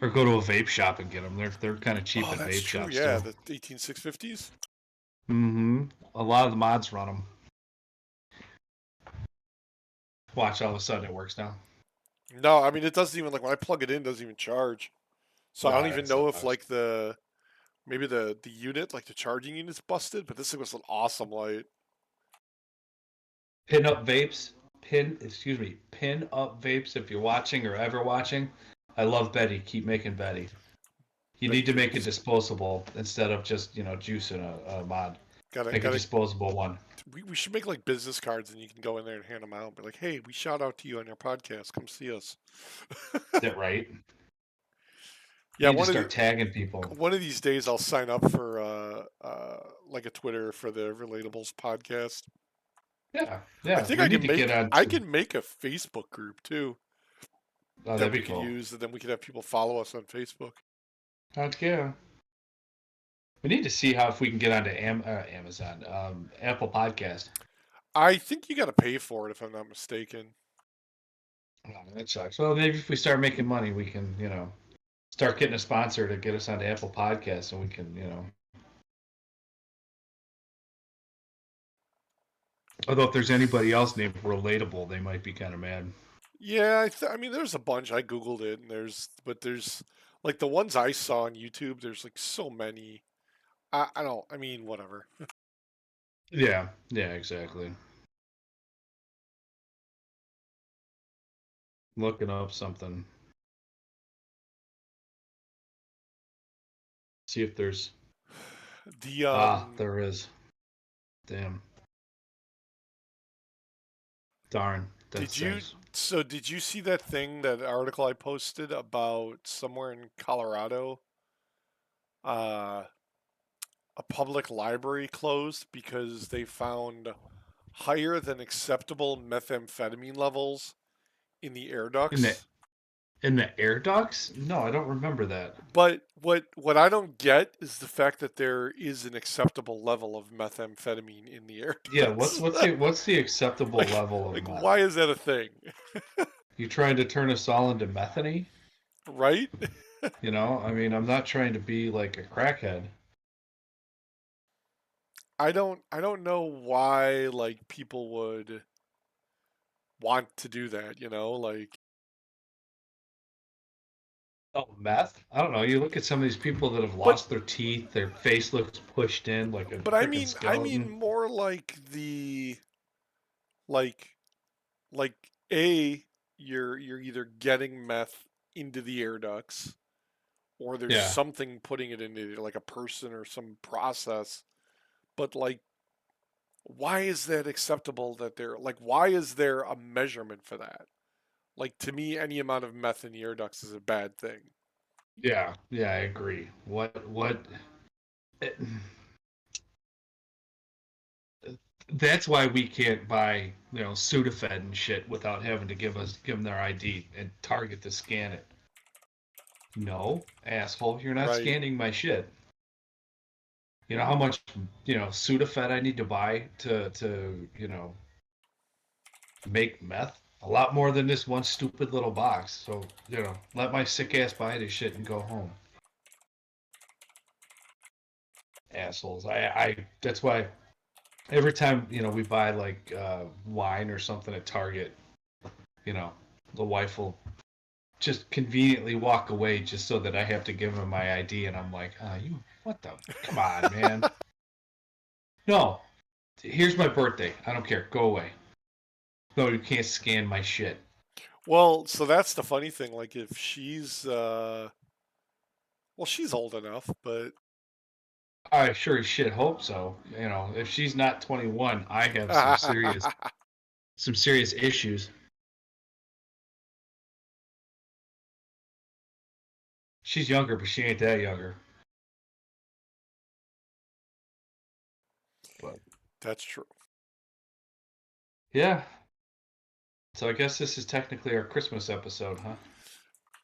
Or go to a vape shop and get them. They're kind of cheap Oh, at that's vape true. shops Yeah, too. the 18650s. Mm-hmm. A lot of the mods run them. Watch, all of a sudden it works now. No, I mean it doesn't even like when I plug it in, it doesn't even charge. So I don't Nah, even that know if sucks. like maybe the unit, like the charging unit's busted, but this thing was an awesome light. Pin up vapes. Pin up vapes if you're watching or ever watching. I love Betty. Keep making Betty. You Betty need to make it Juice. disposable instead of just, juicing a mod. Make a Gotta disposable one. we should make like business cards and you can go in there and hand them out. Be like, hey, we shout out to you on your podcast. Come see us. That right? Yeah, You need to start tagging people. one of these days I'll sign up for like a Twitter for the Relatables podcast. Yeah, I yeah. think We need to get on I to. can make a Facebook group too Oh, that that'd we be could cool. use, and then we could have people follow us on Facebook. Heck yeah. We need to see how if we can get onto Amazon, Apple Podcast. I think you got to pay for it if I'm not mistaken. Oh, that sucks. Well, maybe if we start making money, we can, start getting a sponsor to get us onto Apple Podcasts, and we can, Although if there's anybody else named Relatable, they might be kind of mad. Yeah, I mean, there's a bunch. I googled it, and there's like the ones I saw on YouTube. There's like so many. I don't. I mean, whatever. Yeah, yeah, exactly. Looking up something. See if there's. The There is. Damn. Darn. That did you stinks. did you see that article I posted about somewhere in Colorado? Uh, a public library closed because they found higher than acceptable methamphetamine levels in the air In the ducts. air ducts? No, I don't remember that. But what I don't get is the fact that there is an acceptable level of methamphetamine in the air Yeah, ducts. what's the acceptable like level of like meth? why is that a thing? You trying to turn us all into methany? Right? You know, I mean, I'm not trying to be like a crackhead. I don't know why like people would want to do that, like Oh, meth? I don't know. You look at some of these people that have but lost their teeth, their face looks pushed in like a but I freaking mean I mean skeleton. more like the like like a you're either getting meth into the air ducts or there's Yeah, something putting it into like a person or some process. But like why is that acceptable that they're like why is there a measurement for that? Like to me any amount of meth in the air ducts is a bad thing. yeah, I agree. What? eh, That's why we can't buy, Sudafed and shit without having to give them their ID and Target to scan it. No, asshole, you're not Right. scanning my shit. You know how much, Sudafed I need to buy to make meth? A lot more than this one stupid little box. So, let my sick ass buy this shit and go home. Assholes. That's why every time, we buy like wine or something at Target, you know, the wife will just conveniently walk away just so that I have to give him my ID. And I'm like, what the? Come on, man. No, here's my birthday. I don't care. Go away. No, you can't scan my shit. Well, so that's the funny thing. Like, if she's, well, she's old enough, but I sure as shit hope so. If she's not 21, I have some serious issues. She's younger, but she ain't that younger. But that's true. yeah, so I guess this is technically our Christmas episode, huh?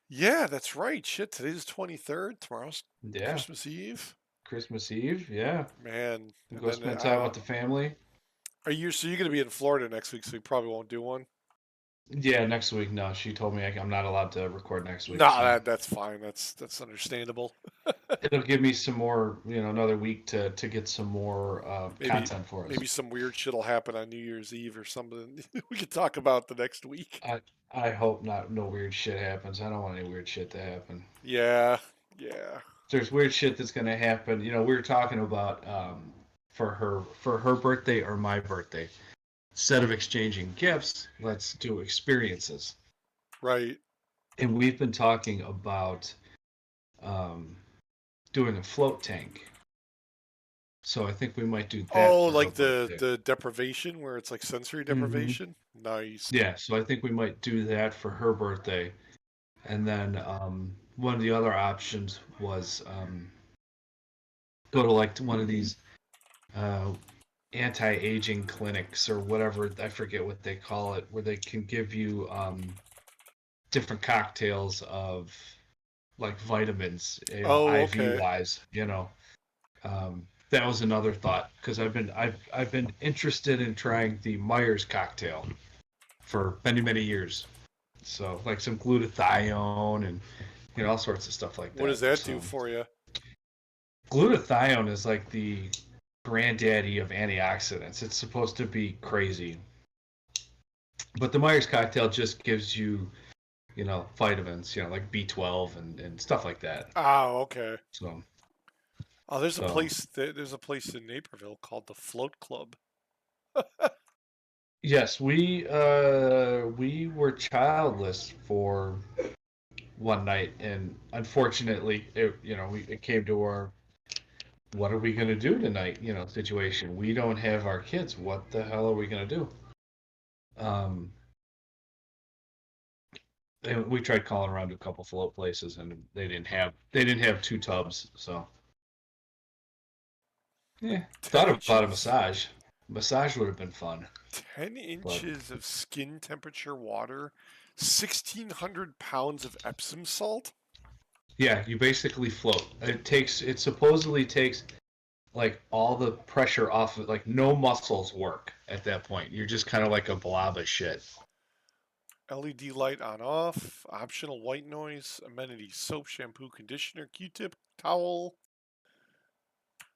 Yeah, that's right. Shit, today's 23rd. Tomorrow's Yeah, Christmas Eve. Christmas Eve. Yeah, Man, we'll and go then spend I time don't. with the family. So you're gonna be in Florida next week, so you probably won't do one. Yeah, next week. No, she told me I'm not allowed to record next week, Nah, so that's fine. That's understandable. it'll give me some more, another week to get some more Maybe content for us. maybe some weird shit'll happen on New Year's Eve or something. We could talk about the next week. I I hope not. No weird shit happens. I don't want any weird shit to happen. Yeah, yeah. There's weird shit that's gonna happen. We were talking about for her birthday or my birthday. Instead of exchanging gifts, let's do experiences. Right. And we've been talking about um, doing a float tank. So I think we might do that Oh, for her like the birthday. the deprivation where it's like sensory Mm-hmm. deprivation. Nice. Yeah, so I think we might do that for her birthday. And then one of the other options was go to like one of these uh, anti-aging clinics or whatever. I forget what they call it, where they can give you different cocktails of like vitamins, Oh, IV okay. wise. That was another thought because I've been interested in trying the Myers cocktail for many many years. So like some glutathione and all sorts of stuff like What that. does that do So for you? glutathione is like the granddaddy of antioxidants. It's supposed to be crazy, but the Myers cocktail just gives you vitamins, like B12 and stuff like that. Oh, okay. So Oh, there's a so place there's a place in Naperville called the Float Club. yes, we were childless for one night, and unfortunately, it came to our what are we gonna do tonight? Situation. We don't have our kids. What the hell are we gonna do? Um, and we tried calling around to a couple float places, and they didn't have two tubs. So yeah, Ten thought about a inches. massage. Massage would have been fun, Ten but inches of skin temperature water. 1,600 pounds of Epsom salt. Yeah, you basically float. It supposedly takes like all the pressure off of, like no muscles work at that point. You're just kind of like a blob of shit. LED light on off. Optional white noise. Amenities: soap, shampoo, conditioner, Q-tip, towel,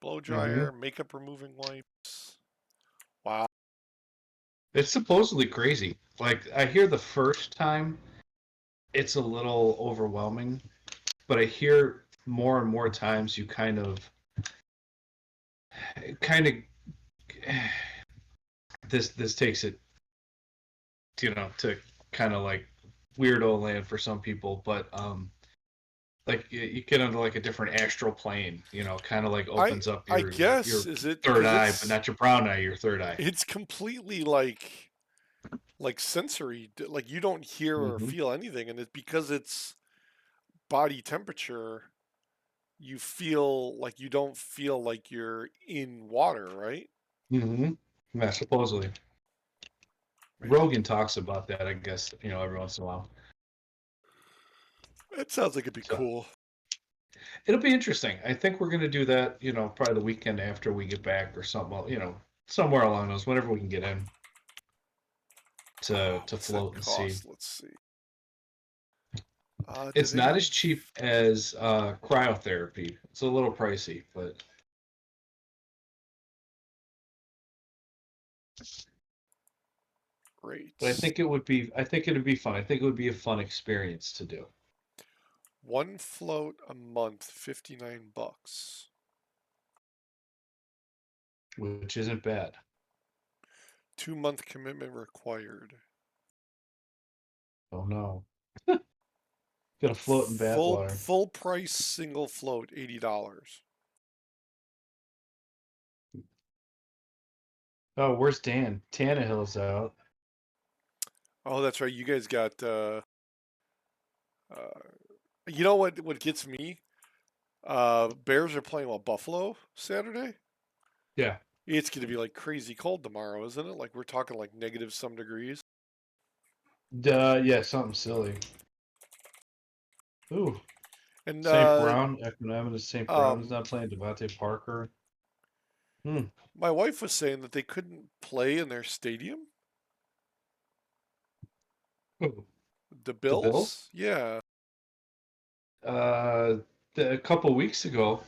blow Mm-hmm. dryer, makeup removing wipes. Wow. It's supposedly crazy. Like I hear the first time it's a little overwhelming, but I hear more and more times you kind of this takes it, to kind of like weirdo land for some people, but like you get into like a different astral plane, kind of like I opens up I your guess is it third because eye, but not your brown eye, your third eye. it's completely like sensory. Like you don't hear or Mm-hmm. feel anything, and it's because it's body temperature. You feel like you don't feel like you're in water, right? Mm-hmm. Yeah, supposedly. Man, Rogan talks about that, I guess, every once in a while. that sounds like it'd be So cool. it'll be interesting. I think we're gonna do that, probably the weekend after we get back or something, somewhere along those, whenever we can get in to What's that float and see. cost? Let's see. Do It's they not as have cheap as cryotherapy. It's a little pricey, but I rates? think it would be. I think it'd be fun. I think it would be a fun experience to do, One float a month, $59. which isn't bad. 2 month commitment required. Oh no, gonna float in Full bathwater. full price single float, $80. Oh, where's Dan? Tannehill's out. Oh, that's right. You guys got uh you know what gets me? Bears are playing Buffalo Saturday. Yeah. It's gonna be like crazy cold tomorrow, isn't it? Like we're talking like negative some degrees. Yeah, something silly. Ooh, And St. Brown. Economics St. Brown is um not playing Devontae Parker. Hmm. my wife was saying that they couldn't play in their stadium. Ooh. The The Bills? Bills? Yeah. Uh, a couple weeks ago,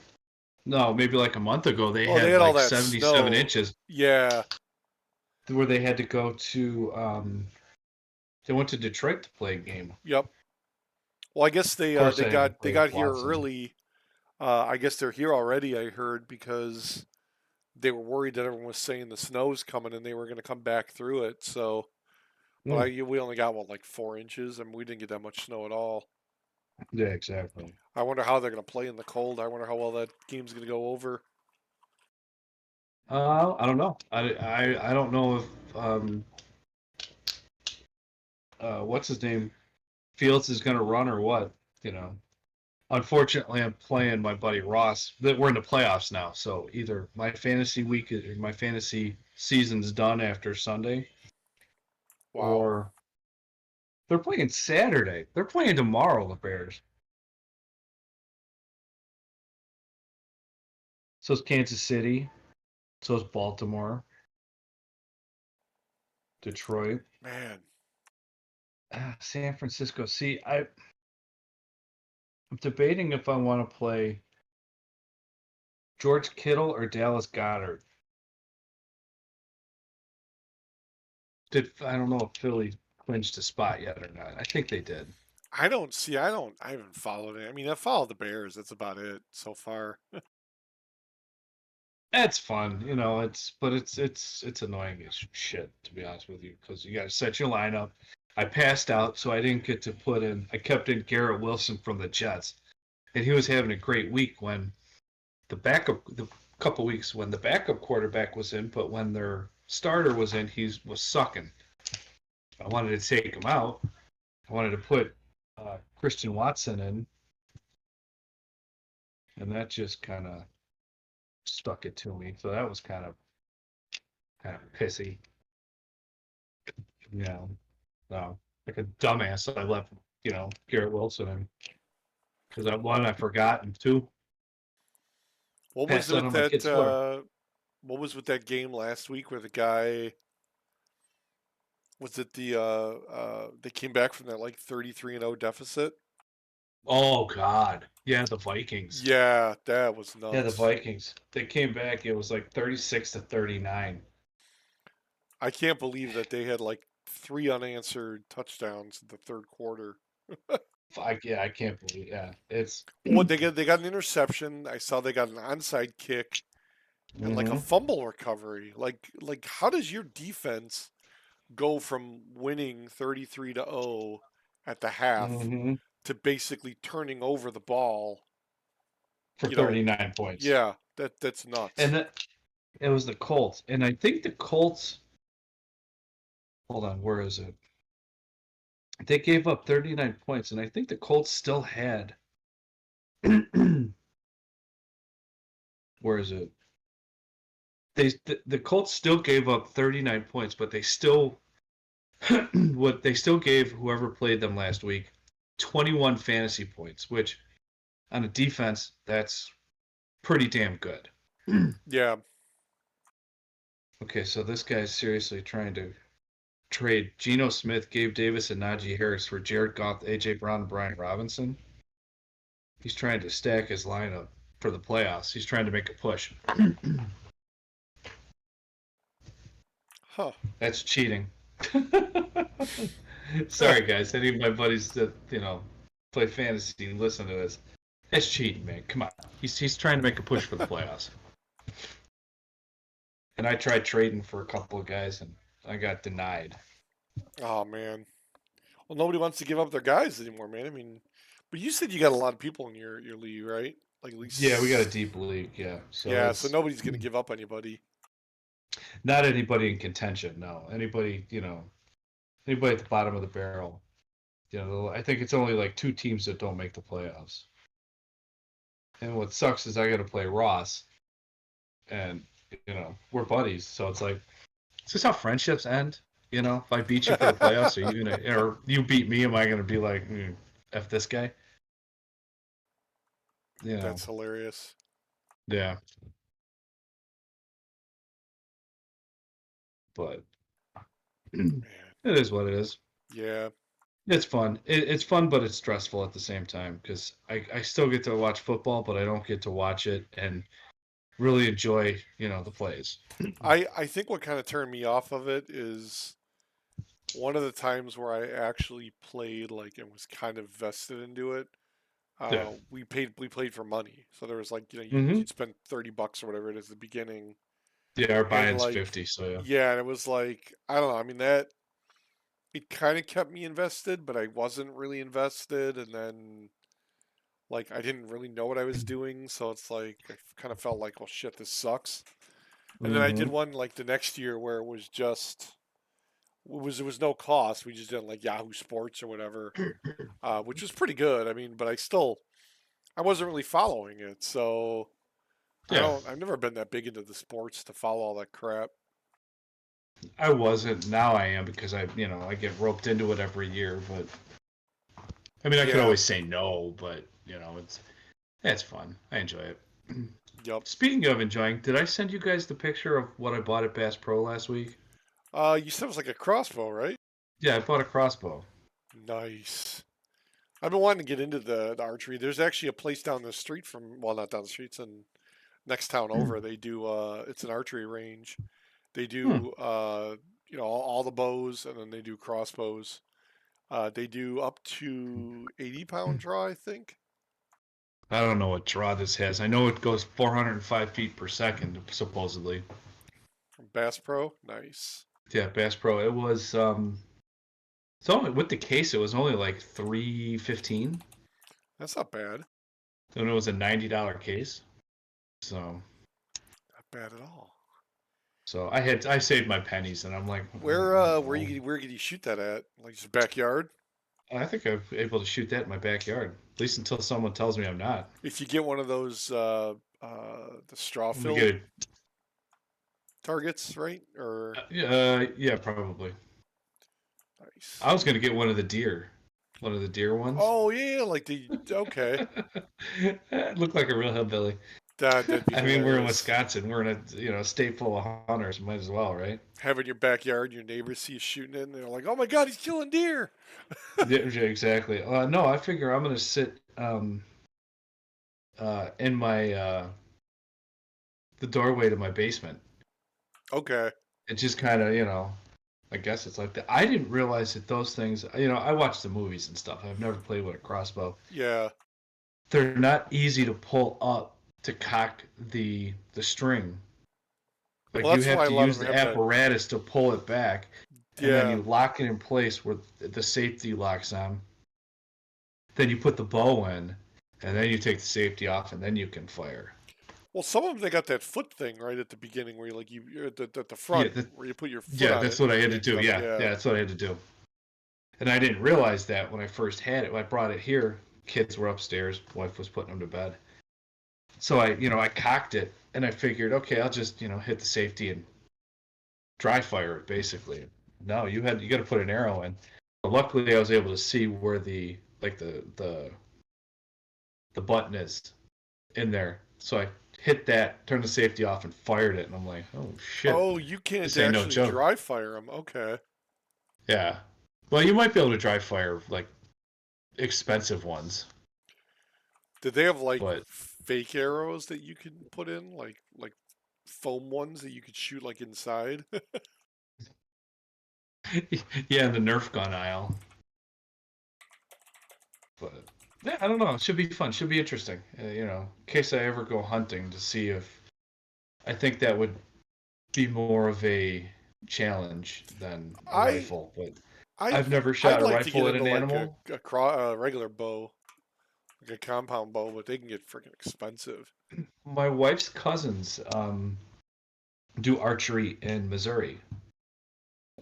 no, maybe like a month ago, they Oh, they had had all like that 77 snow. inches Yeah. where they had to go to, they went to Detroit to play a game. Yep. Well, I guess Of they course, they they had to got they play got here Watson. early. I guess they're here already. I heard because they were worried that everyone was saying the snow's coming and they were going to come back through it. So, but Hmm. we only got what like 4 inches. I mean, we didn't get that much snow at all. Yeah, exactly. I wonder how they're going to play in the cold. I wonder how well that game's going to go over. I don't know. I don't know if what's his name, Fields is going to run or what. You know, Unfortunately, I'm playing my buddy Ross. We're in the playoffs now, so either my fantasy week or my fantasy season's done after Sunday, Wow, or they're playing Saturday. They're playing tomorrow, the Bears. So it's Kansas City. So it's Baltimore, Detroit, man. San Francisco. See, I'm debating if I want to play George Kittle or Dallas Goddard. I don't know if Philly clinched a spot yet or not. I think they did. I don't see. I don't. I haven't followed it. I mean, I followed the Bears. That's about it so far. It's fun, it's annoying as shit, to be honest with you, because you got to set your lineup. I passed out, so I didn't get to put in. I kept in Garrett Wilson from the Jets, and he was having a great week when the couple weeks when the backup quarterback was in, but when their starter was in, he was sucking. I wanted to take him out. I wanted to put Christian Watson in, and that just kind of stuck it to me. So that was kind of pissy, you know. No. like a dumbass. I left, Garrett Wilson in because I forgot, and two, What was passed it out with on my that? kid's floor. What was with that game last week where the guy was it they came back from that like 33-0 deficit? Oh God, yeah, the Vikings. Yeah, that was Yeah, the nuts. Vikings. They came back. It was like 36-39. I can't believe that they had like three unanswered touchdowns in the third quarter. I can't believe. Yeah, it's. Well, they got an interception. I saw they got an onside kick and like a Hmm. fumble recovery. Like how does your defense go from winning 33-0 at the half Hmm. to basically turning over the ball? For You know, 39 points, yeah, that's and nuts. it was the Colts, and I think the Colts. Hold on, where is it? They gave up 39 points, and I think the Colts still had. Where is it? The Colts still gave up 39 points, but they still they still gave whoever played them last week 21 fantasy points, which on a defense that's pretty damn good. Yeah, Okay, so this guy's seriously trying to trade Geno Smith, Gabe Davis, and Najee Harris for Jared Goff, AJ Brown, and Brian Robinson. He's trying to stack his lineup for the playoffs. He's trying to make a push. huh. That's cheating. Sorry, guys. Any of my buddies that play fantasy listen to this. That's cheating, man. Come on. He's trying to make a push for the playoffs. And I tried trading for a couple of guys, and I got denied. Oh man. Well, nobody wants to give up their guys anymore, man. I mean, but you said you got a lot of people in your league, right? Like at Yeah, we got a least, deep league. Yeah, so yeah. So it's nobody's gonna give up anybody. not anybody in contention. No, anybody at the bottom of the barrel. I think it's only like two teams that don't make the playoffs. And what sucks is I got to play Ross, and we're buddies, so it's like, is this how friendships end? If I beat you for the playoffs, are you gonna, or you beat me, am I gonna be like, f this guy? That's hilarious, Yeah. But it man. is what it is. Yeah, It's fun. It's fun, but it's stressful at the same time because I still get to watch football, but I don't get to watch it and really enjoy the plays. I think what kind of turned me off of it is one of the times where I actually played like and was kind of vested into it. Yeah. We played for money, so there was like Hmm. you'd spend $30 or whatever it is at the beginning, Yeah, our and buy-in's like 50, so yeah. yeah, and it was like I don't know. I mean that it kind of kept me invested, but I wasn't really invested, and then like I didn't really know what I was doing, so it's like I kind of felt like, well, shit, this sucks. And then I did Hmm. one like the next year where it was just it was no cost. We just did like Yahoo Sports or whatever, which was pretty good. I mean, but I wasn't really following it, so Yeah, I've never been that big into the sports to follow all that crap. I wasn't. Now I am because I get roped into it every year. But I mean, I could Yeah, always say no, but it's fun. I enjoy it. yep. Speaking of enjoying, did I send you guys the picture of what I bought at Bass Pro last week? You said it was like a crossbow, right? Yeah, I bought a crossbow. Nice. I've been wanting to get into the archery. There's actually a place down the street from, well, not down the street, it's in next town over. They do, it's an archery range. They Hmm. do, all the bows, and then they do crossbows. They do up to 80-pound draw, I think. I don't know what draw this has. I know it goes 405 feet per second, supposedly. From Bass Pro. Nice. Yeah, Bass Pro. It was it's only with the case. It was only like 315, That's not bad. and it was a $90 case. So Not bad at all. I saved my pennies, and I'm like, Where well, you where could you shoot that at? Like just backyard? I think I'm able to shoot that in my backyard, at least until someone tells me I'm not. If you get one of those the straw We filled get it. targets, right? Or Yeah, probably. Nice. I was gonna get one of the deer ones. Oh yeah, like the okay. It looked like a real hillbilly. That'd be I mean, we're in hilarious. Wisconsin. We're in a state full of hunters. Might as well, right? Have it in your backyard, your neighbors see you shooting it, and they're like, "Oh my god, he's killing deer!" Yeah, exactly. No, I figure I'm gonna sit in my the doorway to my basement. Okay. It just kind of, I guess it's like that. I didn't realize that those things, I watch the movies and stuff. I've never played with a crossbow. Yeah. They're not easy to pull up to cock the string. Well, Like you that's have why a to lot of use them the have that. apparatus to pull it back, and then Yeah. you lock it in place where the safety locks on. Then you put the bow in, and then you take the safety off, and then you can fire. Well, some of them they got that foot thing right at the beginning where you like you're at the Yeah, front where you put your foot yeah, on that's it and what it I had to cranks do. up. Yeah, Yeah. yeah, that's what I had to do. And I didn't realize that when I first had it. When I brought it here, kids were upstairs. Wife was putting them to bed. So I cocked it, and I figured, okay, I'll just, hit the safety and dry fire it, basically. No, you got to put an arrow in. But luckily, I was able to see where the button is in there. So I hit that, turned the safety off, and fired it. And I'm like, oh shit, Oh, you can't this ain't no actually joke. dry fire them. Okay. Yeah. Well, you might be able to dry fire like expensive ones, Did they have like but fake arrows that you can put in, like foam ones that you could shoot like inside? yeah, in the Nerf gun aisle. But yeah, I don't know. It should be fun. Should be interesting. In case I ever go hunting to see if I think that would be more of a challenge than a I rifle. But I I've never I'd shot a like to get rifle at into an like animal. a regular bow, like a compound bow, but they can get freaking expensive. My wife's cousins do archery in Missouri.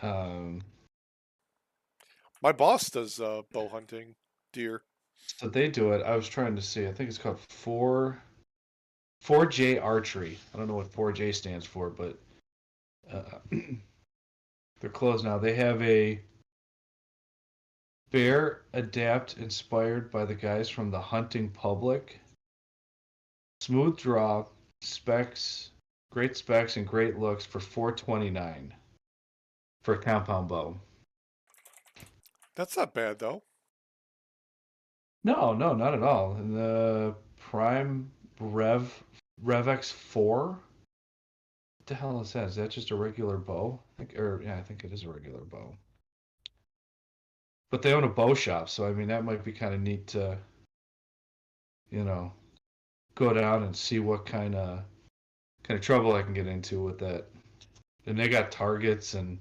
Um, My boss does bow hunting, deer. so they do it. I was trying to see. I think it's called 4J Archery. I don't know what 4J stands for, but uh, they're closed now. They have a Bear Adapt inspired by the guys from the Hunting Public. Smooth draw, specs, great specs, and great looks for $429 for a compound bow. That's not bad though. No, no, not at all. And the Prime RevX 4. What the hell is that? Is that just a regular bow? I think it is a regular bow. But they own a bow shop, so I mean that might be kind of neat to, you know, go down and see what kind of trouble I can get into with that. And they got targets and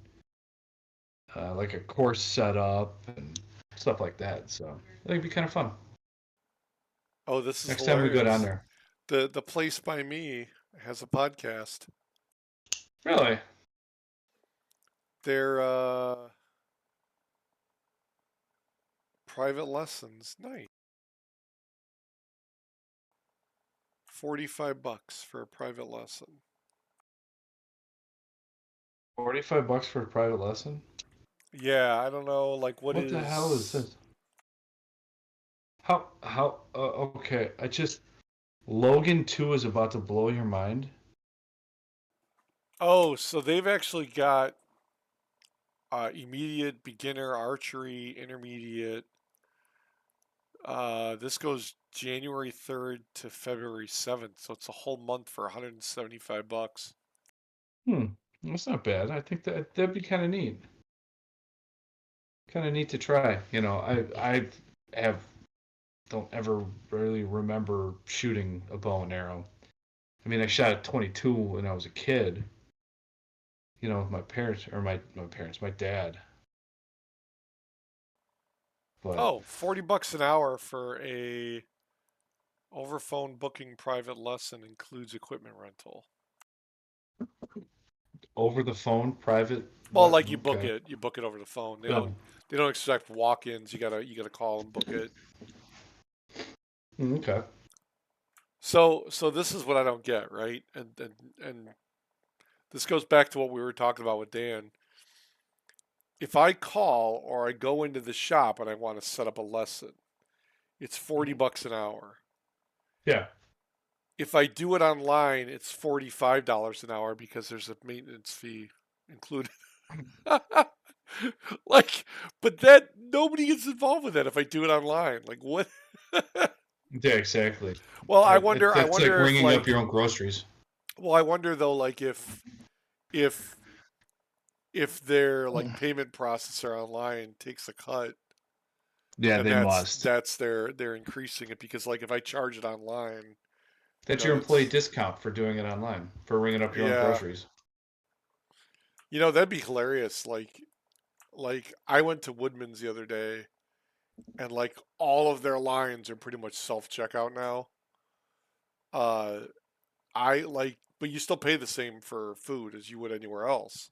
like a course set up and stuff like that. So I think it'd be kind of fun Oh, this is next time we go down hilarious. there. The place by me has a podcast. Really? They're private lessons. Nice. 45 bucks for a private lesson. $45 for a private lesson? Yeah, I don't know, like what What the hell is is. this? How? Okay, Logan 2 is about to blow your mind. Oh, so they've actually got immediate beginner archery, intermediate. This goes January 3rd to February 7th, so it's a whole month for 175 bucks. Hmm, that's not bad. I think that'd be kind of neat. Kind of neat to try. I have don't ever really remember shooting a bow and arrow. I mean, I shot at 22 when I was a kid. With my parents or my dad. But Oh, 40 bucks an hour for a over phone booking private lesson includes equipment rental. over the phone, private. Well, like Okay. you book it over the phone. Um, They don't expect walk-ins. You gotta call and book it. okay. So this is what I don't get, right? And this goes back to what we were talking about with Dan. If I call or I go into the shop and I want to set up a lesson, it's $40 an hour. Yeah. If I do it online, it's $45 an hour because there's a maintenance fee included. Like, but that nobody gets involved with that if I do it online. Like, what? Yeah, exactly. Well, I It's wonder. I it's like wonder if ringing up like. your own groceries. Well, I wonder though, like if if their like payment processor online takes a cut, Yeah, then they must. that's they're increasing it because like if I charge it online, That's your employee that's discount for doing it online, for ringing up your own yeah. groceries. That'd be hilarious. Like I went to Woodman's the other day, and like all of their lines are pretty much self checkout now. Uh, I like, but you still pay the same for food as you would anywhere else.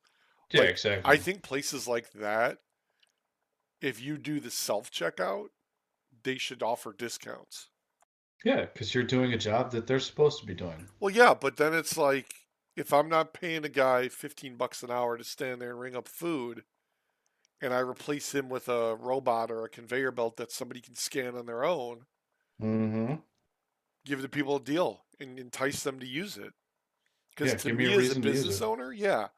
Yeah, Like I exactly. think places like that, if you do the self checkout, they should offer discounts. Yeah, because you're doing a job that they're supposed to be doing. Well, yeah, but then it's like if I'm not paying a guy $15 an hour to stand there and ring up food, and I replace him with a robot or a conveyor belt that somebody can scan on their own, Mm-hmm. give the people a deal and entice them to use it. Because Yeah, to give me a me as a reason to use business it. owner, yeah,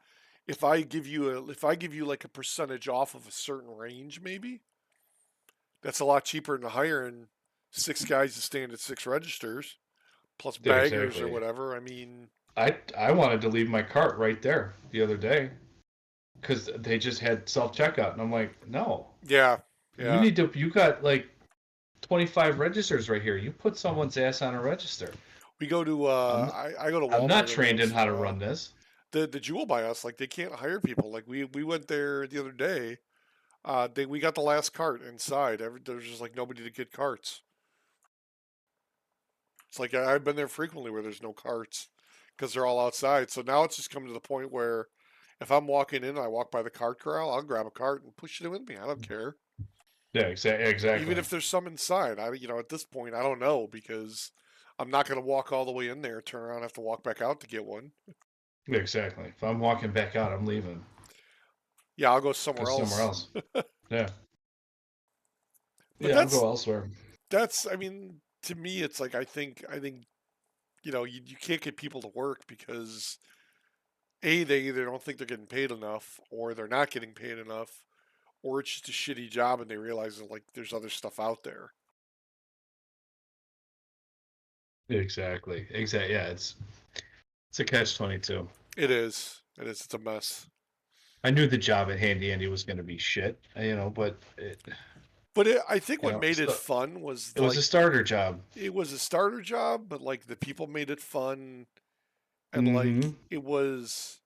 if I give you like a percentage off of a certain range, maybe that's a lot cheaper than hiring six guys to stand at six registers plus Yeah, baggers or exactly. whatever. I mean, I wanted to leave my cart right there the other day because they just had self checkout, and I'm like, no, yeah, you yeah. need to. You got like 25 registers right here. You put someone's ass on a register. We go to I'm I go to I'm not Walmart every trained in once in a how to while. run this. The Jewel by us, like they can't hire people. Like we went there the other day. We got the last cart inside. There's just like nobody to get carts. It's like I've been there frequently where there's no carts because they're all outside. So now it's just coming to the point where if I'm walking in and I walk by the cart corral, I'll grab a cart and push it in with me. I don't care. Yeah, Even exactly. if there's some inside, at this point I don't know because I'm not gonna walk all the way in there, turn around, and have to walk back out to get one. Yeah, exactly. If I'm walking back out, I'm leaving. Yeah, I'll go Go somewhere somewhere else. else. Yeah. But Yeah, I'll go elsewhere. I mean, to me, it's like I think you can't get people to work because they either don't think they're getting paid enough or they're not getting paid enough or it's just a shitty job and they realize that like there's other stuff out there. Exactly. Exactly. Yeah, it's a catch-22. It is it's a mess. I knew the job at Handy Andy was going to be shit, but But I think what made it so fun was it was a like starter job. it was a starter job, but like the people made it fun and Mm-hmm. like it wasn't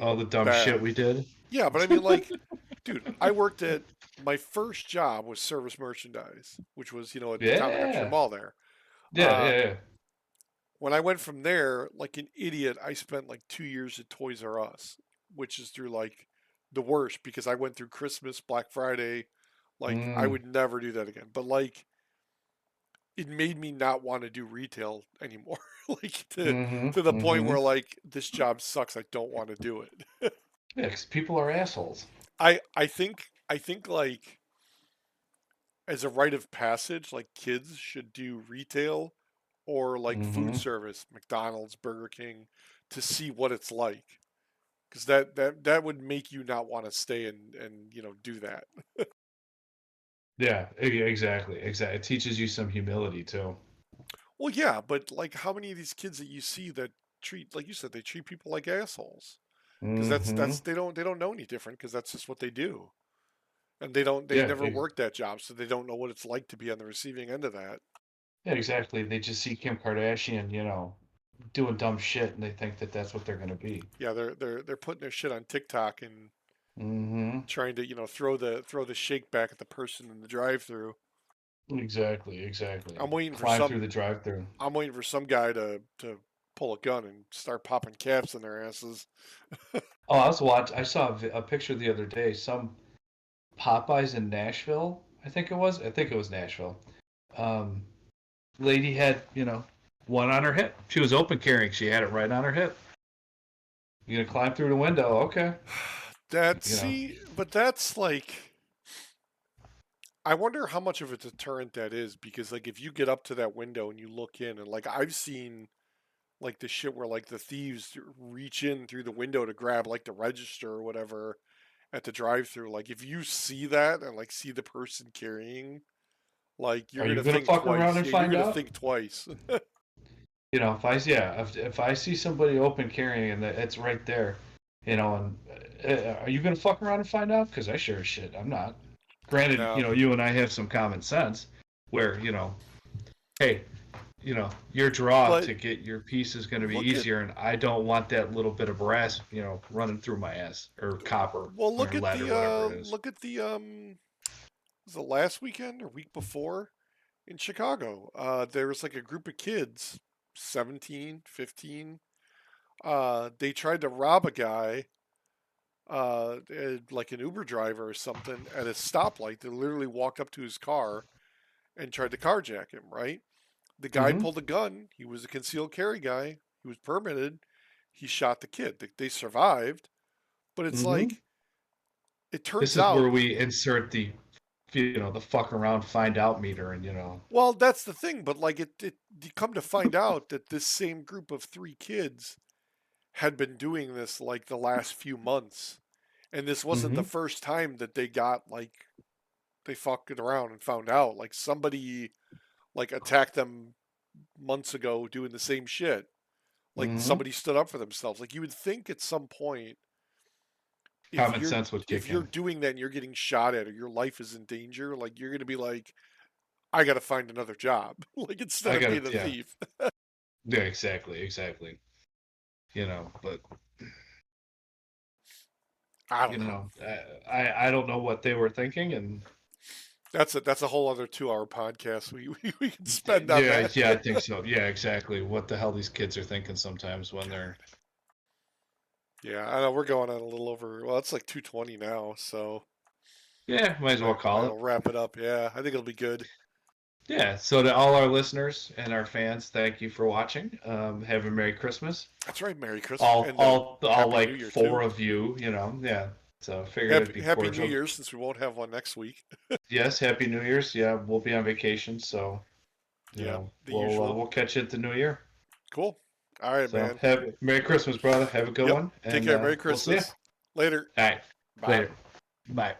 All the dumb shit bad. we did. Yeah, but I mean like dude, I worked at my first job was service merchandise, which was, at the Town and Hampshire Yeah. Mall there. Yeah, Uh, yeah, yeah. when I went from there, like an idiot, I spent like 2 years at Toys R Us, which is through like the worst because I went through Christmas, Black Friday. Like I Mm, would never do that again. But like it made me not want to do retail anymore. Like mm-hmm. to the point Mm-hmm. where like this job sucks. I don't want to do it. Yeah, 'cause people are assholes. I think like as a rite of passage, like kids should do retail or like food Mm-hmm. service, McDonald's, Burger King, to see what it's like. Because that would make you not want to stay and do that. Yeah, exactly. Exactly. It teaches you some humility too. Well, yeah, but like how many of these kids that you see that treat, like you said, they treat people like assholes? Because Mm-hmm. they don't know any different because that's just what they do, and they Yeah, never worked that job, so they don't know what it's like to be on the receiving end of that. yeah, exactly. They just see Kim Kardashian, doing dumb shit, and they think that that's what they're gonna be. Yeah, they're putting their shit on TikTok and Mm-hmm. trying to throw the shake back at the person in the drive-through. Exactly. Exactly. I'm waiting for Climb through some the drive-through. I'm waiting for some guy to pull a gun and start popping caps in their asses. Oh, I saw a picture the other day. Some Popeyes in Nashville. I think it was. I think it was Nashville. Um, Lady had, one on her hip. She was open carrying. She had it right on her hip. You gonna climb through the window? Okay. You know, but that's like, I wonder how much of a deterrent that is because like if you get up to that window and you look in and like I've seen like the shit where like the thieves reach in through the window to grab like the register or whatever at the drive-through. Like if you see that and like see the person carrying, like you're are you gonna gonna think fuck around twice. and Yeah, you're find gonna out? think twice. You know, if I see somebody open carrying and it's right there, you know, and are you gonna fuck around and find out? Because I sure as shit, I'm not. Granted, you No, know, you and I have some common sense, where hey, your draw but to get your piece is going to be look at easier, and I don't want that little bit of brass, running through my ass or copper well, or lead or whatever it is. look at the was it last weekend or week before in Chicago? There was like a group of kids, 17, 15. They tried to rob a guy, like an Uber driver or something, at a stoplight. They literally walked up to his car and tried to carjack him. Right? The guy Mm-hmm. pulled a gun. He was a concealed carry guy. He was permitted. He shot the kid. They survived, but it's Mm-hmm. like it This turns is where out. we insert the fuck around, find out meter, and Well, that's the thing, but like it you come to find out that this same group of three kids had been doing this like the last few months, and this wasn't the Mm-hmm. first time that they got like they fucked it around and found out. Like somebody like attacked them months ago doing the same shit. Like Mm-hmm. somebody stood up for themselves. Like you would think at some point Common sense would if kick you're in. doing that and you're getting shot at or your life is in danger, like you're gonna be like, I gotta find another job. Like instead I of got being it. a Yeah. thief. Yeah. Exactly. But I don't know. I don't know what they were thinking, and That's a whole other 2 hour podcast we can spend on yeah, that. yeah, I think so. Yeah, exactly. What the hell these kids are thinking sometimes when they're God. Yeah, I know we're going on a little over. Well, it's like 2:20 now, so yeah, might as well might call as it. well wrap it up. Yeah, I think it'll be good. Yeah. So to all our listeners and our fans, thank you for watching. Have a Merry Christmas. That's right. Merry Christmas All and all Happy New like Year four too. of you, Yeah. So figured it'd be Happy New cordial. Year since we won't have one next week. Yes, Happy New Year's. Yeah, we'll be on vacation, so Yeah, the usual. we'll catch you at the New Year. Cool. All right, So man. have Merry Christmas, brother. Have a good Yep. one, Take and care. Merry we'll see you. Christmas. Later. All right, Bye. later. Bye.